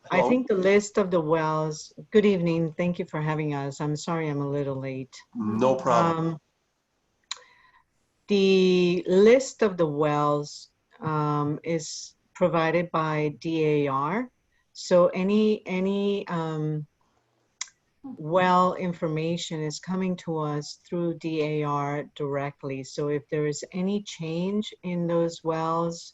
I think the list of the wells, good evening. Thank you for having us. I'm sorry I'm a little late. No problem. The list of the wells is provided by DAR. So any well information is coming to us through DAR directly. So if there is any change in those wells,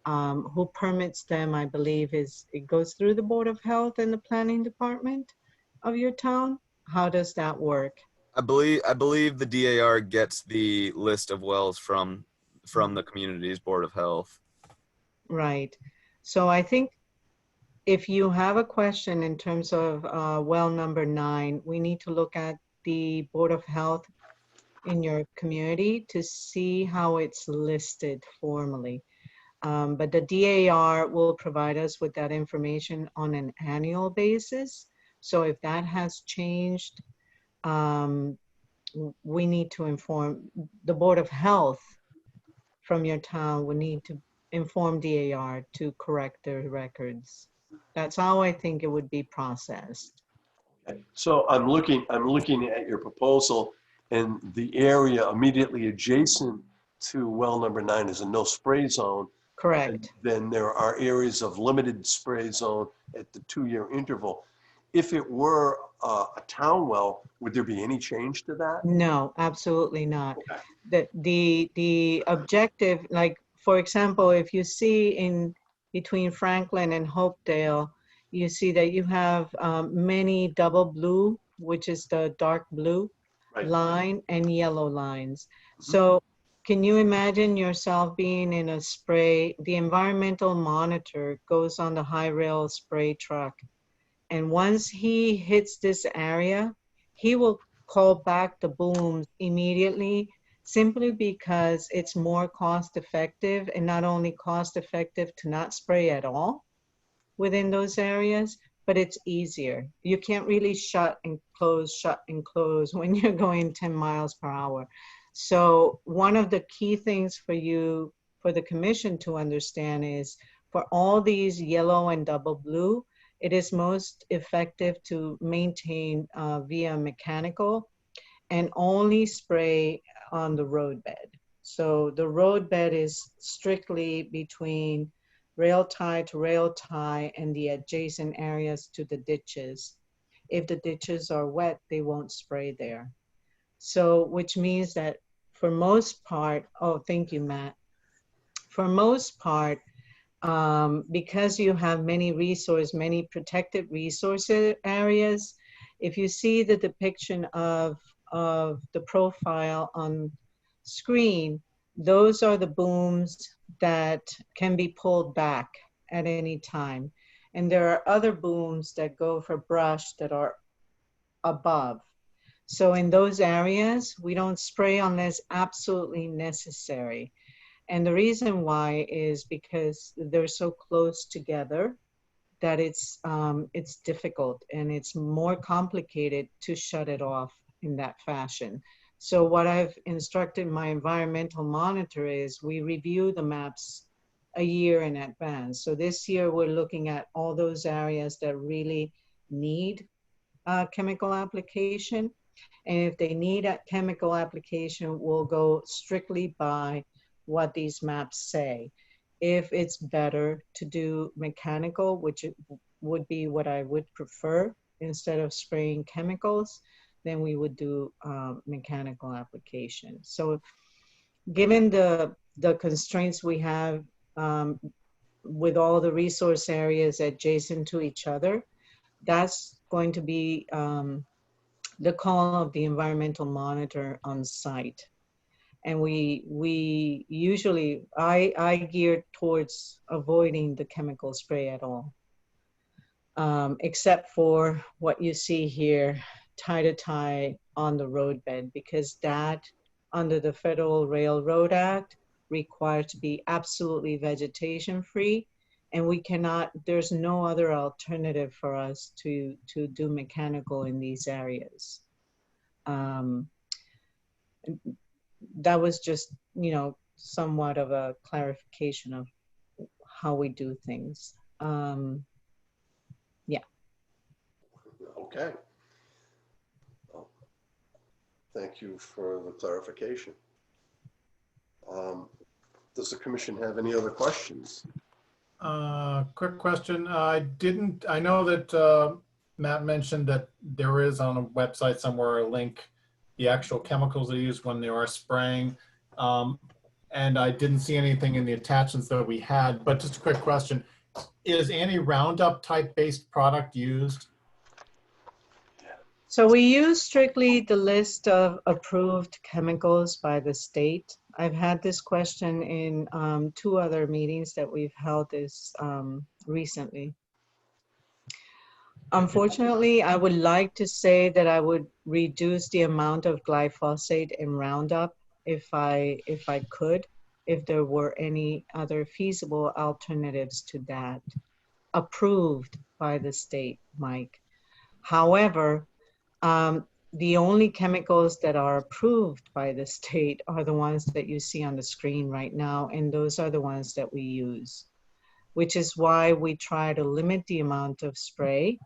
who permits them, I believe it goes through the Board of Health and the Planning Department of your town. How does that work? I believe the DAR gets the list of wells from the community's Board of Health. Right. So I think if you have a question in terms of well number 9, we need to look at the Board of Health in your community to see how it's listed formally. But the DAR will provide us with that information on an annual basis. So if that has changed, we need to inform the Board of Health from your town. We need to inform DAR to correct their records. That's how I think it would be processed. Okay. So I'm looking at your proposal, and the area immediately adjacent to well number 9 is a no spray zone. Correct. And then there are areas of limited spray zone at the 2-year interval. If it were a town well, would there be any change to that? No, absolutely not. Okay. The objective, like for example, if you see in between Franklin and Hopedale, you see that you have many double blue, which is the dark blue line, and yellow lines. So can you imagine yourself being in a spray? The environmental monitor goes on the high rail spray truck. And once he hits this area, he will call back the booms immediately, simply because it's more cost effective, and not only cost effective to not spray at all within those areas, but it's easier. You can't really shut and close when you're going 10 miles per hour. So one of the key things for you, for the commission to understand is for all these yellow and double blue, it is most effective to maintain via mechanical and only spray on the roadbed. So the roadbed is strictly between rail tie to rail tie, and the adjacent areas to the ditches. If the ditches are wet, they won't spray there. So, which means that for most part, oh, thank you, Matt. For most part, because you have many protected resource areas, if you see the depiction of the profile on screen, those are the booms that can be pulled back at any time. And there are other booms that go for brush that are above. So in those areas, we don't spray unless absolutely necessary. And the reason why is because they're so close together that it's difficult and it's more complicated to shut it off in that fashion. So what I've instructed my environmental monitor is we review the maps a year in advance. So this year we're looking at all those areas that really need chemical application. And if they need a chemical application, we'll go strictly by what these maps say. If it's better to do mechanical, which it would be what I would prefer, instead of spraying chemicals, then we would do mechanical application. So given the constraints we have with all the resource areas adjacent to each other, that's going to be the call of the environmental monitor on site. And we usually, I gear towards avoiding the chemical spray at all, except for what you see here, tie to tie on the roadbed, because that under the Federal Railroad Act required to be absolutely vegetation free. And we cannot, there's no other alternative for us to do mechanical in these areas. That was just, you know, somewhat of a clarification of how we do things. Yeah. Okay. Well, thank you for the clarification. Does the commission have any other questions? Quick question. I know that Matt mentioned that there is on a website somewhere a link, the actual chemicals they use when they are spraying. And I didn't see anything in the attachments that we had, but just a quick question. Is any Roundup type based product used? So we use strictly the list of approved chemicals by the state. I've had this question in 2 other meetings that we've held this recently. Unfortunately, I would like to say that I would reduce the amount of glyphosate in Roundup if I could, if there were any other feasible alternatives to that approved by the state, Mike. However, the only chemicals that are approved by the state are the ones that you see on the screen right now, and those are the ones that we use, which is why we try to limit the amount of spray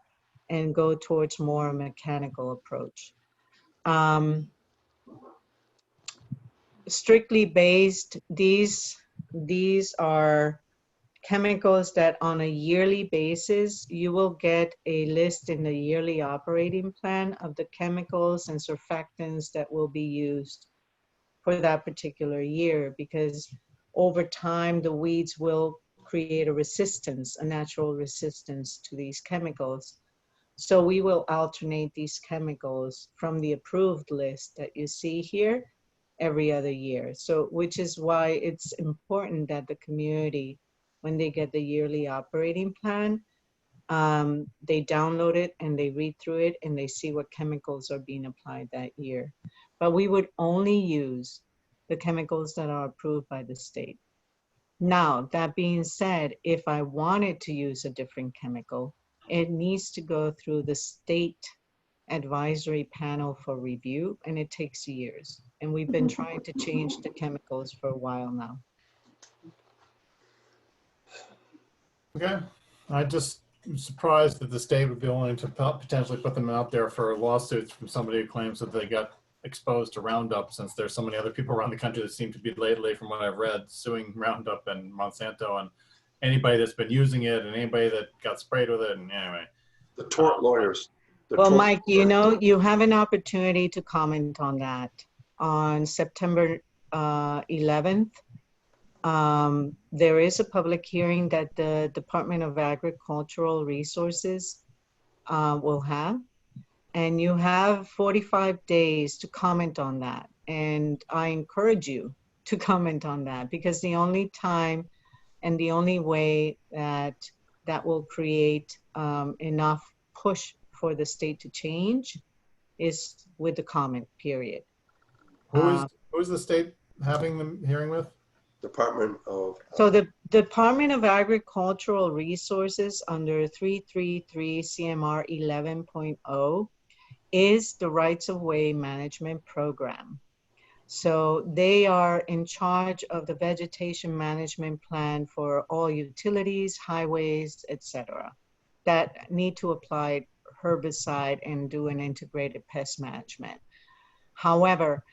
and go towards more mechanical approach. Strictly based, these are chemicals that on a yearly basis, you will get a list in the yearly operating plan of the chemicals and surfactants that will be used for that particular year, because over time, the weeds will create a resistance, a natural resistance to these chemicals. So we will alternate these chemicals from the approved list that you see here every other year. So, which is why it's important that the community, when they get the yearly operating plan, they download it and they read through it and they see what chemicals are being applied that year. But we would only use the chemicals that are approved by the state. Now, that being said, if I wanted to use a different chemical, it needs to go through the state advisory panel for review, and it takes years. And we've been trying to change the chemicals for a while now. Okay. I just am surprised that the state would be willing to potentially put them out there for lawsuits from somebody who claims that they got exposed to Roundup, since there's so many other people around the country that seem to be lately, from what I've read, suing Roundup and Monsanto anybody that's been using it and anybody that got sprayed with it. And anyway, The tort lawyers. Well, Mike, you know, you have an opportunity to comment on that on September 11th. There is a public hearing that the Department of Agricultural Resources will have, and you have 45 days to comment on that. And I encourage you to comment on that, because the only time and the only way that that will create enough push for the state to change is with the comment period. who is the state having the hearing with? Department of. So the Department of Agricultural Resources under 333 CMR 11.0 is the rights of way management program. So they are in charge of the vegetation management plan for all utilities, highways, etc., that need to apply herbicide and do an integrated pest management. However,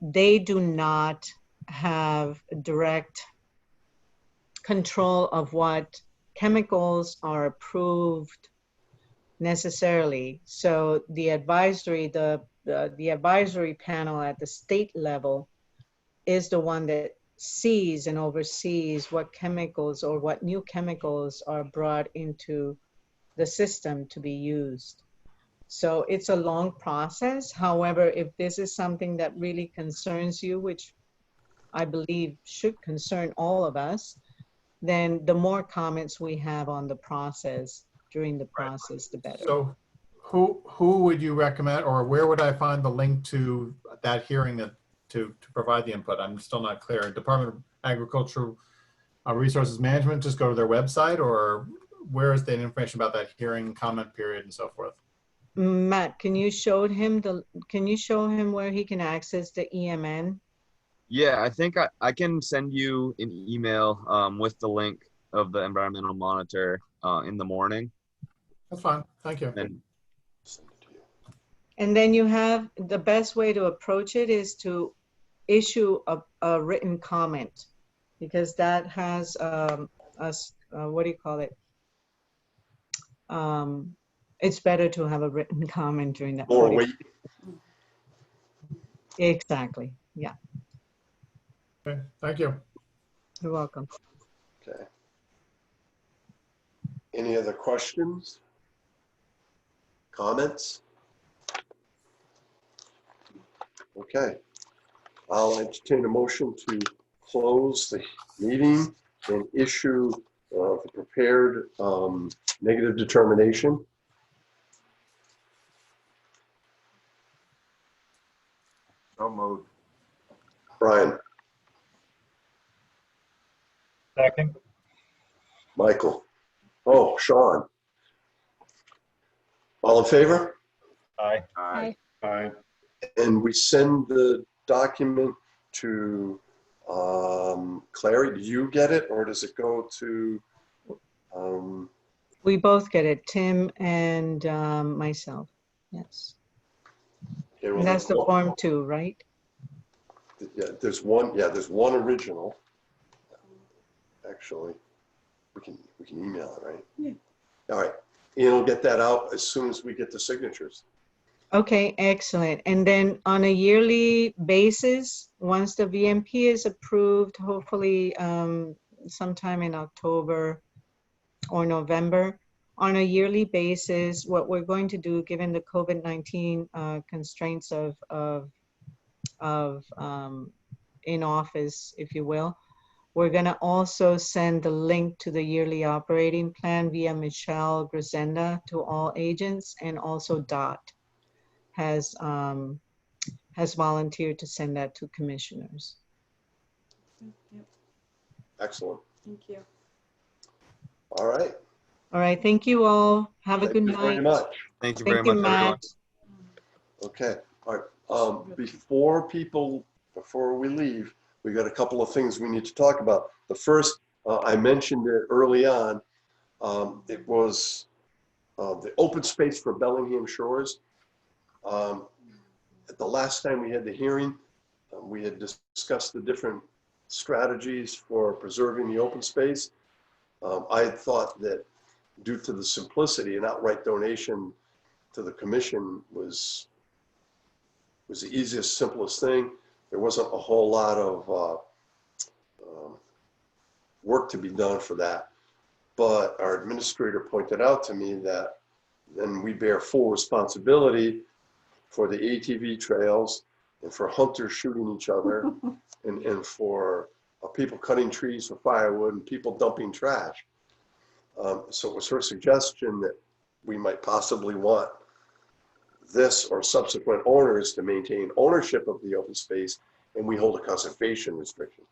they do not have direct control of what chemicals are approved necessarily. So the advisory, the advisory panel at the state level is the one that sees and oversees what chemicals or what new chemicals are brought into the system to be used. So it's a long process. However, if this is something that really concerns you, which I believe should concern all of us, then the more comments we have on the process during the process, the better. So who would you recommend, or where would I find the link to that hearing to provide the input? I'm still not clear. Department of Agricultural Resources Management, just go to their website, or where is the information about that hearing, comment period, and so forth? Matt, can you show him where he can access the EMN? Yeah, I think I can send you an email with the link of the environmental monitor in the morning. That's fine. Thank you. And then you have the best way to approach it is to issue a written comment, because that has what do you call it? It's better to have a written comment during that. More weight. Exactly. Yeah. Okay. Thank you. You're welcome. Okay. Any other questions? Comments? Okay. I'll entertain a motion to close the meeting and issue the prepared negative determination. So moved. Brian, Second. Michael. Oh, Sean. All in favor? Aye. Aye. Aye. And we send the document to Clary. Do you get it, or does it go to? We both get it, Tim and myself. Yes. Okay, well, And that's the form 2, right? Yeah, there's one. Yeah, there's one original. Actually, we can email it, right? Yeah. All right. Ian will get that out as soon as we get the signatures. Okay, excellent. And then on a yearly basis, once the VMP is approved, hopefully sometime in October or November, on a yearly basis, what we're going to do, given the COVID-19 constraints of in office, if you will, we're going to also send the link to the yearly operating plan via Michelle Grisenda to all agents, and also DOT has volunteered to send that to commissioners. Yep. Excellent. Thank you. All right. All right, thank you all. Have a good Thank you very night. much. Thank you Thank very you, much, everyone. Matt. Okay. All right. Before we leave, we got a couple of things we need to talk about. The first, I mentioned it early on. It was the open space for Bellingham Shores. At the last time we had the hearing, we had discussed the different strategies for preserving the open space. I had thought that due to the simplicity, an outright donation to the commission was the easiest, simplest thing. There wasn't a whole lot of work to be done for that. But our administrator pointed out to me that then we bear full responsibility for the ATV trails and for hunters shooting each other and for people cutting trees for firewood and people dumping trash. So it was her suggestion that we might possibly want this or subsequent owners to maintain ownership of the open space, and we hold a conservation restriction.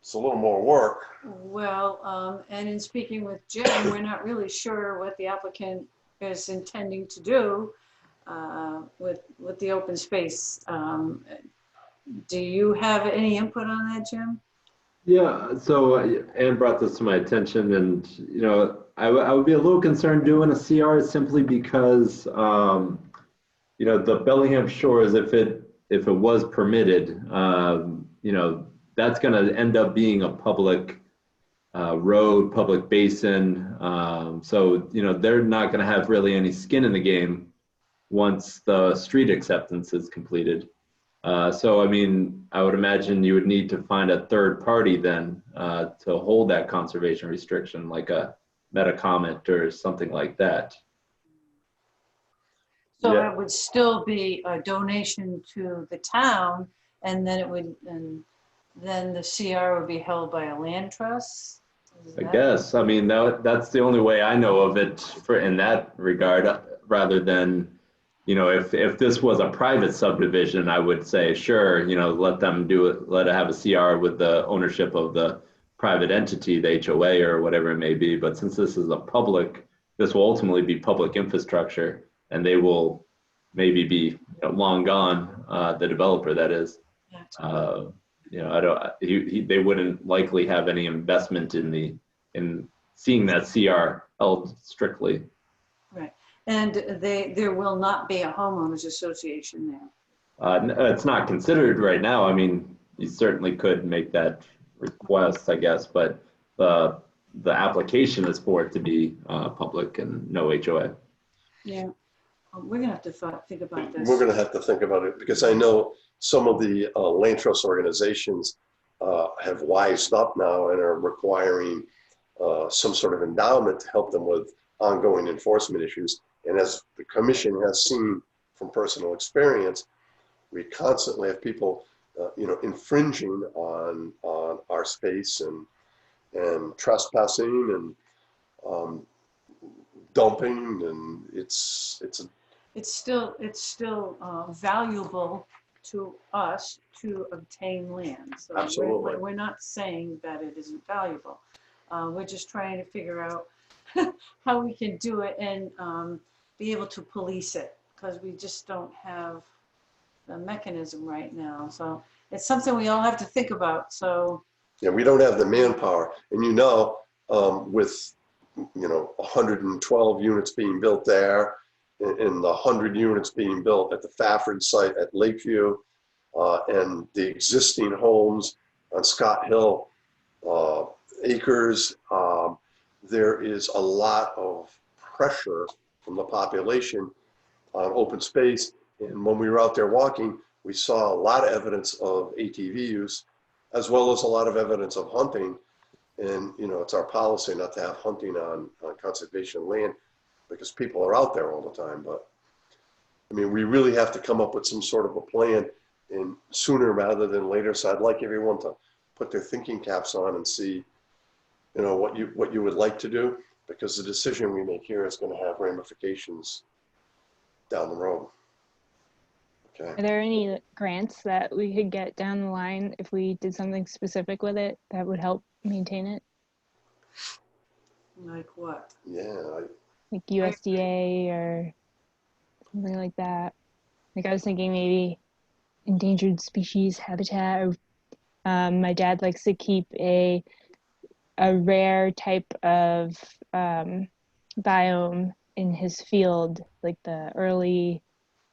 It's a little more work. Well, and in speaking with Jim, we're not really sure what the applicant is intending to do with the open space. Do you have any input on that, Jim? Yeah, so Ann brought this to my attention, and I would be a little concerned doing a CR simply because the Bellingham shores, if it was permitted, that's going to end up being a public road, public basin. So they're not going to have really any skin in the game once the street acceptance is completed. So, I mean, I would imagine you would need to find a third party then to hold that conservation restriction, like a meta comment or something like that. So Yeah. it would still be a donation to the town, and then then the CR would be held by a land trust? I guess. I mean, that's the only way I know of it in that regard, rather than, if this was a private subdivision, I would say, sure, let them do it, let it have a CR with the ownership of the private entity, the HOA or whatever it may be. But since this is this will ultimately be public infrastructure, and they will maybe be long gone, the developer, that is. They wouldn't likely have any investment in seeing that CR held strictly. Right. And there will not be a homeowners association there. It's not considered right now. I mean, you certainly could make that request, I guess, but the application is for it to be public and no HOA. Yeah. We're gonna have to think about this. We're gonna have to think about it because I know some of the land trust organizations have wised up now and are requiring some sort of endowment to help them with ongoing enforcement issues. And as the commission has seen from personal experience, we constantly have people, infringing on our space and trespassing and dumping, and it's still valuable to us to obtain land. So absolutely. we're not saying that it isn't valuable. We're just trying to figure out how we can do it and be able to police it, because we just don't have the mechanism right now. So it's something we all have to think about. So yeah, we don't have the manpower, and with 112 units being built there, and the 100 units being built at the Fafford site at Lakeview, and the existing homes on Scott Hill Acres, there is a lot of pressure from the population on open space. And when we were out there walking, we saw a lot of evidence of ATV use, as well as a lot of evidence of hunting. And, it's our policy not to have hunting on conservation land because people are out there all the time. But I mean, we really have to come up with some sort of a plan, and sooner rather than later. So I'd like everyone to put their thinking caps on and see, what you would like to do, because the decision we make here is going to have ramifications down the road. Okay. Are there any grants that we could get down the line if we did something specific with it that would help maintain it? like what? Yeah. Like USDA or something like that. Like I was thinking maybe endangered species habitat. Or, my dad likes to keep a rare type of biome in his field, like the early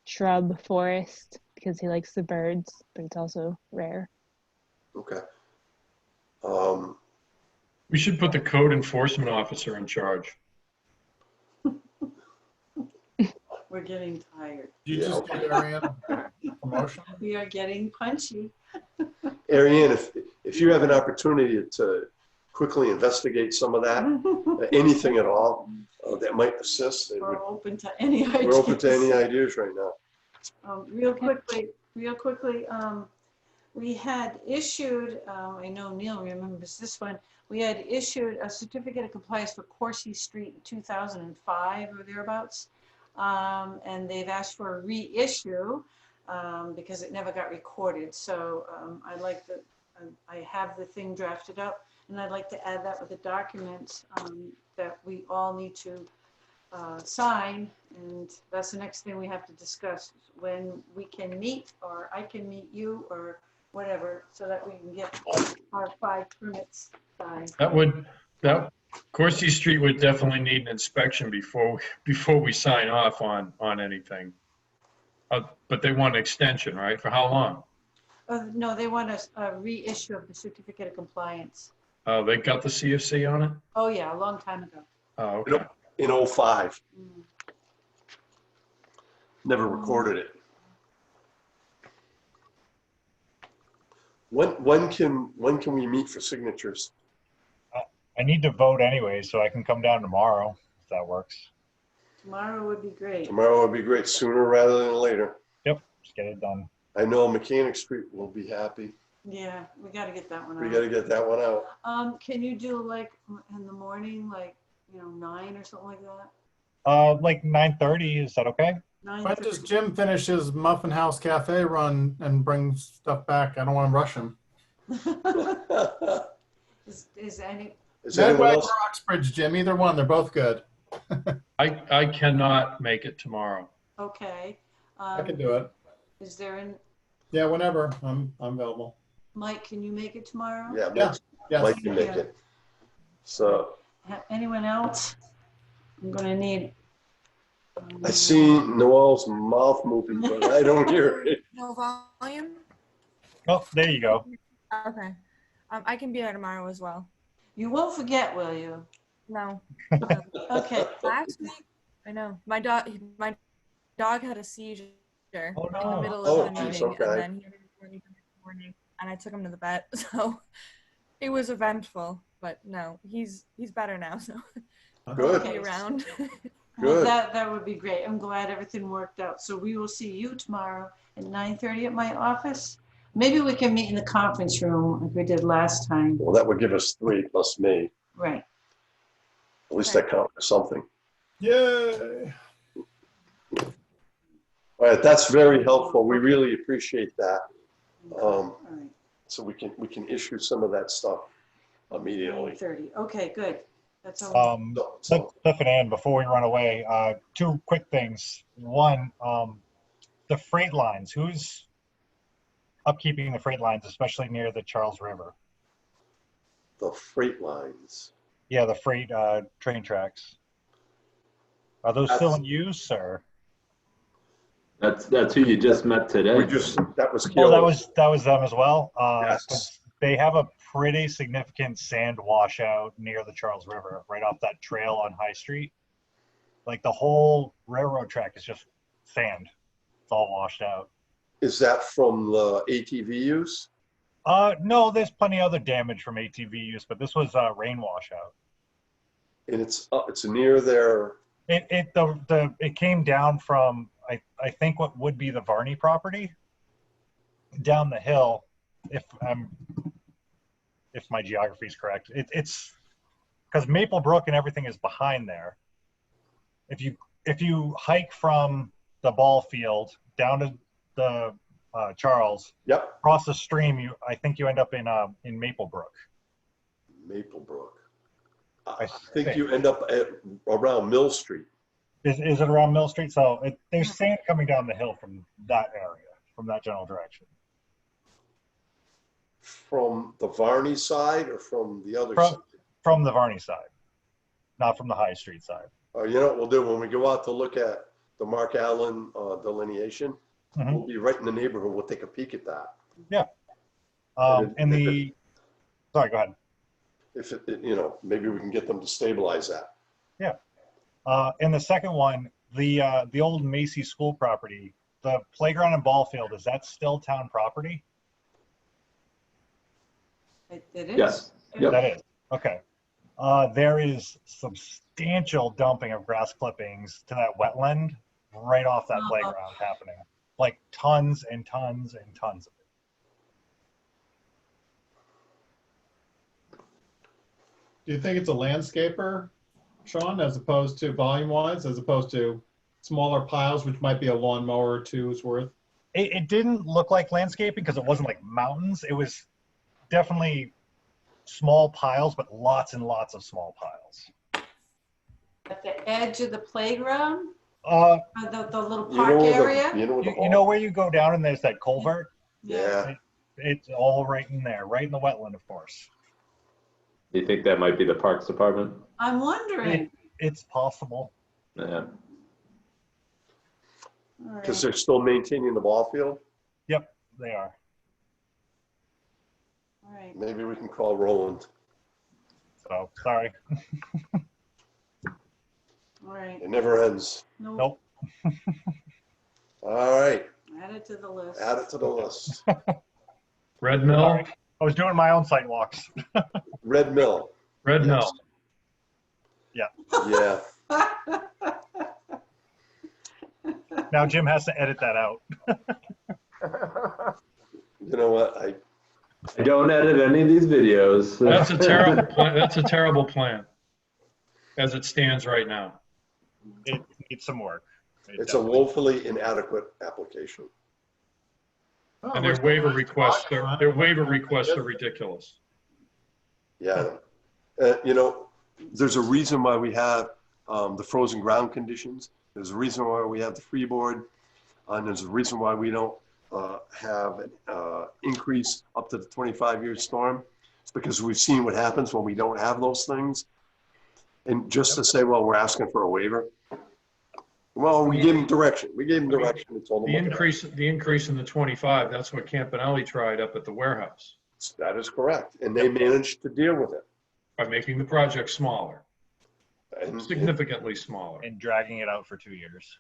shrub forest, because he likes the birds, but it's also rare. Okay. We should put the code enforcement officer in charge. We're getting tired. You just gave Ariane a promotion? We are getting punchy. Ariane, if you have an opportunity to quickly investigate some of that, anything at all that might assist, We're open to any ideas. we're open to any ideas right now. Real quickly, we had issued, I know Neil remembers this one, we had issued a certificate of compliance for Coursey Street in 2005 or thereabouts. And they've asked for a reissue because it never got recorded. So I have the thing drafted up, and I'd like to add that with the documents that we all need to sign. And that's the next thing we have to discuss, when we can meet, or I can meet you, or whatever, so that we can get our 5 permits signed. Coursey Street would definitely need an inspection before we sign off on anything. But they want an extension, right? For how long? No, they want a reissue of the certificate of compliance. Oh, they got the CFC on it? Oh, yeah, a long time ago. Oh, okay. In 05. Mm. Never recorded it. When can we meet for signatures? I need to vote anyway, so I can come down tomorrow if that works. Tomorrow would be great. Tomorrow would be great, sooner rather than later. Yep, just get it done. I know Mechanic Street will be happy. Yeah, we got to get that one out. We got to get that one out. Can you do like in the morning, like 9 or something like that? Like 9:30, is that okay? When does Jim finish his Muffin House Cafe run and bring stuff back? I don't want to rush him. Is any? Is Medway anyone or else? Oxbridge, Jim? Either one. They're both good. I cannot make it tomorrow. Okay. I can do it. Is there an? Yeah, whenever. I'm available. Mike, can you make it tomorrow? Yeah, Yes. Mike can make it. So Anyone else? I'm gonna need. I see Noel's mouth moving, but I don't hear it. No volume? Oh, there you go. Okay. I can be there tomorrow as well. You won't forget, will you? No. Okay. Last week, I know, my dog had a seizure in the middle Oh, of the geez, meeting, okay. and then he had a morning, and I took him to the vet, so it was eventful. But no, he's better now, so Good. I'll be around. Well, Good. that would be great. I'm glad everything worked out. So we will see you tomorrow at 9:30 at my office. Maybe we can meet in the conference room like we did last time. Well, that would give us 3 plus me. Right. At least that counts for something. Yay. All right, that's very helpful. We really appreciate that. All right. So we can issue some of that stuff immediately. 9:30. Okay, good. That's all. Cliff and Ann, before we run away, 2 quick things. One, the freight lines. Who's upkeeping the freight lines, especially near the Charles River? The freight lines. Yeah, the freight train tracks. Are those still in use, or? That's who you just met today. That was Well, that was them as well. Yes. 'Cause they have a pretty significant sand washout near the Charles River, right off that trail on High Street. Like the whole railroad track is just sand. It's all washed out. Is that from the ATV use? No, there's plenty of other damage from ATV use, but this was rain washout. And it's near their. It came down from I think what would be the Varney property down the hill, if my geography is correct. It's because Maple Brook and everything is behind there. If you hike from the ball field down to the Charles, yep, across the stream, I think you end up in Maple Brook. Maple Brook. I think you end up around Mill Street. Is it around Mill Street? So there's sand coming down the hill from that area, from that general direction. From the Varney side or from the other side? From the Varney side, not from the High Street side. You know what we'll do when we go out to look at the Mark Allen delineation? Mm-hmm. We'll be right in the neighborhood. We'll take a peek at that. Yeah. Sorry, go ahead. if maybe we can get them to stabilize that. Yeah. And the second one, the old Macy School property, the playground and ball field, is that still town property? It is? Yes. Yep. That is, okay. There is substantial dumping of grass clippings to that wetland right off that playground happening. Like tons and tons and tons of it. Do you think it's a landscaper, Sean, as opposed to volume-wise, as opposed to smaller piles, which might be a lawnmower or two's worth? It didn't look like landscaping because it wasn't like mountains. It was definitely small piles, but lots and lots of small piles. At the edge of the playground? The little park area? You know where you go down and there's that culvert? Yeah. It's all right in there, right in the wetland, of course. Do you think that might be the Parks Department? I'm wondering. It's possible. Yeah. Because they're still maintaining the ball field? Yep, they are. All right. Maybe we can call Roland. So, sorry. All right. It never ends. Nope. All right. Add it to the list. Add it to the list. Red Mill? Sorry. I was doing my own site walks. Red Mill. Red Mill. Yeah. Yeah. Now Jim has to edit that out. You know what? I don't edit any of these videos. That's a terrible plan. That's a terrible plan as it stands right now. It needs some work. It's a woefully inadequate application. And their waiver requests are ridiculous. Yeah. There's a reason why we have the frozen ground conditions. There's a reason why we have the freeboard. And there's a reason why we don't have an increase up to the 25-year storm. It's because we've seen what happens when we don't have those things. And just to say, well, we're asking for a waiver. Well, we gave them direction. We gave them direction and told them. The increase in the 25, that's what Campanelli tried up at the warehouse. That is correct. And they managed to deal with it. By making the project smaller. Significantly smaller. And dragging it out for 2 years.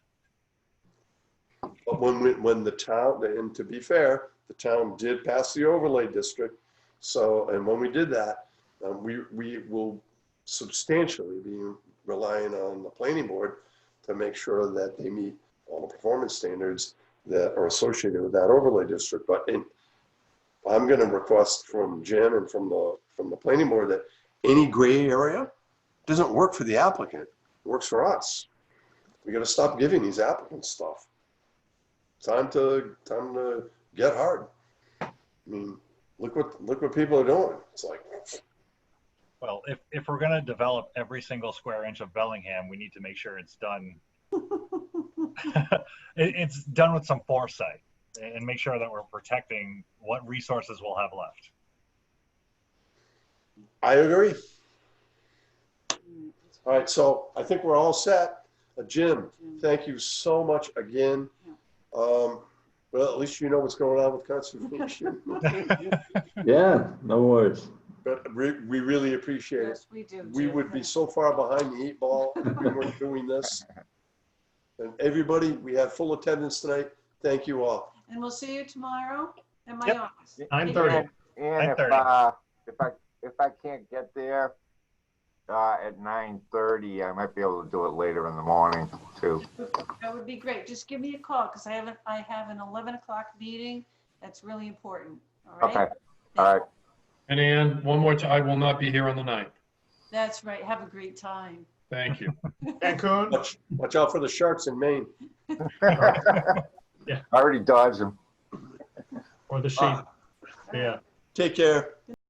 But when the town, and to be fair, the town did pass the overlay district. So, and when we did that, we will substantially be relying on the planning board to make sure that they meet all the performance standards that are associated with that overlay district. But I'm going to request from Jim and from the planning board that any gray area doesn't work for the applicant. It works for us. We got to stop giving these applicants stuff. Time to get hard. I mean, look what people are doing. It's like. Well, if we're going to develop every single square inch of Bellingham, we need to make sure it's done. It's done with some foresight and make sure that we're protecting what resources we'll have left. I agree. All right, so I think we're all set. Jim, thank you so much again. Well, at least you know what's going on with conservation. Yeah, no worries. But we really appreciate it. Yes, we do. We would be so far behind the 8 ball if we weren't doing this. And everybody, we had full attendance tonight. Thank you all. And we'll see you tomorrow at my office. 9:30. And 9:30. if I can't get there at 9:30, I might be able to do it later in the morning too. That would be great. Just give me a call because I have an 11 o'clock meeting. That's really important. All right. Okay. All right. And Ann, one more time, I will not be here on the 9th. That's right. Have a great time. Thank you. Cancun. Watch out for the sharks in Maine. Yeah. I already dodged them. Or the sheep. Yeah. Take care.